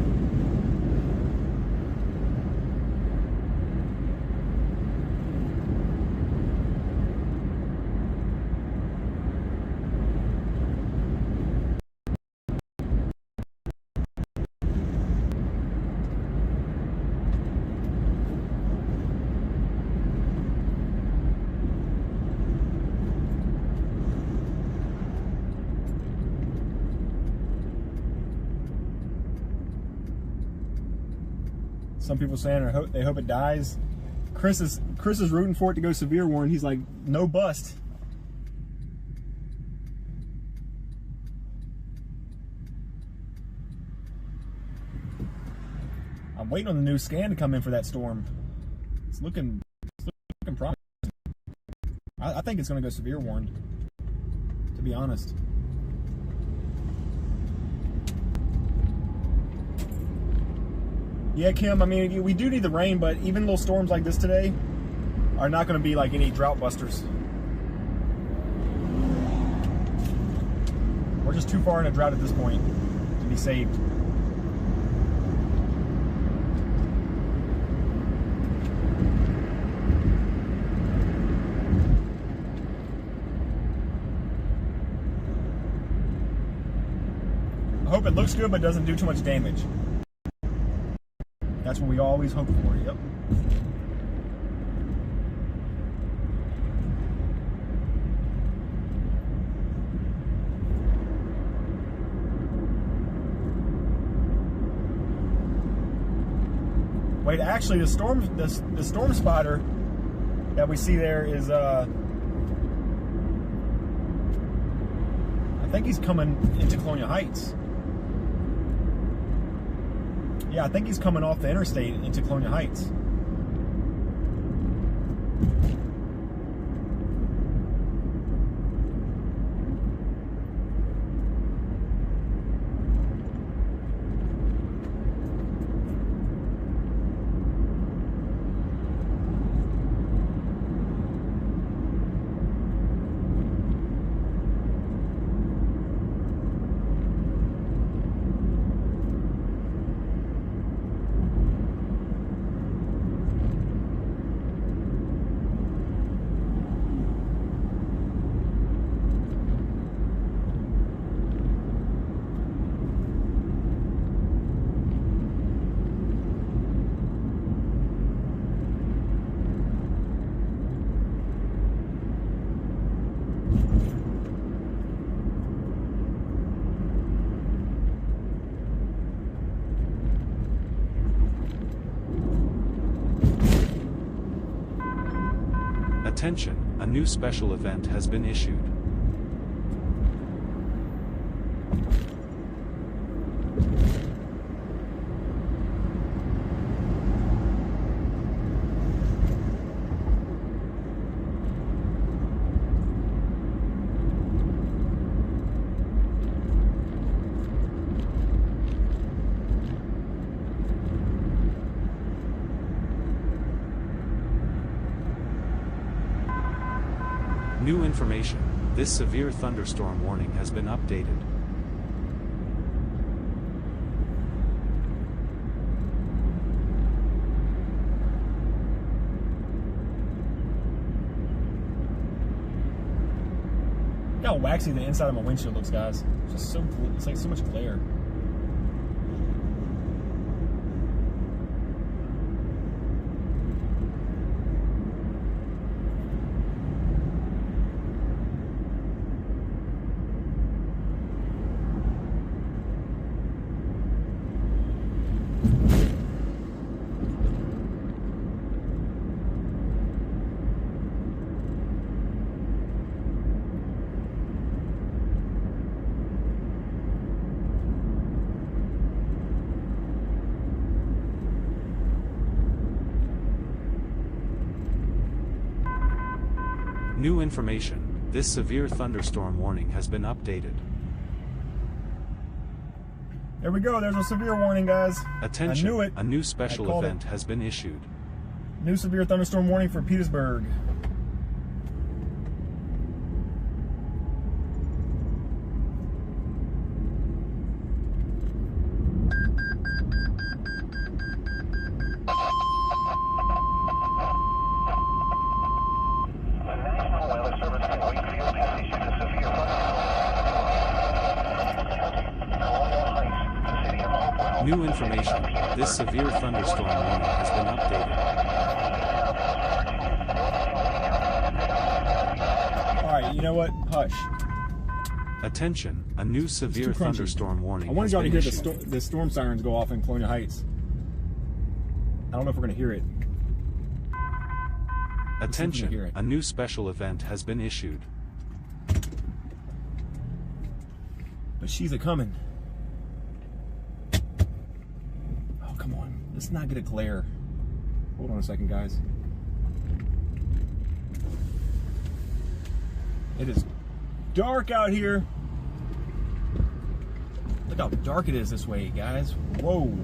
Some people saying they hope it dies. Chris is rooting for it to go severe warning. He's like, no bust. I'm waiting on the new scan to come in for that storm. It's looking promising. I think it's going to go severe warned, to be honest. Yeah, Kim, I mean, we do need the rain, but even little storms like this today are not going to be like any drought busters. We're just too far in a drought at this point to be saved. I hope it looks good, but doesn't do too much damage. That's what we always hope for, yep. Wait, actually the storm spotter that we see there is I think he's coming into Colonial Heights. Yeah, I think he's coming off the interstate into Colonial Heights. Attention, a new special event has been issued. New information, this severe thunderstorm warning has been updated. Look how waxy the inside of my windshield looks, guys. It's just so, it's like so much glare. New information, this severe thunderstorm warning has been updated. There we go, there's a severe warning, guys. Attention, I knew it. a new special called event has been issued. New severe thunderstorm warning for Petersburg. The National Weather Service in Wakefield has issued a severe thunderstorm. Colonial Heights, the city of Hopewell. New information, this severe thunderstorm warning has been updated. Alright, you know what? Hush. Attention, a new severe too crunchy. thunderstorm warning I wanted has y'all to been hear issued. the storm sirens go off in Colonial Heights. I don't know if we're going to hear it. hear Attention, it. a new special event has been issued. But she's a-coming. Oh, come on. Let's not get a glare. Hold on a second, guys. It is dark out here. Look how dark it is this way, guys. Whoa.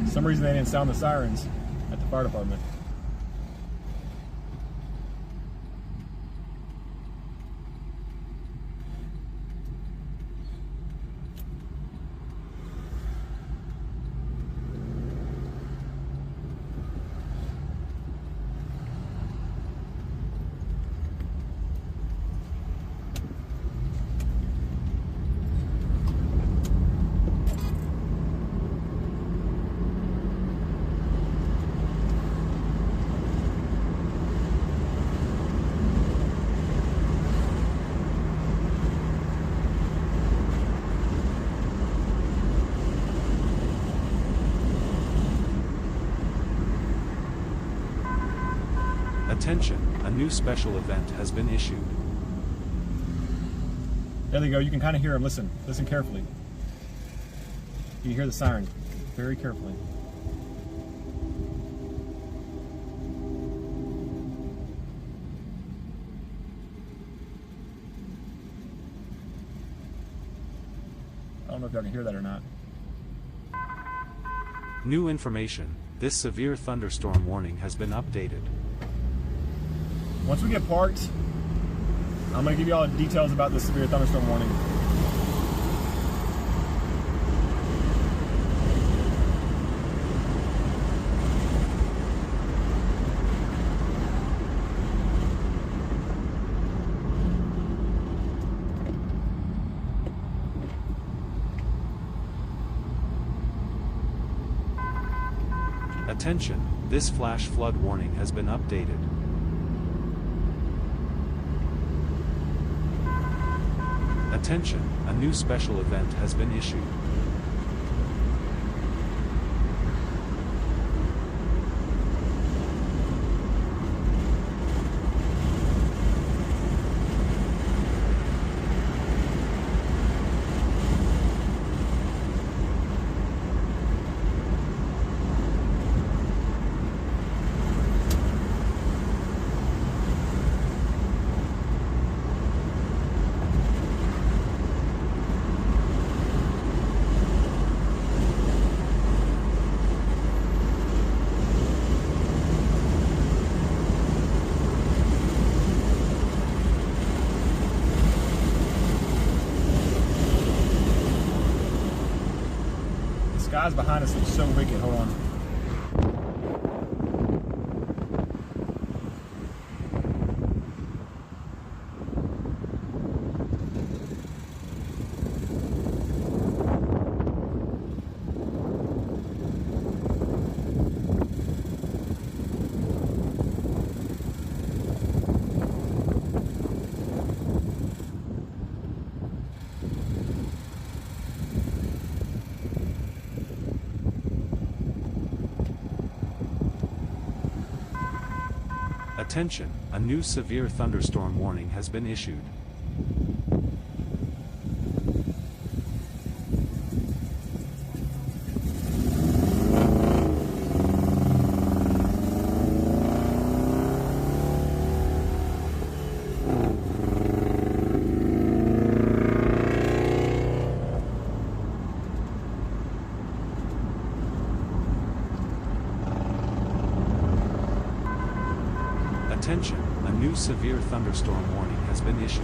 For some reason they didn't sound the sirens at the fire department. Attention, a new special event has been issued. There they go. You can kind of hear them. Listen. Listen carefully. You hear the siren very carefully. I don't know if y'all can hear that or not. New information, this severe thunderstorm warning has been updated. Once we get parked, I'm going to give you all the details about the severe thunderstorm warning. Attention, this flash flood warning has been updated. Attention, a new special event has been issued. The skies behind us look so wicked. Hold on. Attention, a new severe thunderstorm warning has been issued. Attention, a new severe thunderstorm warning has been issued.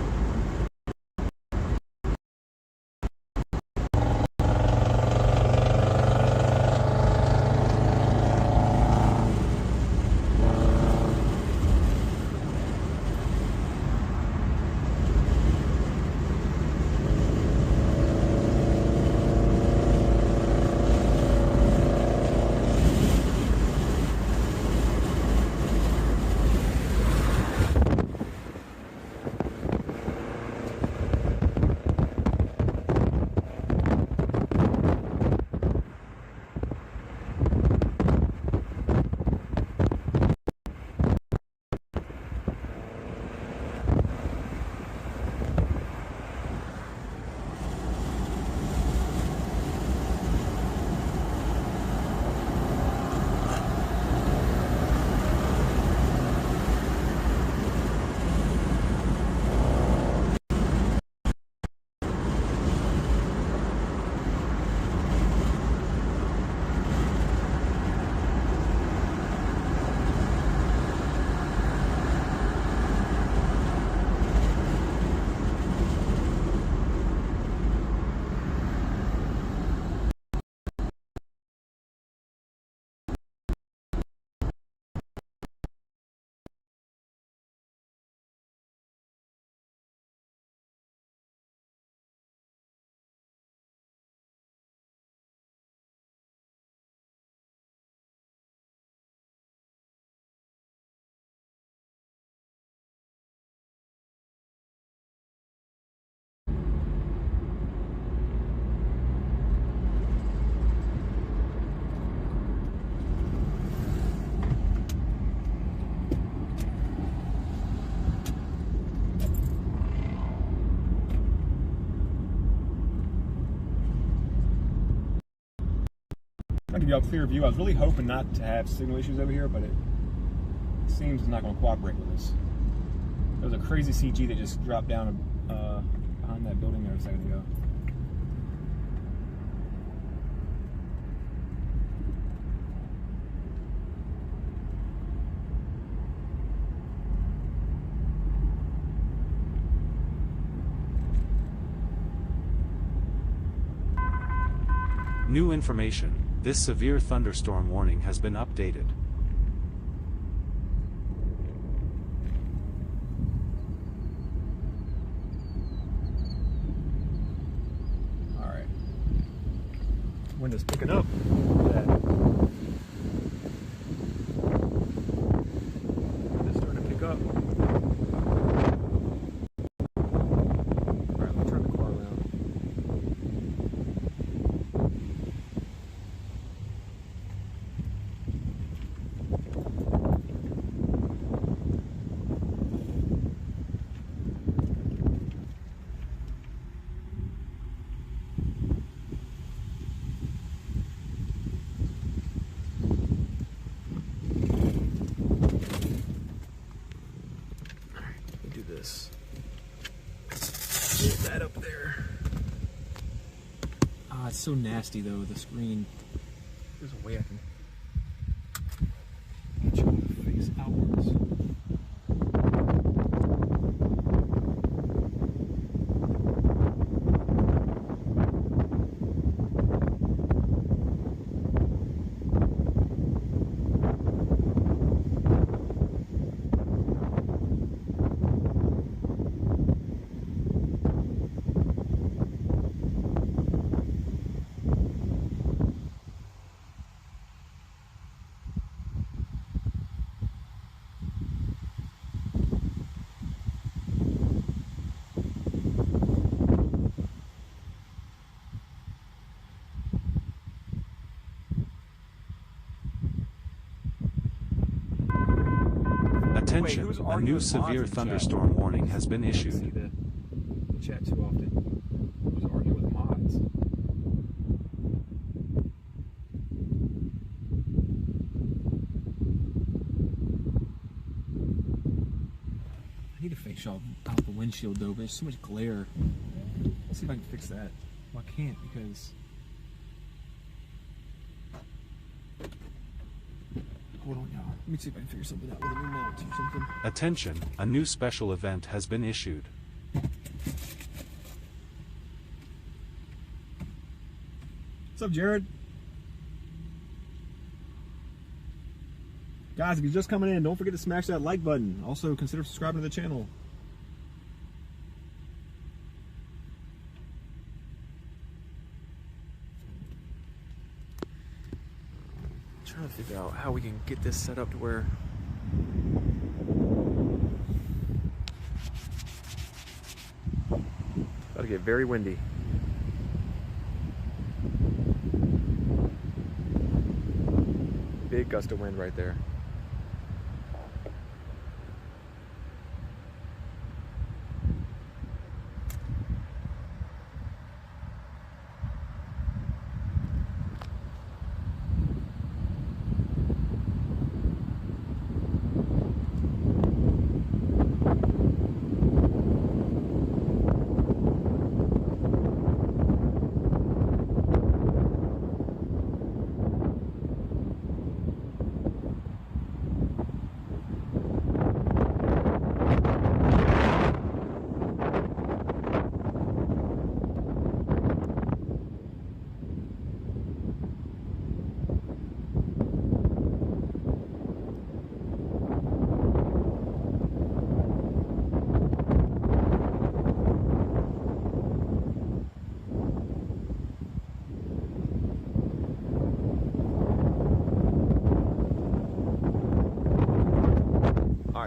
I'll give you a clear view. I was really hoping not to have signal issues over here, but it seems it's not going to cooperate with us. There was a crazy CG that just dropped down behind that building there a second ago. New information, this severe thunderstorm warning has been updated. Alright. Window's picking up. Look at that. Window's starting to pick up. Alright, let me turn the car around. Do this. Get that up there. Ah, it's so nasty though, the screen. There's a way I can get you on the face outwards. Attention, who's a arguing new with mods severe in the chat? thunderstorm warning has been I don't see issued. the chat too often. Who's arguing with mods? I need to face out the windshield though, but there's so much glare. Let's see if I can fix that. Well, I can't because. Hold on, y'all. Let me see if I can figure something out with a new mount or something. Attention, a new special event has been issued. What's up, Jared? Guys, if you're just coming in, don't forget to smash that like button. Also, consider subscribing to the channel. I'm trying to figure out how we can get this set up to where about to get very windy. Big gust of wind right there.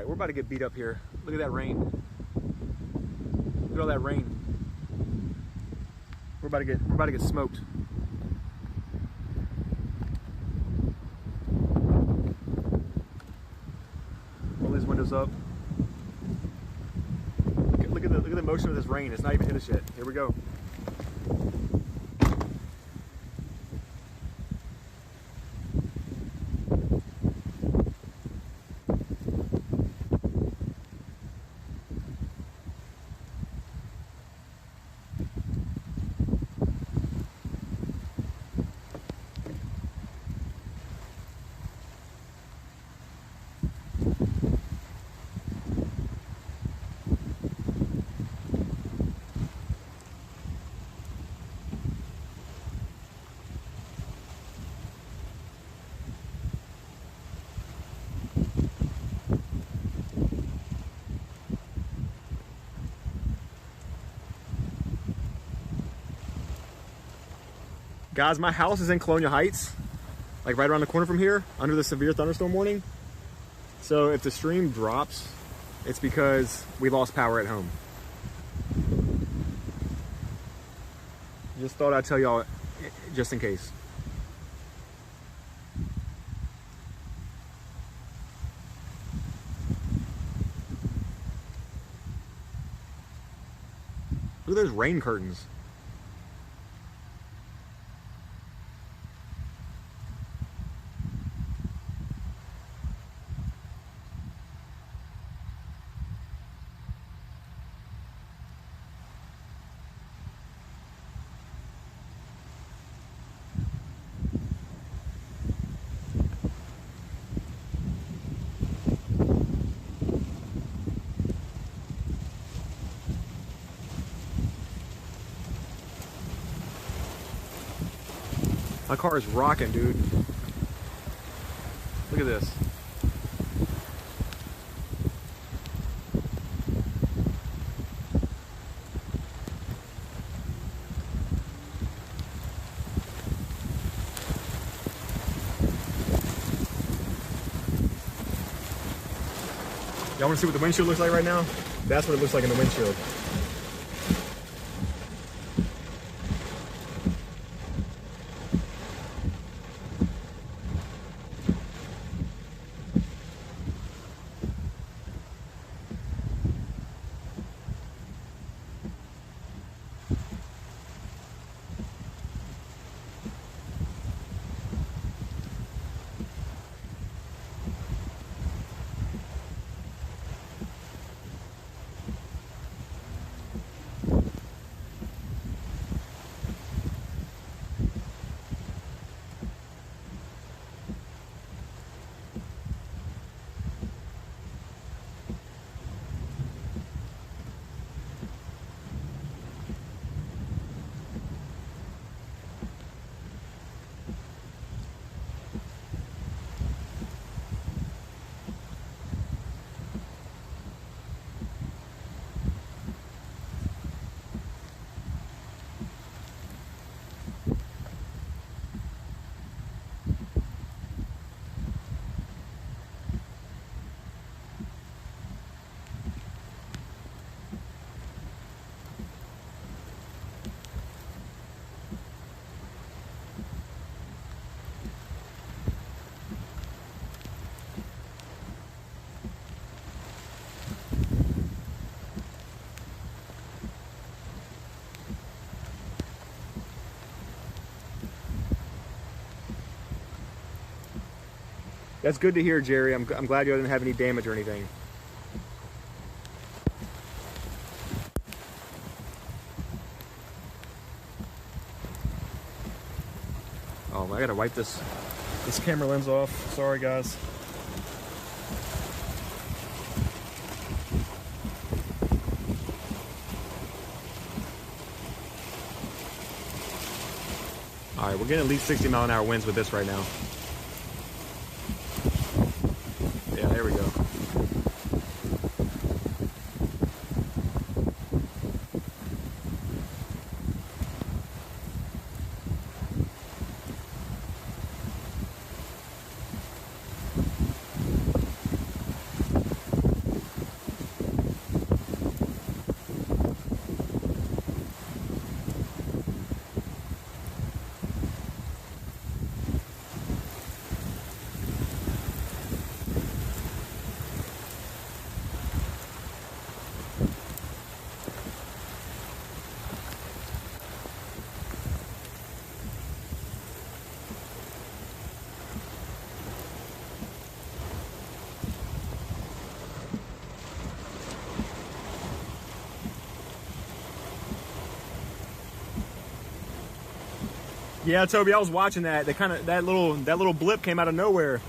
We're about to get beat up here. Look at that rain. Look at all that rain. We're about to get smoked. Roll these windows up. Look at the motion of this rain. It's not even hit us yet. Here we go. Guys, my house is in Colonial Heights, like right around the corner from here, under the severe thunderstorm warning. So if the stream drops, it's because we lost power at home. Just thought I'd tell y'all just in case. Look at those rain curtains. My car is rocking, dude. Look at this. Y'all want to see what the windshield looks like right now? That's what it looks like in the windshield. That's good to hear, Jerry. I'm glad you didn't have any damage or anything. Oh, I gotta wipe this camera lens off. Sorry, guys. All right, we're getting at least 60-mile-an-hour winds with this right now. Yeah, there we go. Yeah, Toby, I was watching that. That little blip came out of nowhere.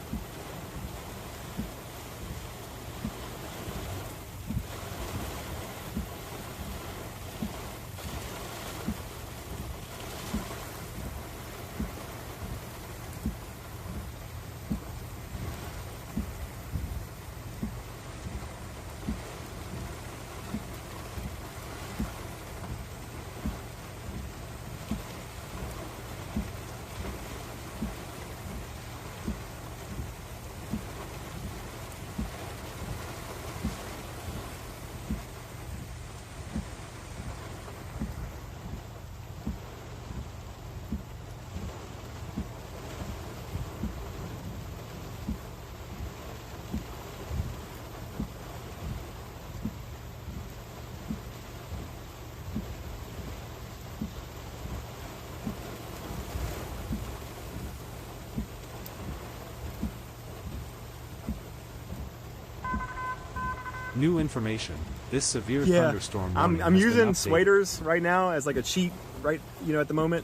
New information. This severe Yeah, thunderstorm warning I'm has been using updated. Swaders right now as like a cheat, right? You know, at the moment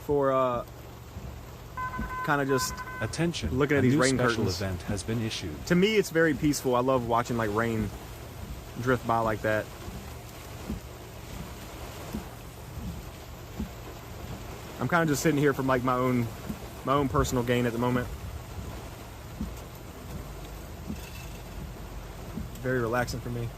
for kind of just Attention. looking at a these new rain special curtains. event has been issued. To me, it's very peaceful. I love watching like rain drift by like that. I'm kind of just sitting here for like my own personal gain at the moment. Very relaxing for me.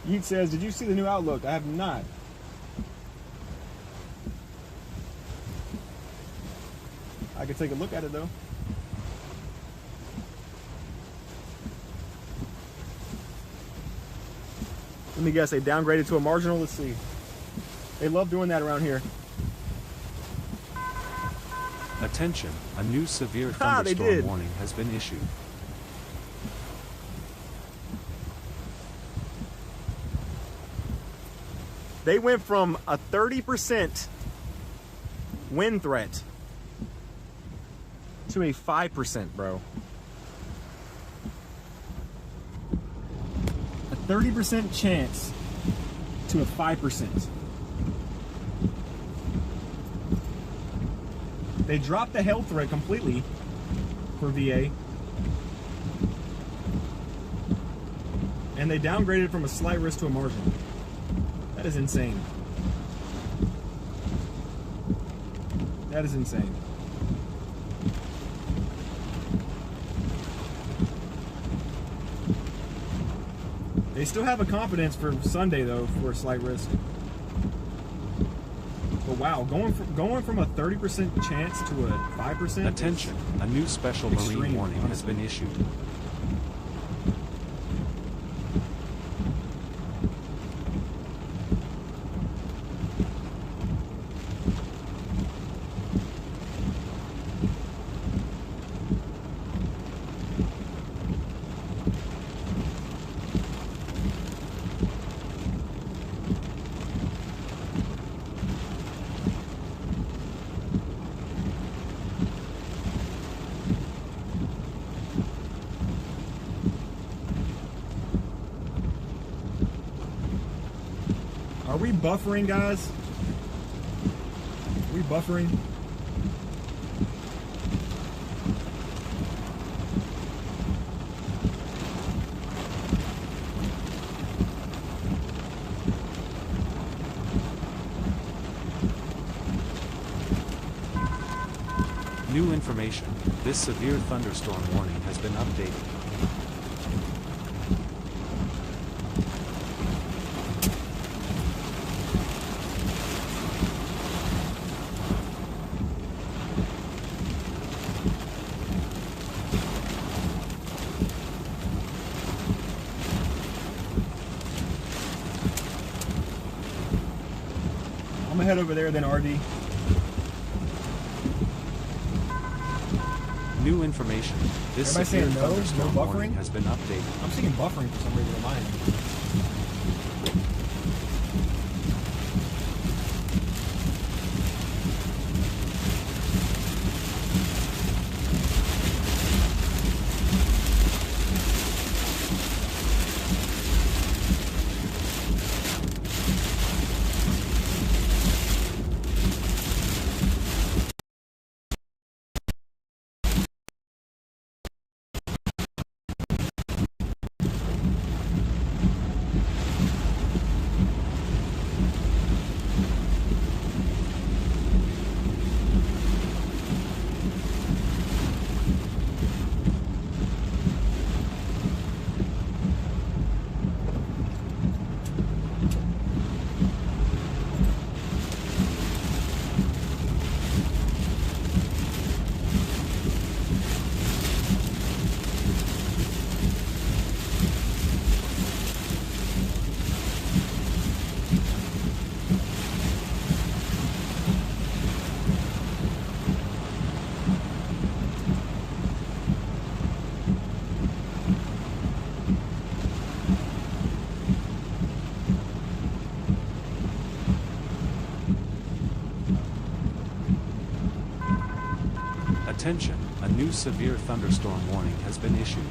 Yeet says, did you see the new Outlook? I have not. I could take a look at it though. Let me guess, they downgraded to a marginal. Let's see. They love doing that around here. Attention. A new severe They thunderstorm did. warning has been issued. They went from a 30% wind threat to a 5%, bro. A 30% chance to a 5%. They dropped the hail threat completely for VA. And they downgraded from a slight risk to a marginal. That is insane. That is insane. They still have a confidence for Sunday though for a slight risk. But wow, going from a 30% chance to a 5%. Attention. A new special marine extreme, warning has honestly. been issued. Are we buffering, guys? Are we buffering? New information. This severe thunderstorm warning has been updated. I'm gonna head over there then, RD. New information. This Everybody severe saying no? thunderstorm No warning buffering? has been updated. I'm seeing buffering for some reason on my end. Attention, a new severe thunderstorm warning has been issued.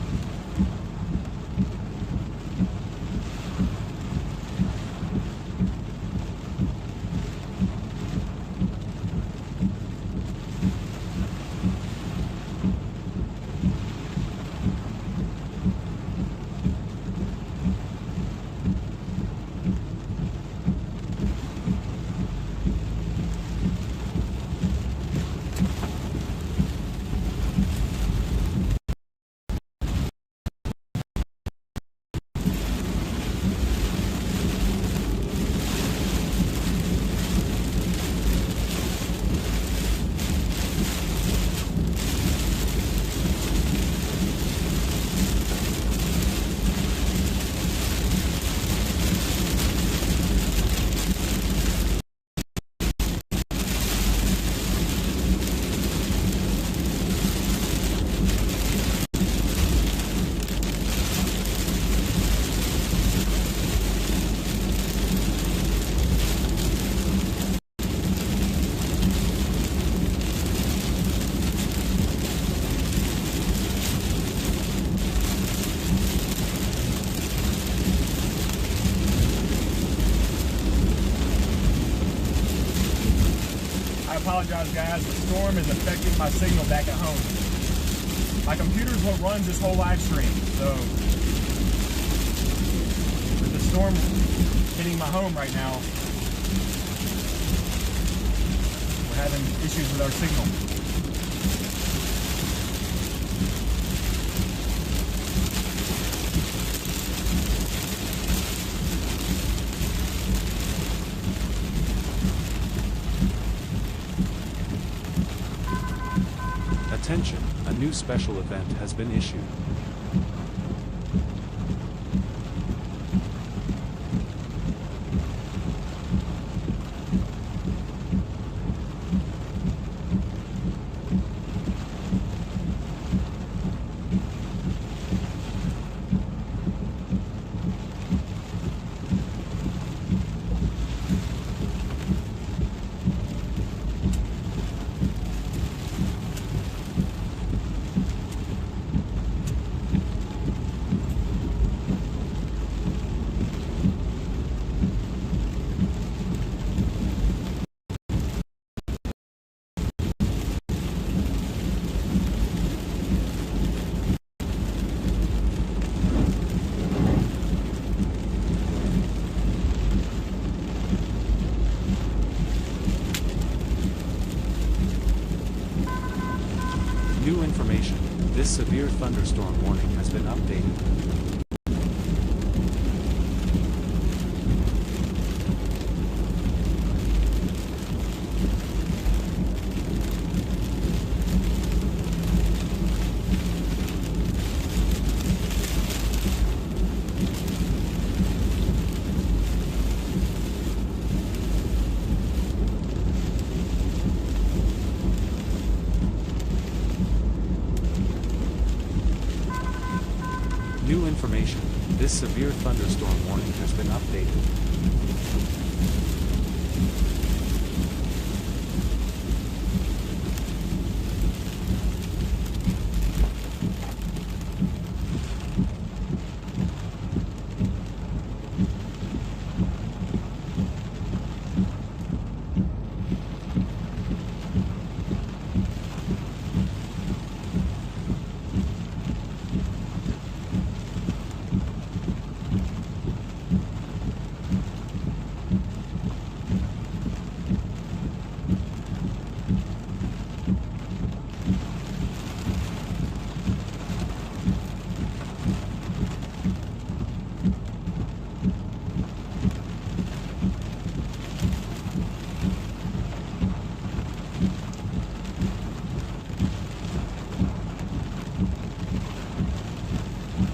I apologize, guys. The storm is affecting my signal back at home. My computer is what runs this whole live stream. So, with the storm hitting my home right now, we're having issues with our signal. Attention, a new special event has been issued. New information, this severe thunderstorm warning has been updated. New information, this severe thunderstorm warning has been updated.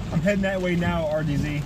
I'm heading that way now, RDZ.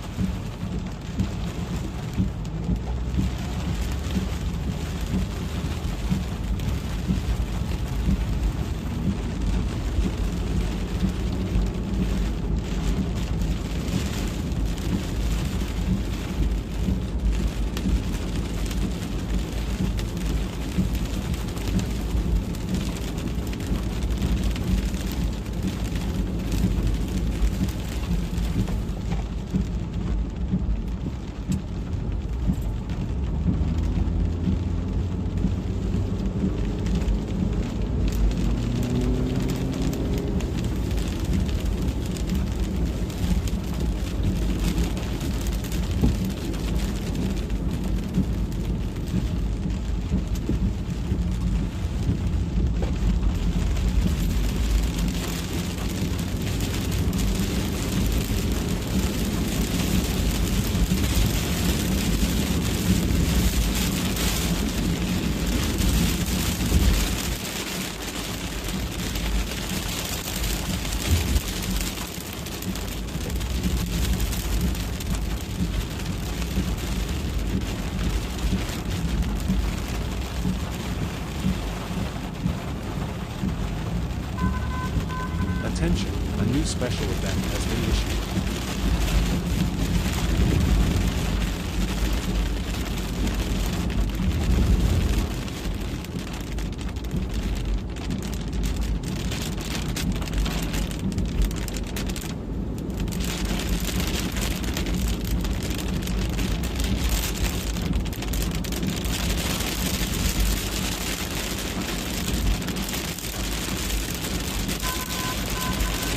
new special event has been issued.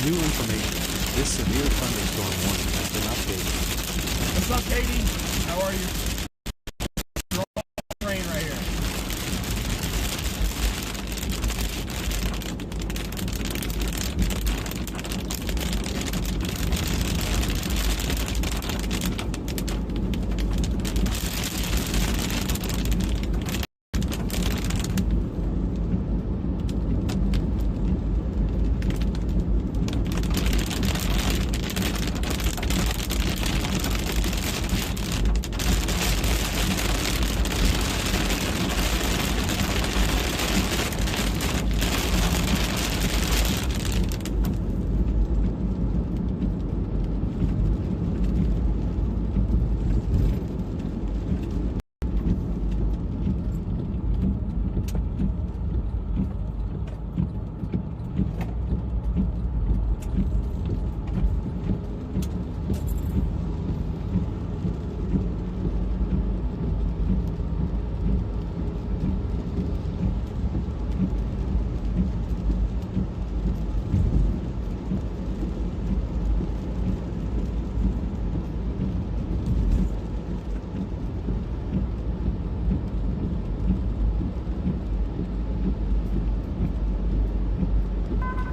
New information. This severe thunderstorm warning has been updated. What's up, Katie? How are you? Rain right here.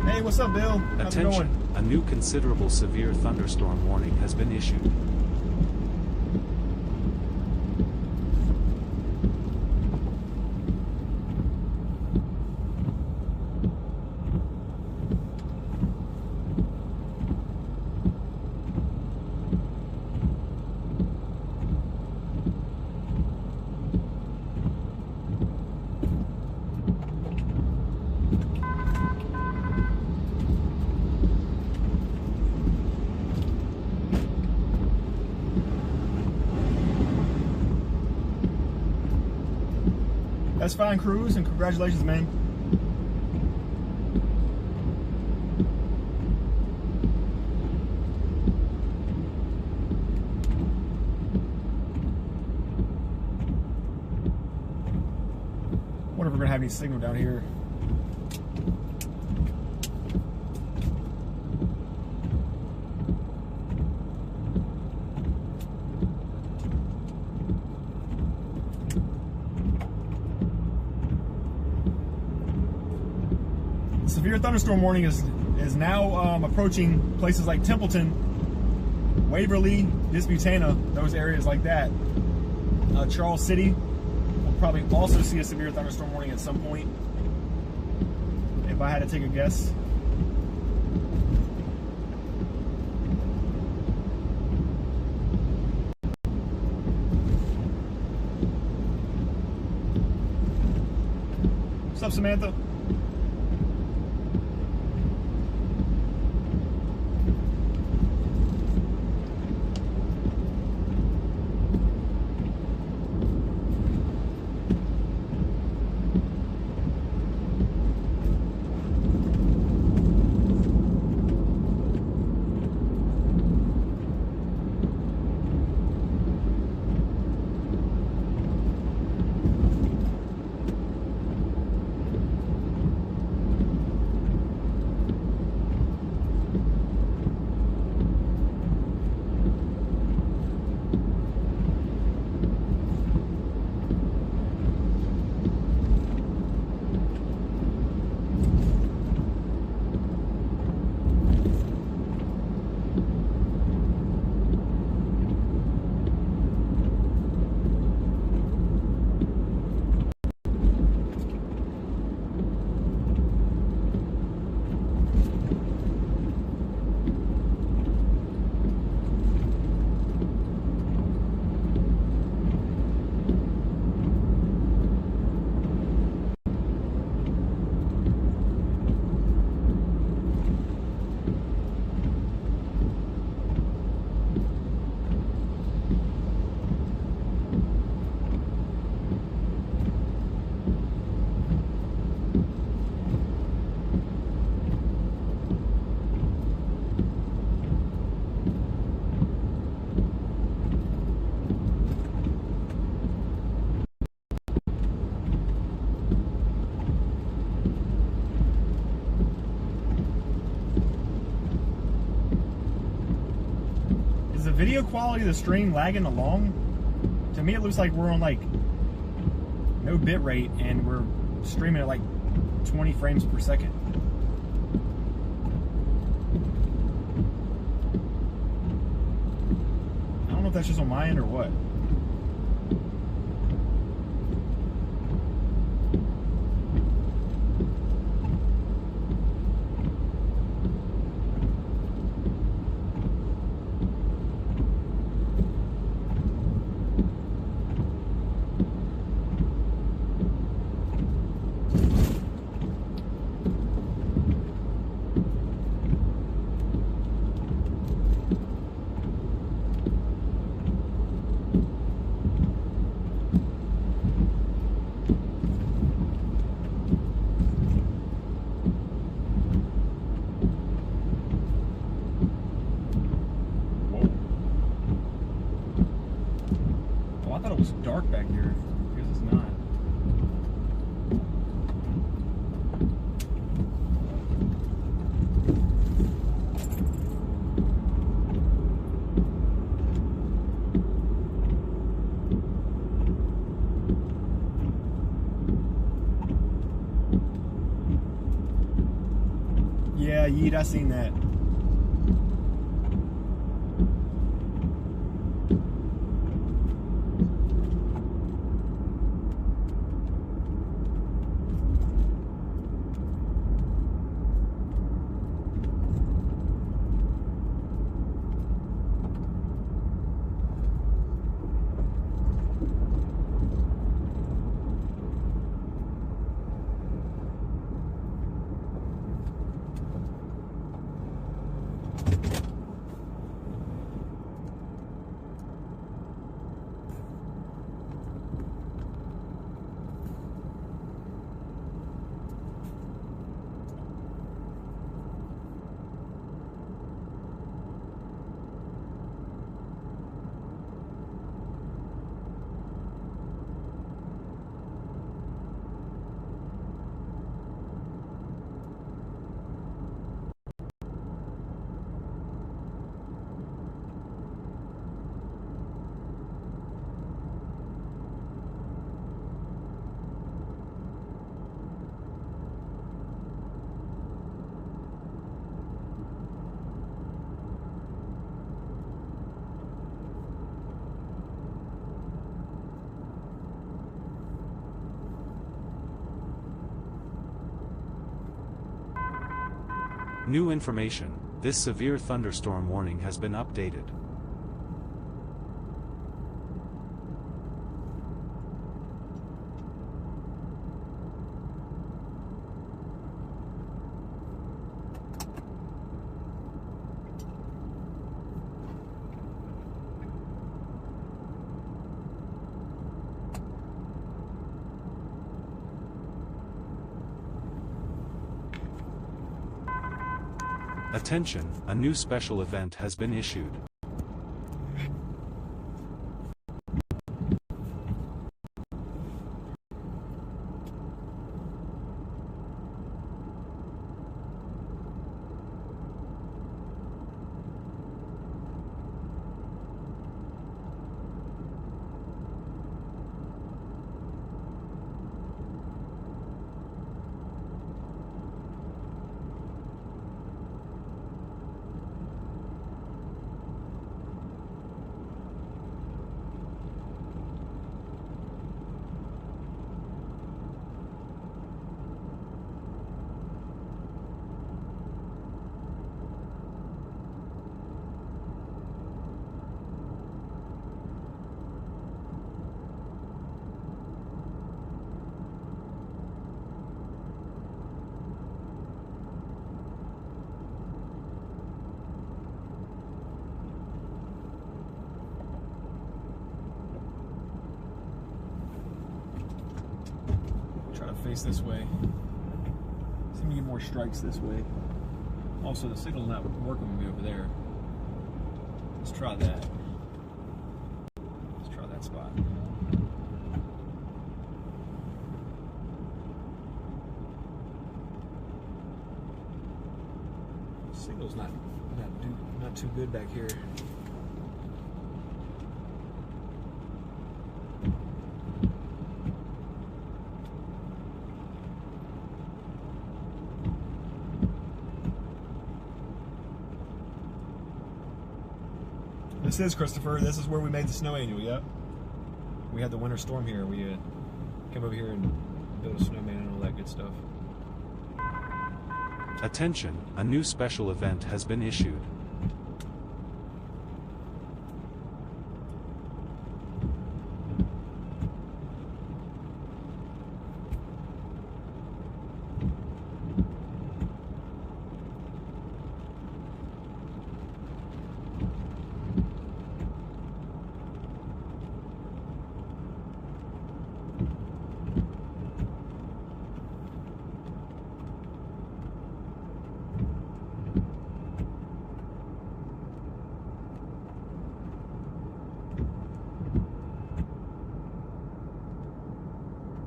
Hey, what's up, Bill? How's it Attention, going? a new considerable severe thunderstorm warning has been issued. That's fine, Cruz, and congratulations, man. Wonder if we're gonna have any signal down here. Severe thunderstorm warning is now approaching places like Templeton, Waverly, Disputana, those areas like that. Charles City will probably also see a severe thunderstorm warning at some point, if I had to take a guess. What's up, Samantha? video quality of the stream lagging along? To me, it looks like we're on like no bit rate and we're streaming at like 20 frames per second. I don't know if that's just on my end or what. Dark back here. I guess it's not. Yeah, Yeet, I seen that. New information, this severe thunderstorm warning has been updated. Attention, a new special event has been issued. Face this way. Seem to get more strikes this way. Also, the signal's not working with me over there. Let's try that. Let's try that spot. Signal's not too good back here. This is Christopher. This is where we made the snow angel. Yep. We had the winter storm here. We came over here and built a snowman and all that good stuff. Attention, a new special event has been issued.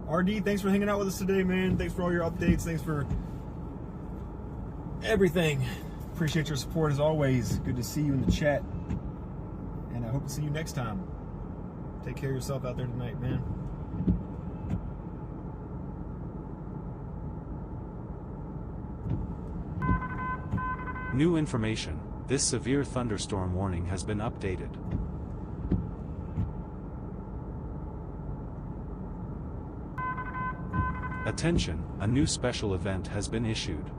RD, thanks for hanging out with us today, man. Thanks for all your updates. Thanks for everything. Appreciate your support as always. Good to see you in the chat. And I hope to see you next time. Take care of yourself out there tonight, man. New information. This severe thunderstorm warning has been updated. Attention, a new special event has been issued.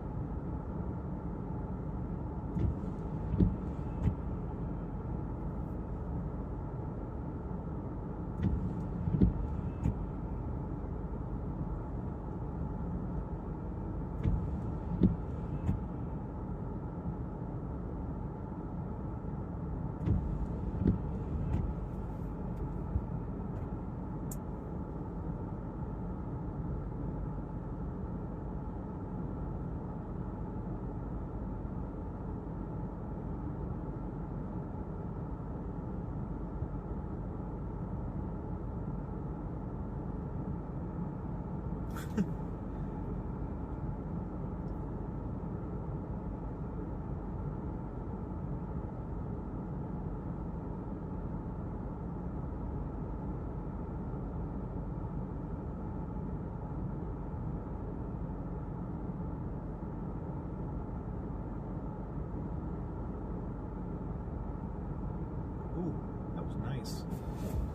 Ooh, that was nice.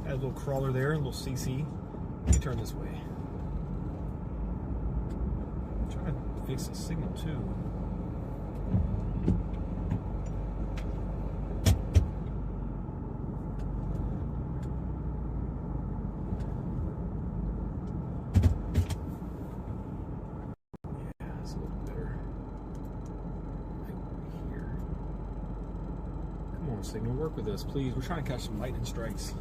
Had a little crawler there, a little CC. Let me turn this way. I'm trying to fix the signal too. Yeah, it's a little better. Right here. Come on, signal, work with us, please. We're trying to catch some lightning strikes.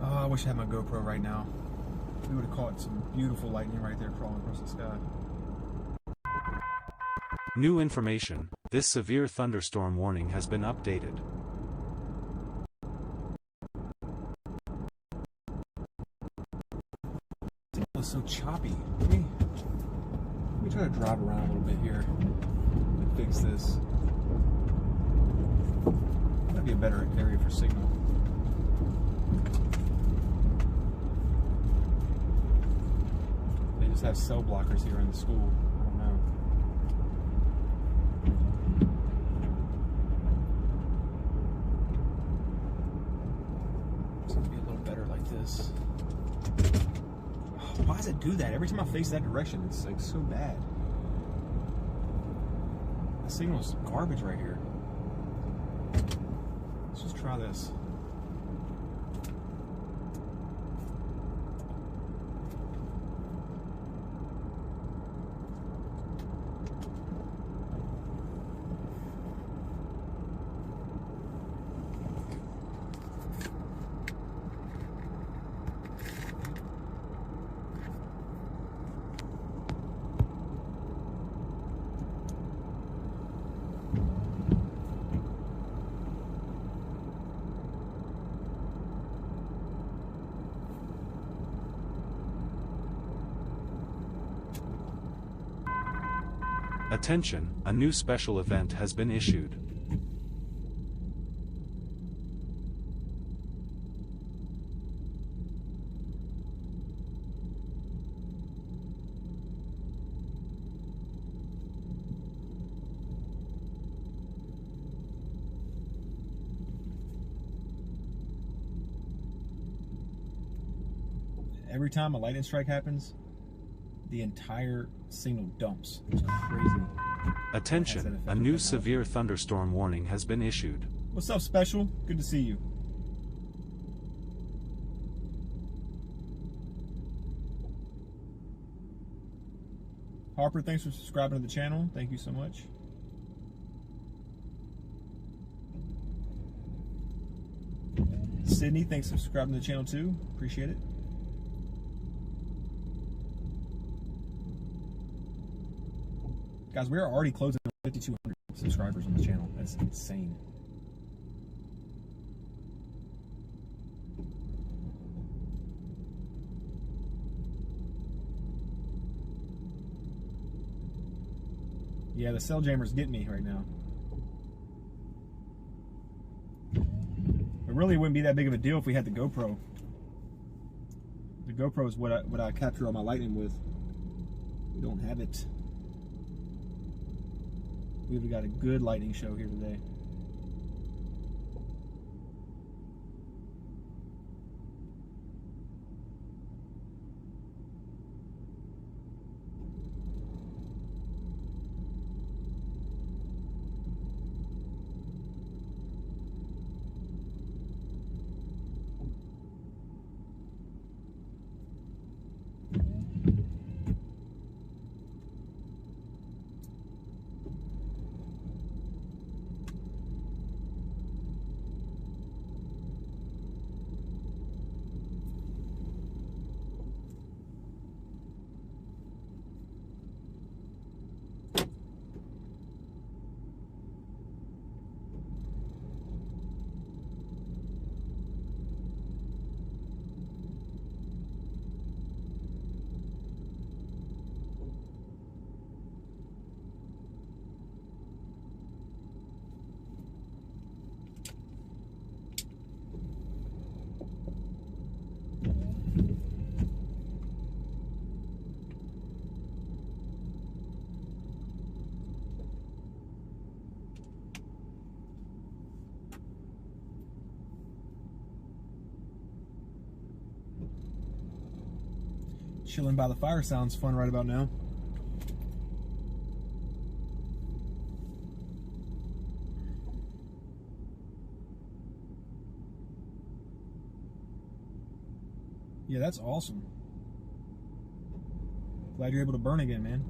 I wish I had my GoPro right now. We would have caught some beautiful lightning right there crawling across the sky. New information. This severe thunderstorm warning has been updated. It was so choppy. Let me try to drive around a little bit here and fix this. That'd be a better area for signal. They just have cell blockers here in the school. I don't know. It's going to be a little better like this. Why does it do that? Every time I face that direction, it's like so bad. The signal's garbage right here. Let's just try this. Attention, a new special event has been issued. Every time a lightning strike happens, the entire signal dumps. It's crazy. Attention, a new severe thunderstorm warning has been issued. What's up, Special? Good to see you. Harper, thanks for subscribing to the channel. Thank you so much. Sydney, thanks for subscribing to the channel too. Appreciate it. Guys, we are already closing 5,200 subscribers on the channel. That's insane. Yeah, the cell jammers get me right now. It really wouldn't be that big of a deal if we had the GoPro. The GoPro is what I capture all my lightning with. We don't have it. We've got a good lightning show here today. Chilling by the fire sounds fun right about now. Yeah, that's awesome. Glad you're able to burn again, man.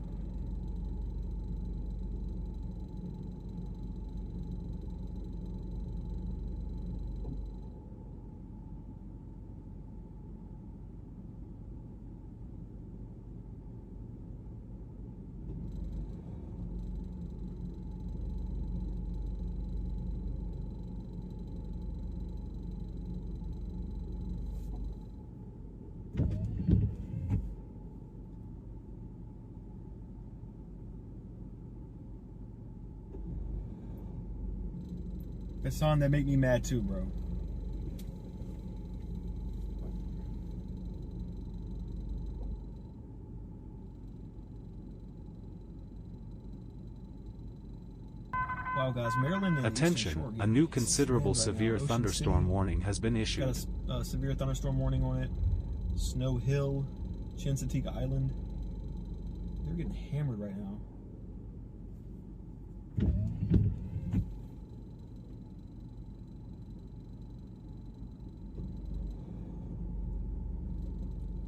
That song that make me mad too, bro. Wow, guys, Maryland and Attention, a new considerable severe thunderstorm warning has been issued. Got a severe thunderstorm warning on it. Snow Hill, Chincoteague Island. They're getting hammered right now.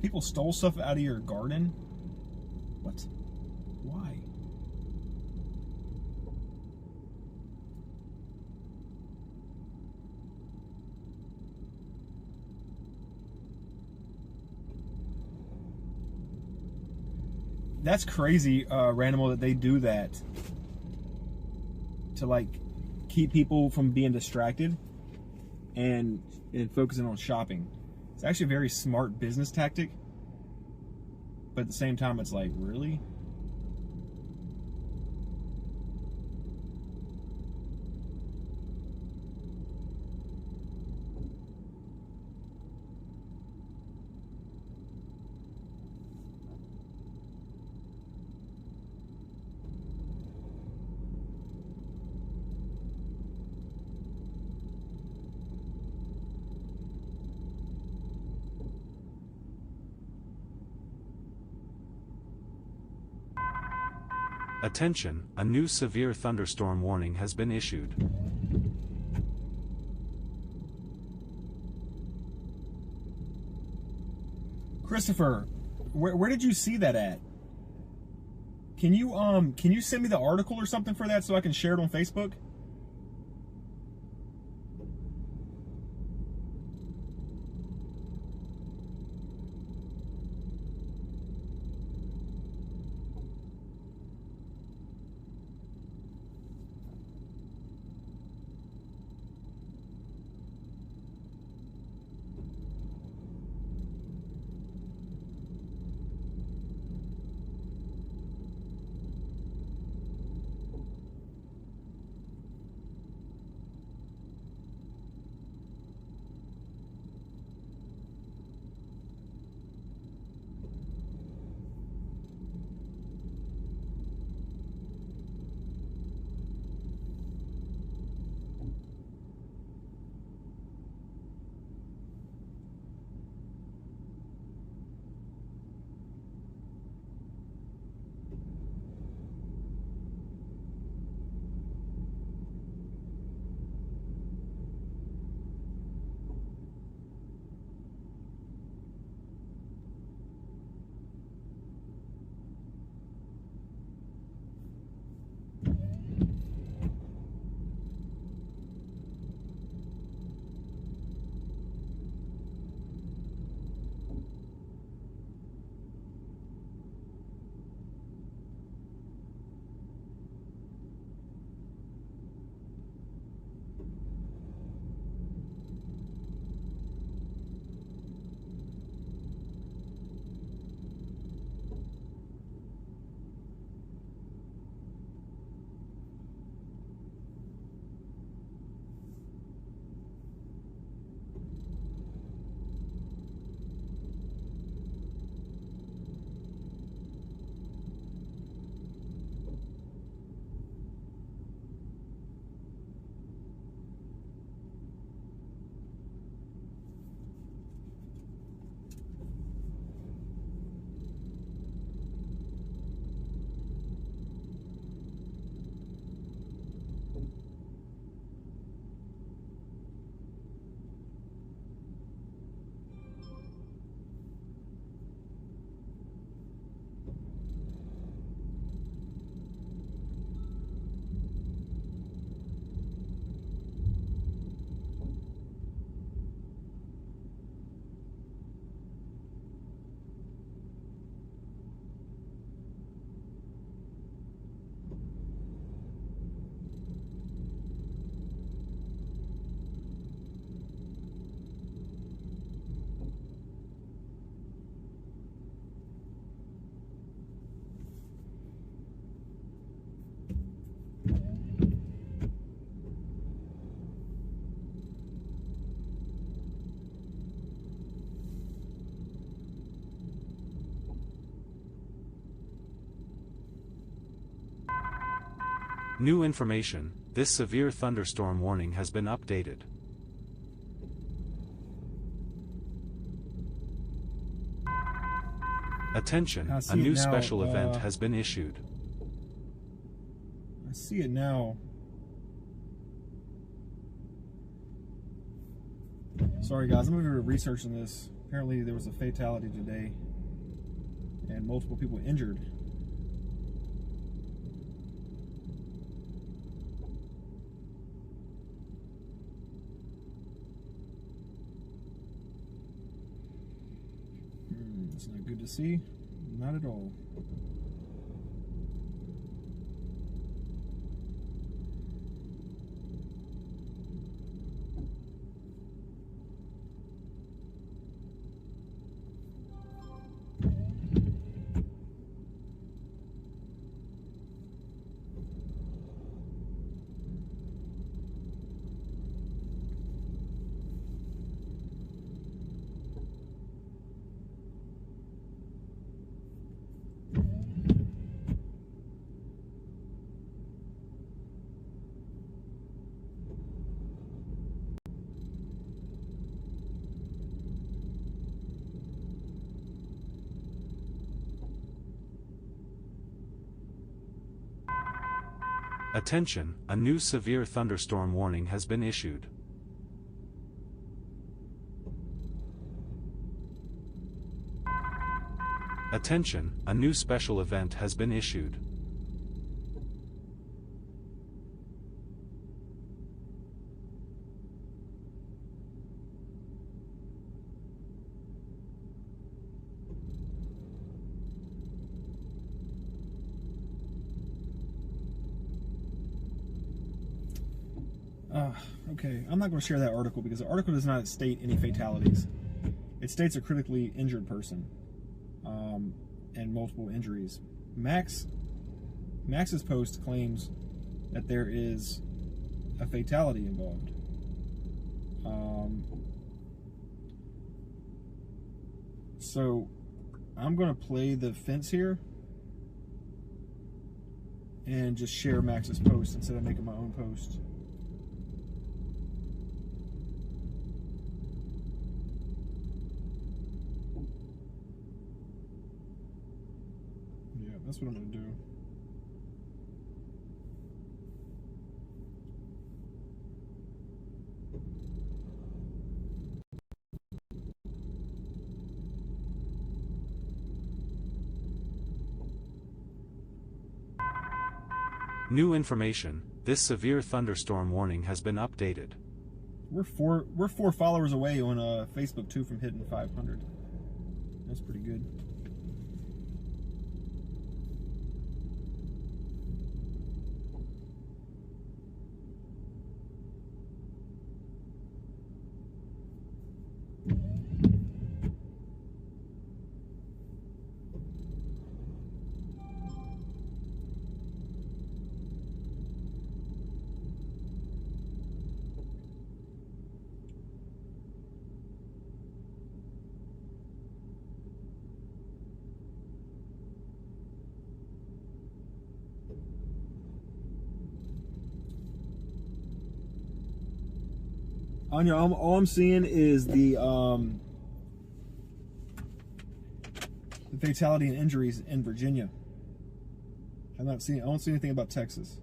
People stole stuff out of your garden? What? Why? That's crazy, Ranimal, that they do that to like keep people from being distracted and focusing on shopping. It's actually a very smart business tactic, but at the same time, it's like, really? Attention, a new severe thunderstorm warning has been issued. Christopher, where did you see that at? Can you send me the article or something for that so I can share it on Facebook? New information, this severe thunderstorm warning has been updated. Attention, a new special event has been issued. I see it now. Sorry guys, I'm going to be researching this Apparently there was a fatality today and multiple people injured. It's not good to see. Not at all. Attention, a new severe thunderstorm warning has been issued. Attention, a new special event has been issued. Okay, I'm not going to share that article because the article does not state any fatalities. It states a critically injured person and multiple injuries. Max's post claims that there is a fatality involved. So I'm going to play the fence here and just share Max's post instead of making my own post. Yeah, that's what I'm going to do. New information, this severe thunderstorm warning has been updated. We're four followers away on Facebook too from hitting 500. That's pretty good. Anya, all I'm seeing is the fatality and injuries in Virginia. I don't see anything about Texas.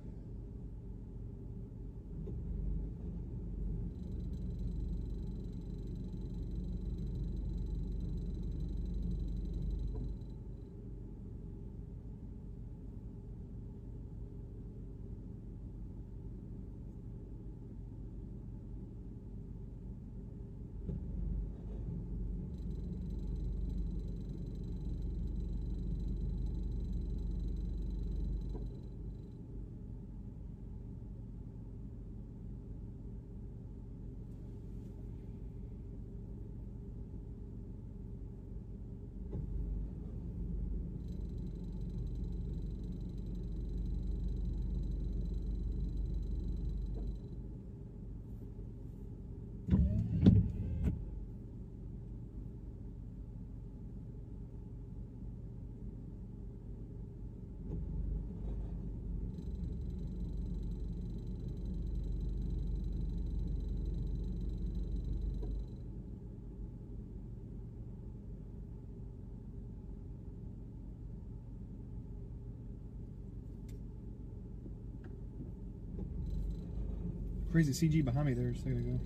Crazy CG behind me there a second ago.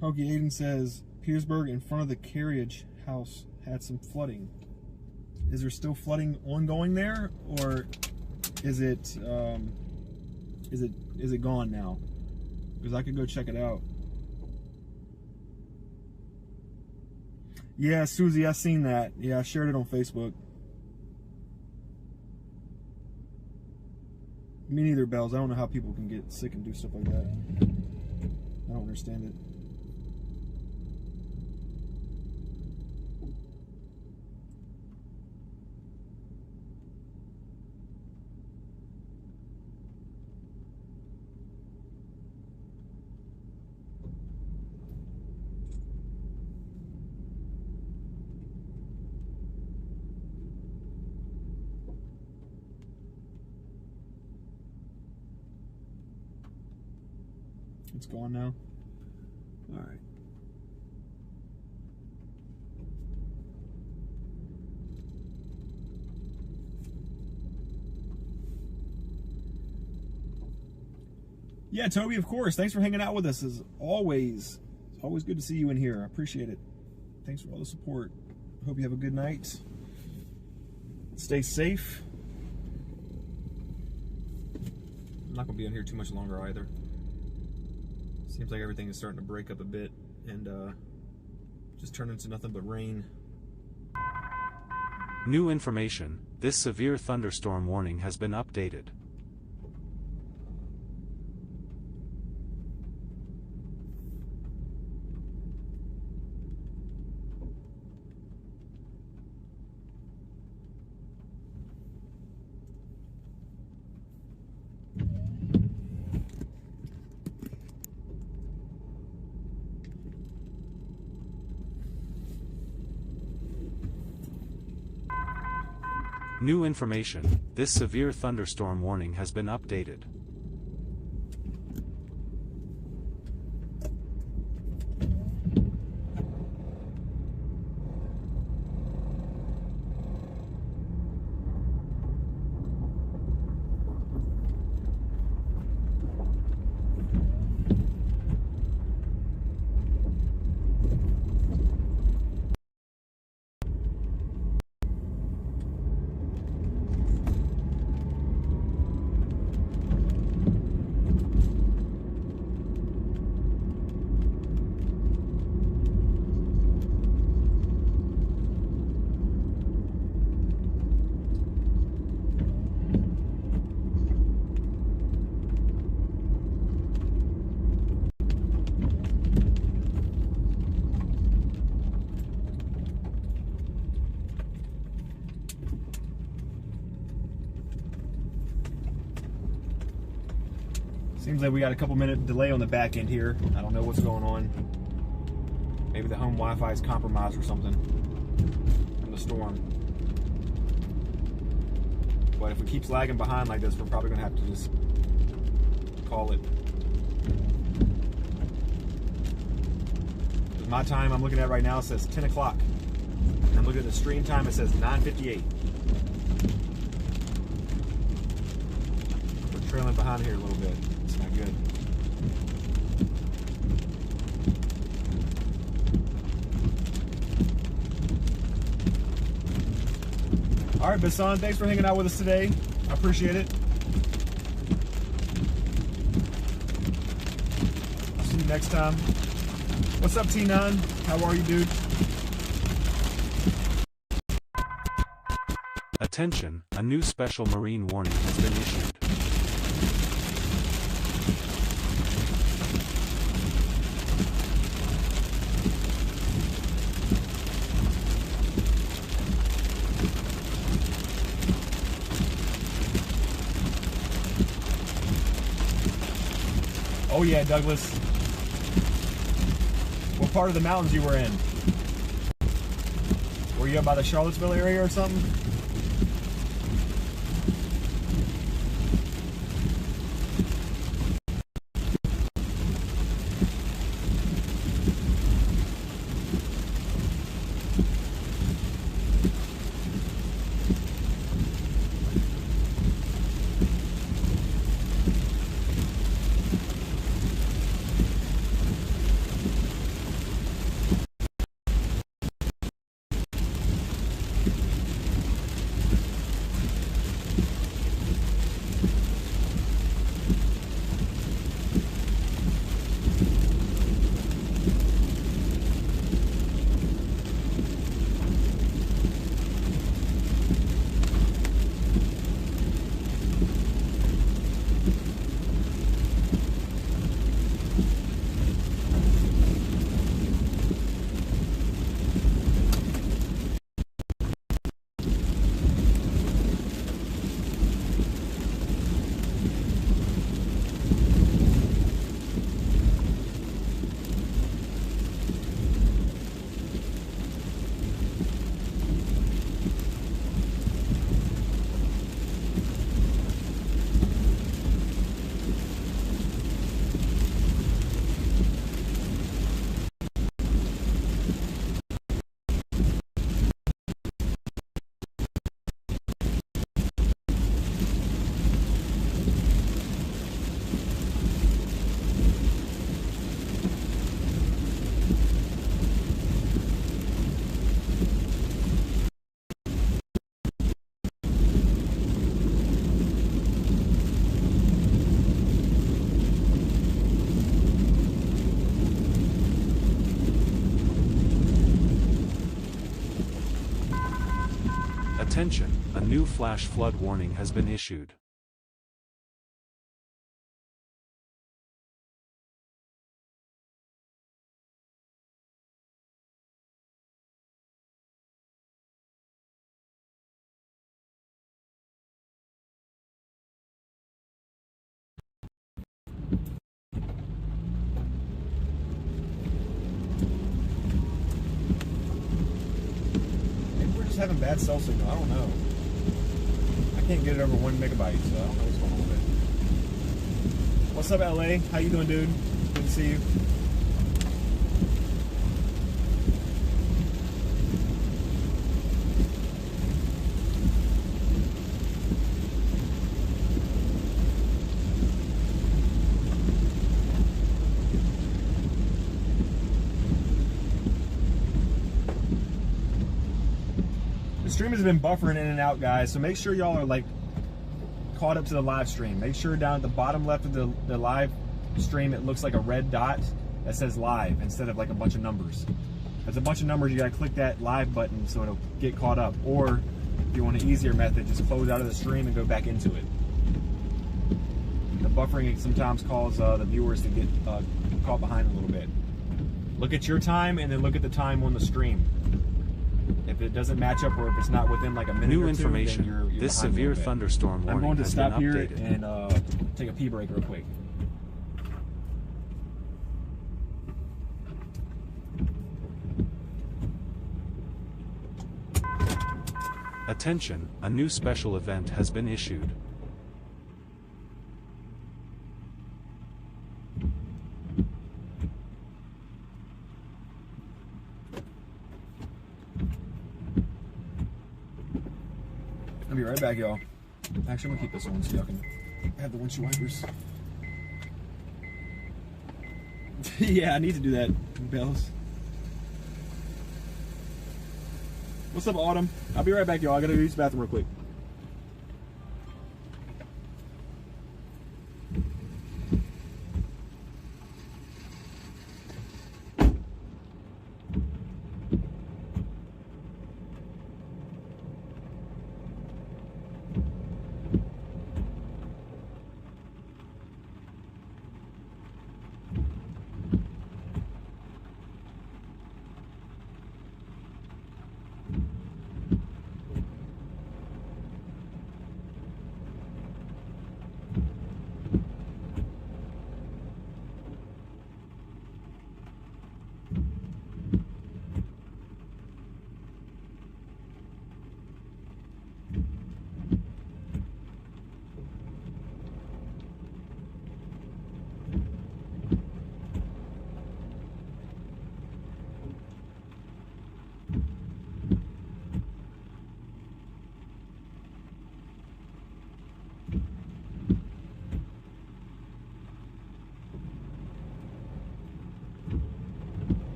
Pokey Aiden says Petersburg in front of the carriage house had some flooding. Is there still flooding ongoing there, or is it gone now? Because I could go check it out. Yeah, Susie, I seen that. Yeah, I shared it on Facebook. Me neither, Bells. I don't know how people can get sick and do stuff like that. I don't understand it. It's gone now. All right. Yeah, Toby, of course. Thanks for hanging out with us as always. It's always good to see you in here. I appreciate it. Thanks for all the support. Hope you have a good night. Stay safe. I'm not going to be in here too much longer either. Seems like everything is starting to break up a bit and just turn into nothing but rain. New information, this severe thunderstorm warning has been updated. New information, this severe thunderstorm warning has been updated. Seems like we got a couple minute delay on the back end here. I don't know what's going on. Maybe the home Wi-Fi is compromised or something from the storm. But if it keeps lagging behind like this, we're probably gonna have to just call it. My time I'm looking at right now says 10 o'clock. I'm looking at the stream time, it says 9:58. We're trailing behind here a little bit. It's not good. All right, Bassan, thanks for hanging out with us today. I appreciate it. I'll see you next time. What's up, T9? How are you, dude? Attention, a new special marine warning has been issued. Oh yeah, Douglas. What part of the mountains you were in? Were you up by the Charlottesville area or something? Attention, a new flash flood warning has been issued. Maybe we're just having bad cell signal. I don't know. I can't get it over 1 megabyte, so I don't know what's going on with it. What's up, LA? How you doing, dude? Good to see you. The stream has been buffering in and out, guys, so make sure y'all are like caught up to the live stream. Make sure down at the bottom left of the live stream it looks like a red dot that says live instead of like a bunch of numbers. If there's a bunch of numbers, you gotta click that live button so it'll get caught up. Or if you want an easier method, just close out of the stream and go back into it. The buffering sometimes causes the viewers to get caught behind a little bit. Look at your time and then look at the time on the stream. If it doesn't match up or if it's not within like a minute New or two, information. then you're This behind a severe little bit. thunderstorm I'm warning going to has stop been here updated. and take a pee break real quick. Attention, a new special event has been issued. I'll be right back, y'all. Actually, I'm gonna keep this on so y'all can have the windshield wipers. Yeah, I need to do that, Bells. What's up, Autumn? I'll be right back, y'all. I gotta use the bathroom real quick.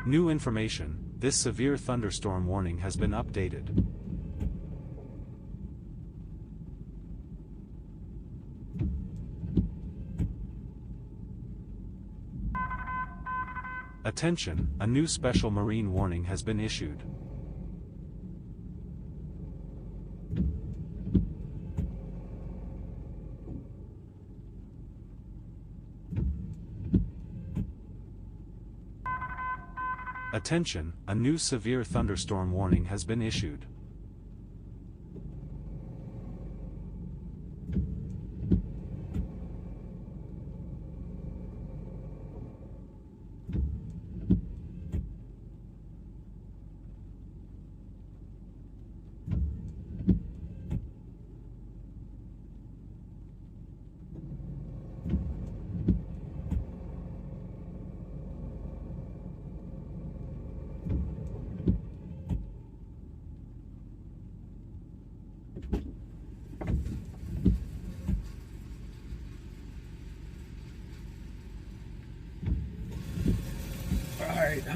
New information. This severe thunderstorm warning has been updated. Attention, a new special marine warning has been issued. Attention, a new severe thunderstorm warning has been issued.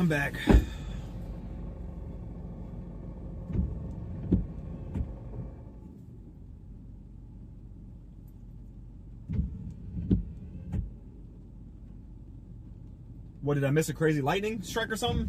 I'm back. What, did I miss a crazy lightning strike or something?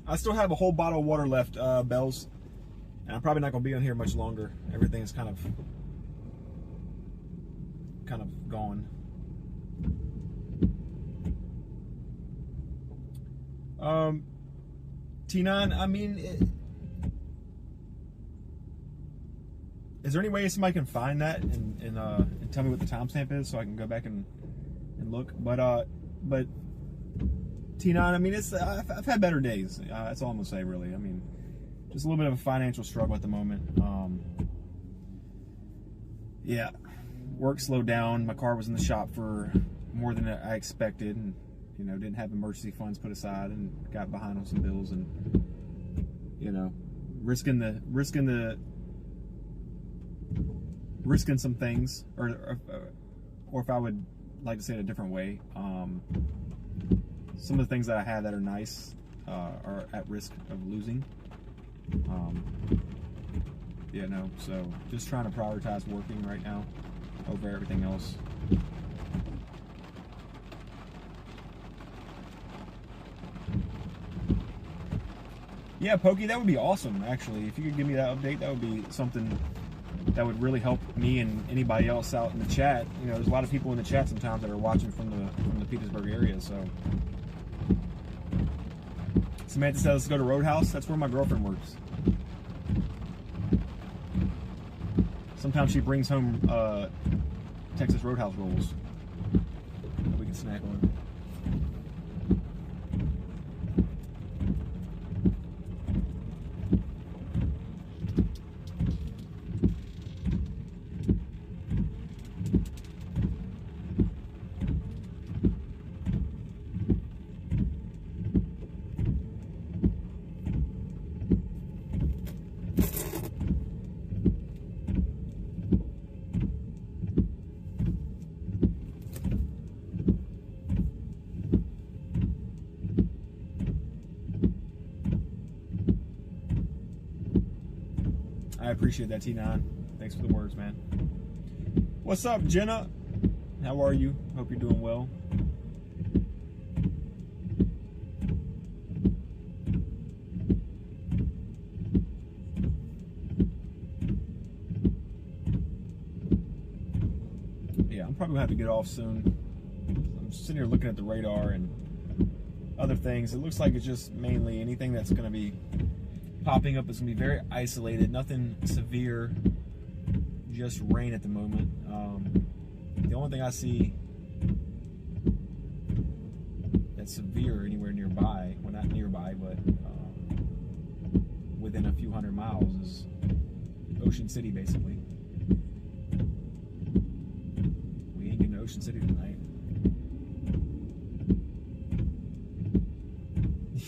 I still have a whole bottle of water left, Bells. And I'm probably not going to be on here much longer. Everything is kind of gone. T9, I mean, is there any way somebody can find that and tell me what the timestamp is so I can go back and look? But T9, I mean, I've had better days. That's all I'm gonna say, really. I mean, just a little bit of a financial struggle at the moment. Yeah, work slowed down. My car was in the shop for more than I expected, and you know, didn't have emergency funds put aside, and got behind on some bills, and you know, risking some things, or if I would like to say it a different way, some of the things that I have that are nice are at risk of losing. You know, so just trying to prioritize working right now over everything else. Yeah, Pokey, that would be awesome, actually. If you could give me that update, that would be something that would really help me and anybody else out in the chat. You know, there's a lot of people in the chat sometimes that are watching from the Petersburg area, so. Samantha says, let's go to Roadhouse. That's where my girlfriend works. Sometimes she brings home Texas Roadhouse rolls that we can snack on. I appreciate that, T9. Thanks for the words, man. What's up, Jenna? How are you? Hope you're doing well. Yeah, I'm probably gonna have to get off soon. I'm sitting here looking at the radar and other things. It looks like it's just mainly anything that's gonna be popping up is going to be very isolated, nothing severe, just rain at the moment. The only thing I see that's severe anywhere nearby, well, not nearby, but within a few hundred miles, is Ocean City, basically. We ain't getting to Ocean City tonight.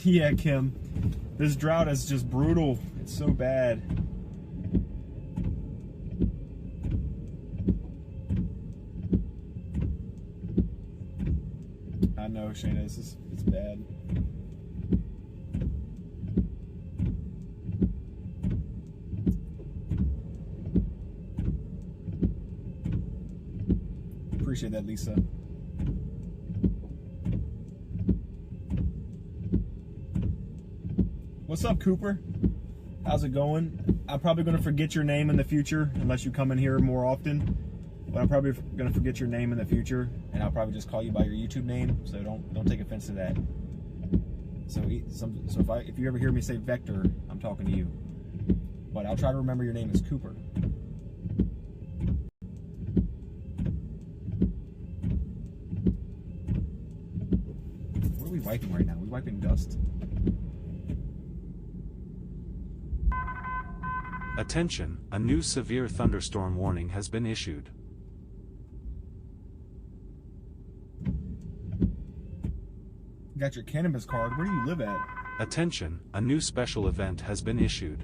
Yeah, Kim. This drought is just brutal. It's so bad. I know, Shayna, it's bad. appreciate that, Lisa. What's up, Cooper? How's it going? I'm probably going to forget your name in the future unless you come in here more often. But I'm probably going to forget your name in the future, and I'll probably just call you by your YouTube name. So don't take offense to that. So if you ever hear me say Vector, I'm talking to you. But I'll try to remember your name is Cooper. What are we wiping right now? Are we wiping dust? Attention, a new severe thunderstorm warning has been issued. Got your cannabis card. Where do you live at? Attention, a new special event has been issued.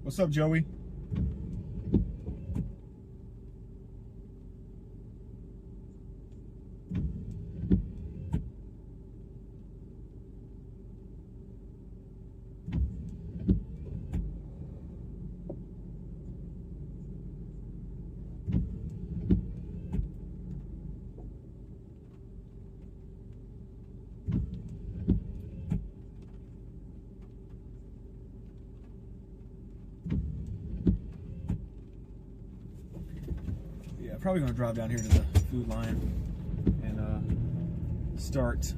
What's up, Joey? Probably going to drive down here to the Food Lion and start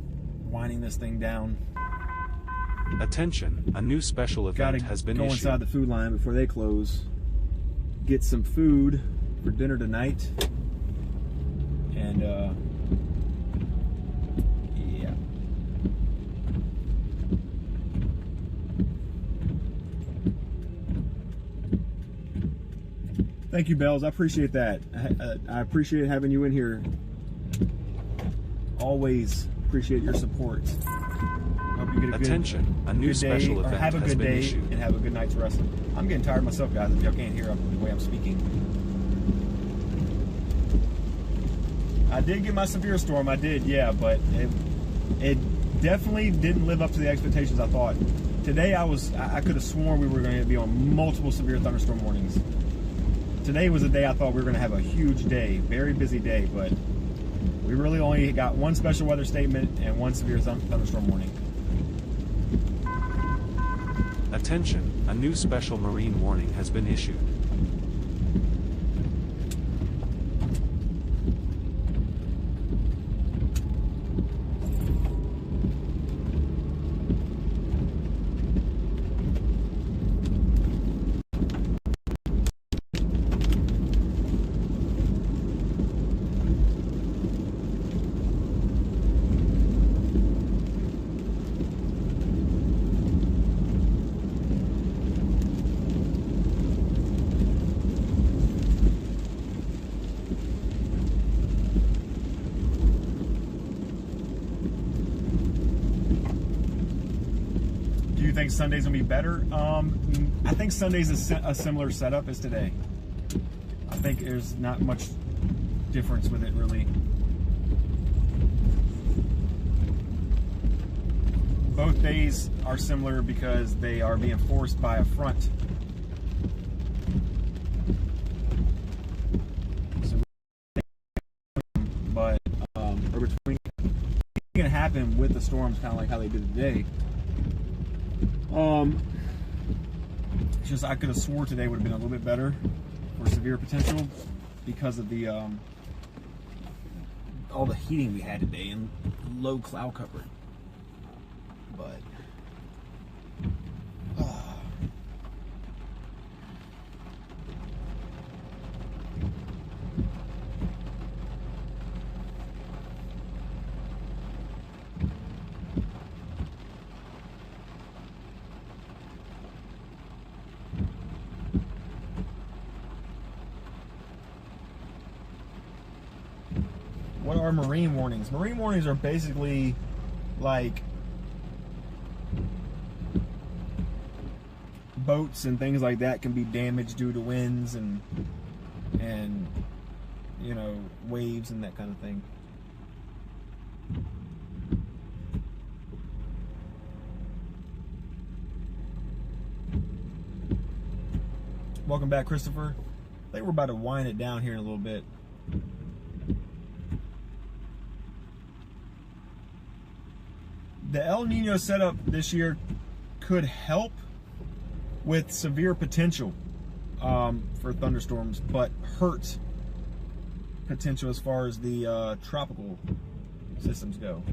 winding this thing down. Attention, a new special event has been Gotta go issued. inside the Food Lion before they close. Get some food for dinner tonight. And yeah. Thank you, Bells. I appreciate that. I appreciate having you in here. Always appreciate your support. Hope you get a Attention, a new good day, special or event have a has good been day issued. and have a good night's rest. I'm getting tired myself, guys. If y'all can't hear the way I'm speaking. I did get my severe storm. I did, yeah, but it definitely didn't live up to the expectations I thought. Today I could have sworn we were going to be on multiple severe thunderstorm warnings. Today was a day I thought we were going to have a huge day, very busy day, but we really only got one special weather statement and one severe thunderstorm warning. Attention, a new special marine warning has been issued. You think Sunday's gonna be better? I think Sunday's a similar setup as today. I think there's not much difference with it, really. Both days are similar because they are being forced by a front. So, but or between, it's gonna happen with the storms, kind of like how they did today. It's just I could have swore today would have been a little bit better for severe potential because of the all the heating we had today and low cloud cover. But what are marine warnings? Marine warnings are basically like boats and things like that can be damaged due to winds and you know, waves and that kind of thing. Welcome back, Christopher. think we're about to wind it down here in a little bit. The El Nino setup this year could help with severe potential for thunderstorms, but hurt potential as far as the tropical systems go.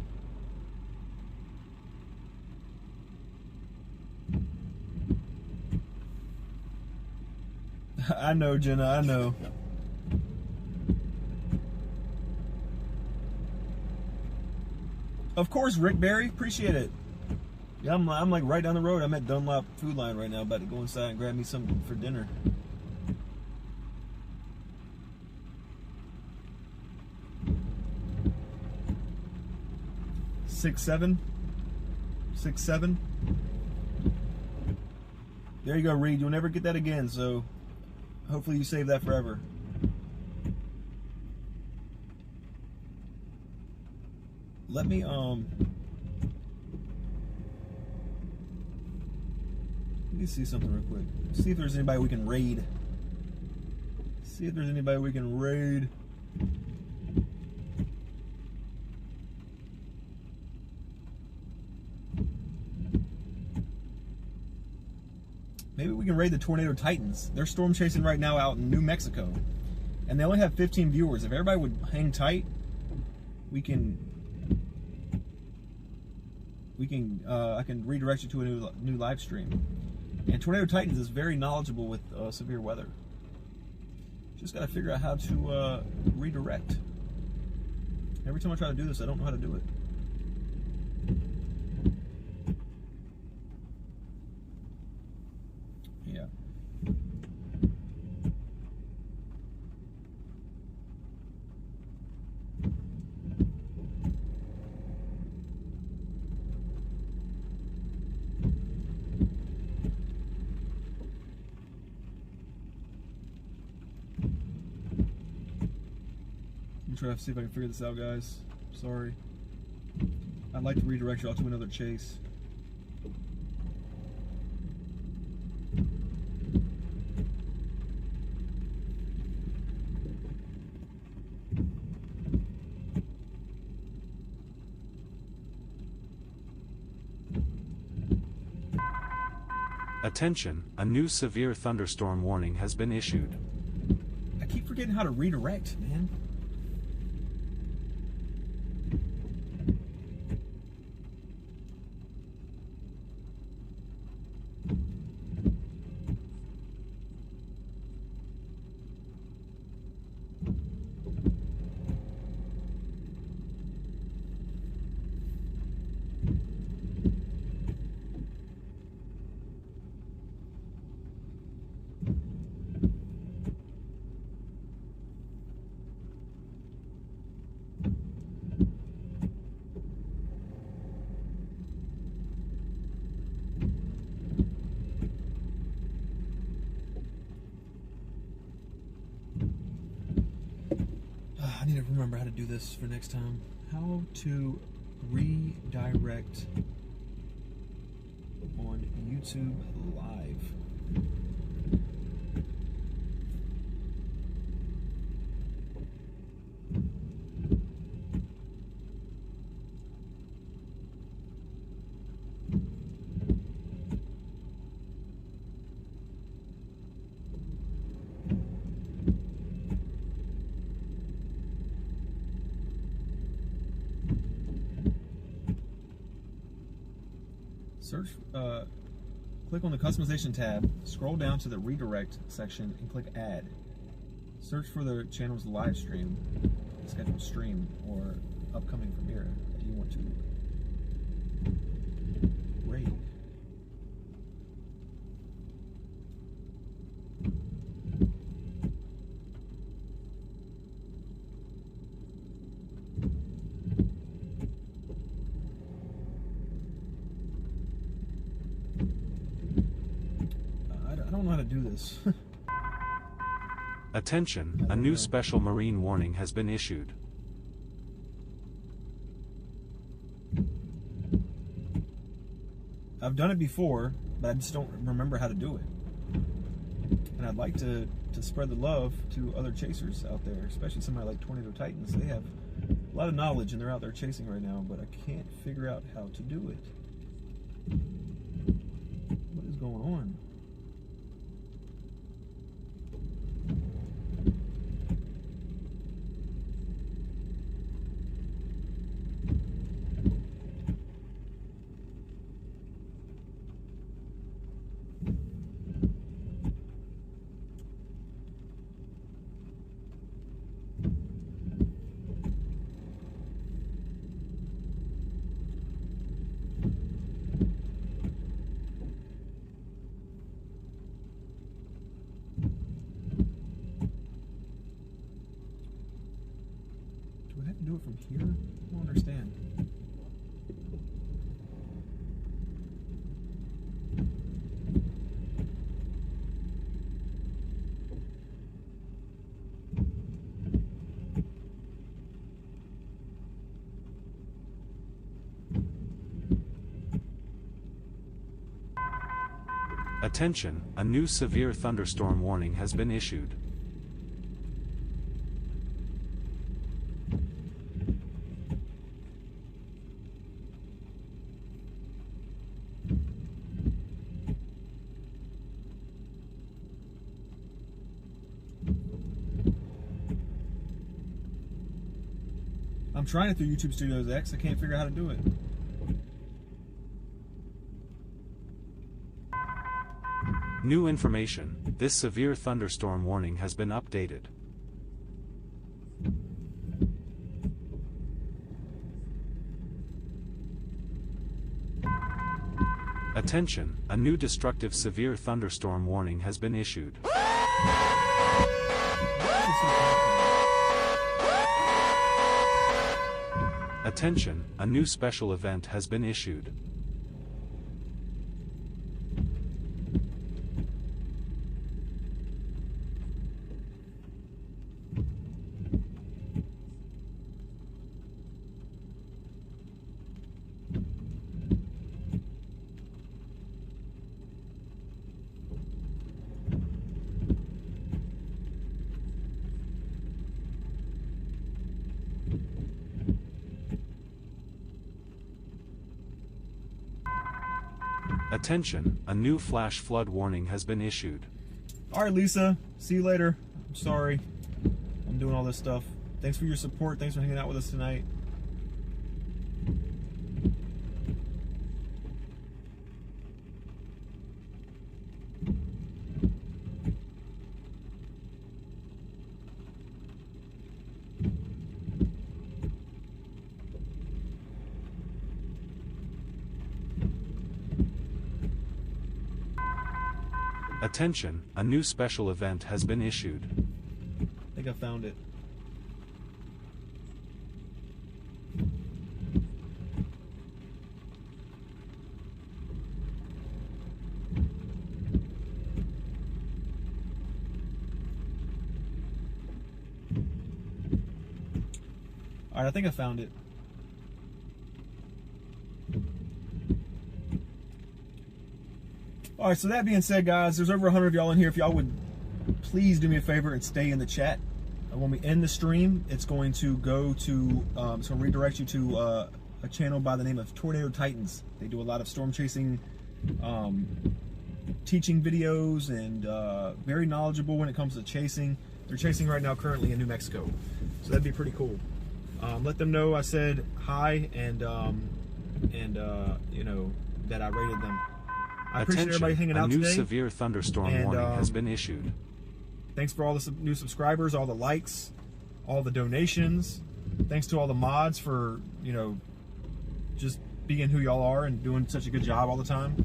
I know, Jenna, I know. Of course, Rick Berry, appreciate it. Yeah, I'm like right down the road. I'm at Dunlop Food Line right now, about to go inside and grab me something for dinner. Six seven. There you go, Reed. You'll never get that again, so hopefully you save that forever. Let me see something real quick. See if there's anybody we can raid. See if there's anybody we can raid. Maybe we can raid the Tornado Titans. They're storm chasing right now out in New Mexico, and they only have 15 viewers. If everybody would hang tight, we can I can redirect you to a new live stream. And Tornado Titans is very knowledgeable with severe weather. Just got to figure out how to redirect. Every time I try to do this, I don't know how to do it. Yeah. I'm trying to see if I can figure this out, guys. Sorry. I'd like to redirect you all to another chase. Attention, a new severe thunderstorm warning has been issued. I keep forgetting how to redirect, man. I need to remember how to do this for next time. How to redirect on YouTube Live. Search, click on the customization tab, scroll down to the redirect section and click add. Search for the channel's live stream, scheduled stream, or upcoming premiere that you want to raid. I don't know how to do this. Attention, a new special marine warning has been issued. I've done it before, but I just don't remember how to do it. And I'd like to to spread the love to other chasers out there, especially somebody like Tornado Titans. They have a lot of knowledge and they're out there chasing right now, but I can't figure out how to do it. What is going on? Do I have to do it from here? I don't understand. Attention, a new severe thunderstorm warning has been issued. I'm trying it through YouTube Studios X. I can't figure out how to do it. New information, this severe thunderstorm warning has been updated. Attention, a new destructive severe thunderstorm warning has been issued. Attention, a new special event has been issued. Attention, a new flash flood warning has been issued. All right, Lisa. See you later. I'm sorry. I'm doing all this stuff. Thanks for your support. Thanks for hanging out with us tonight. Attention, a new special event has been issued. I think I found it. All right, I think I found it. All right, so that being said, guys, there's over 100 of y'all in here. If y'all would please do me a favor and stay in the chat. When we end the stream, it's going to go to, it's going to redirect you to a channel by the name of Tornado Titans. They do a lot of storm chasing, teaching videos, and very knowledgeable when it comes to chasing. They're chasing right now currently in New Mexico, so that'd be pretty cool. Let them know I said hi and you know, that I rated them. I appreciate everybody hanging out today. A new severe thunderstorm warning has been issued. Thanks for all the new subscribers, all the likes, all the donations. Thanks to all the mods for, you know, just being who y'all are and doing such a good job all the time.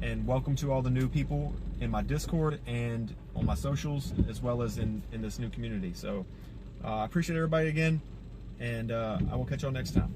And welcome to all the new people in my Discord and on my socials, as well as in this new community. So I appreciate everybody again, and I will catch y'all next time.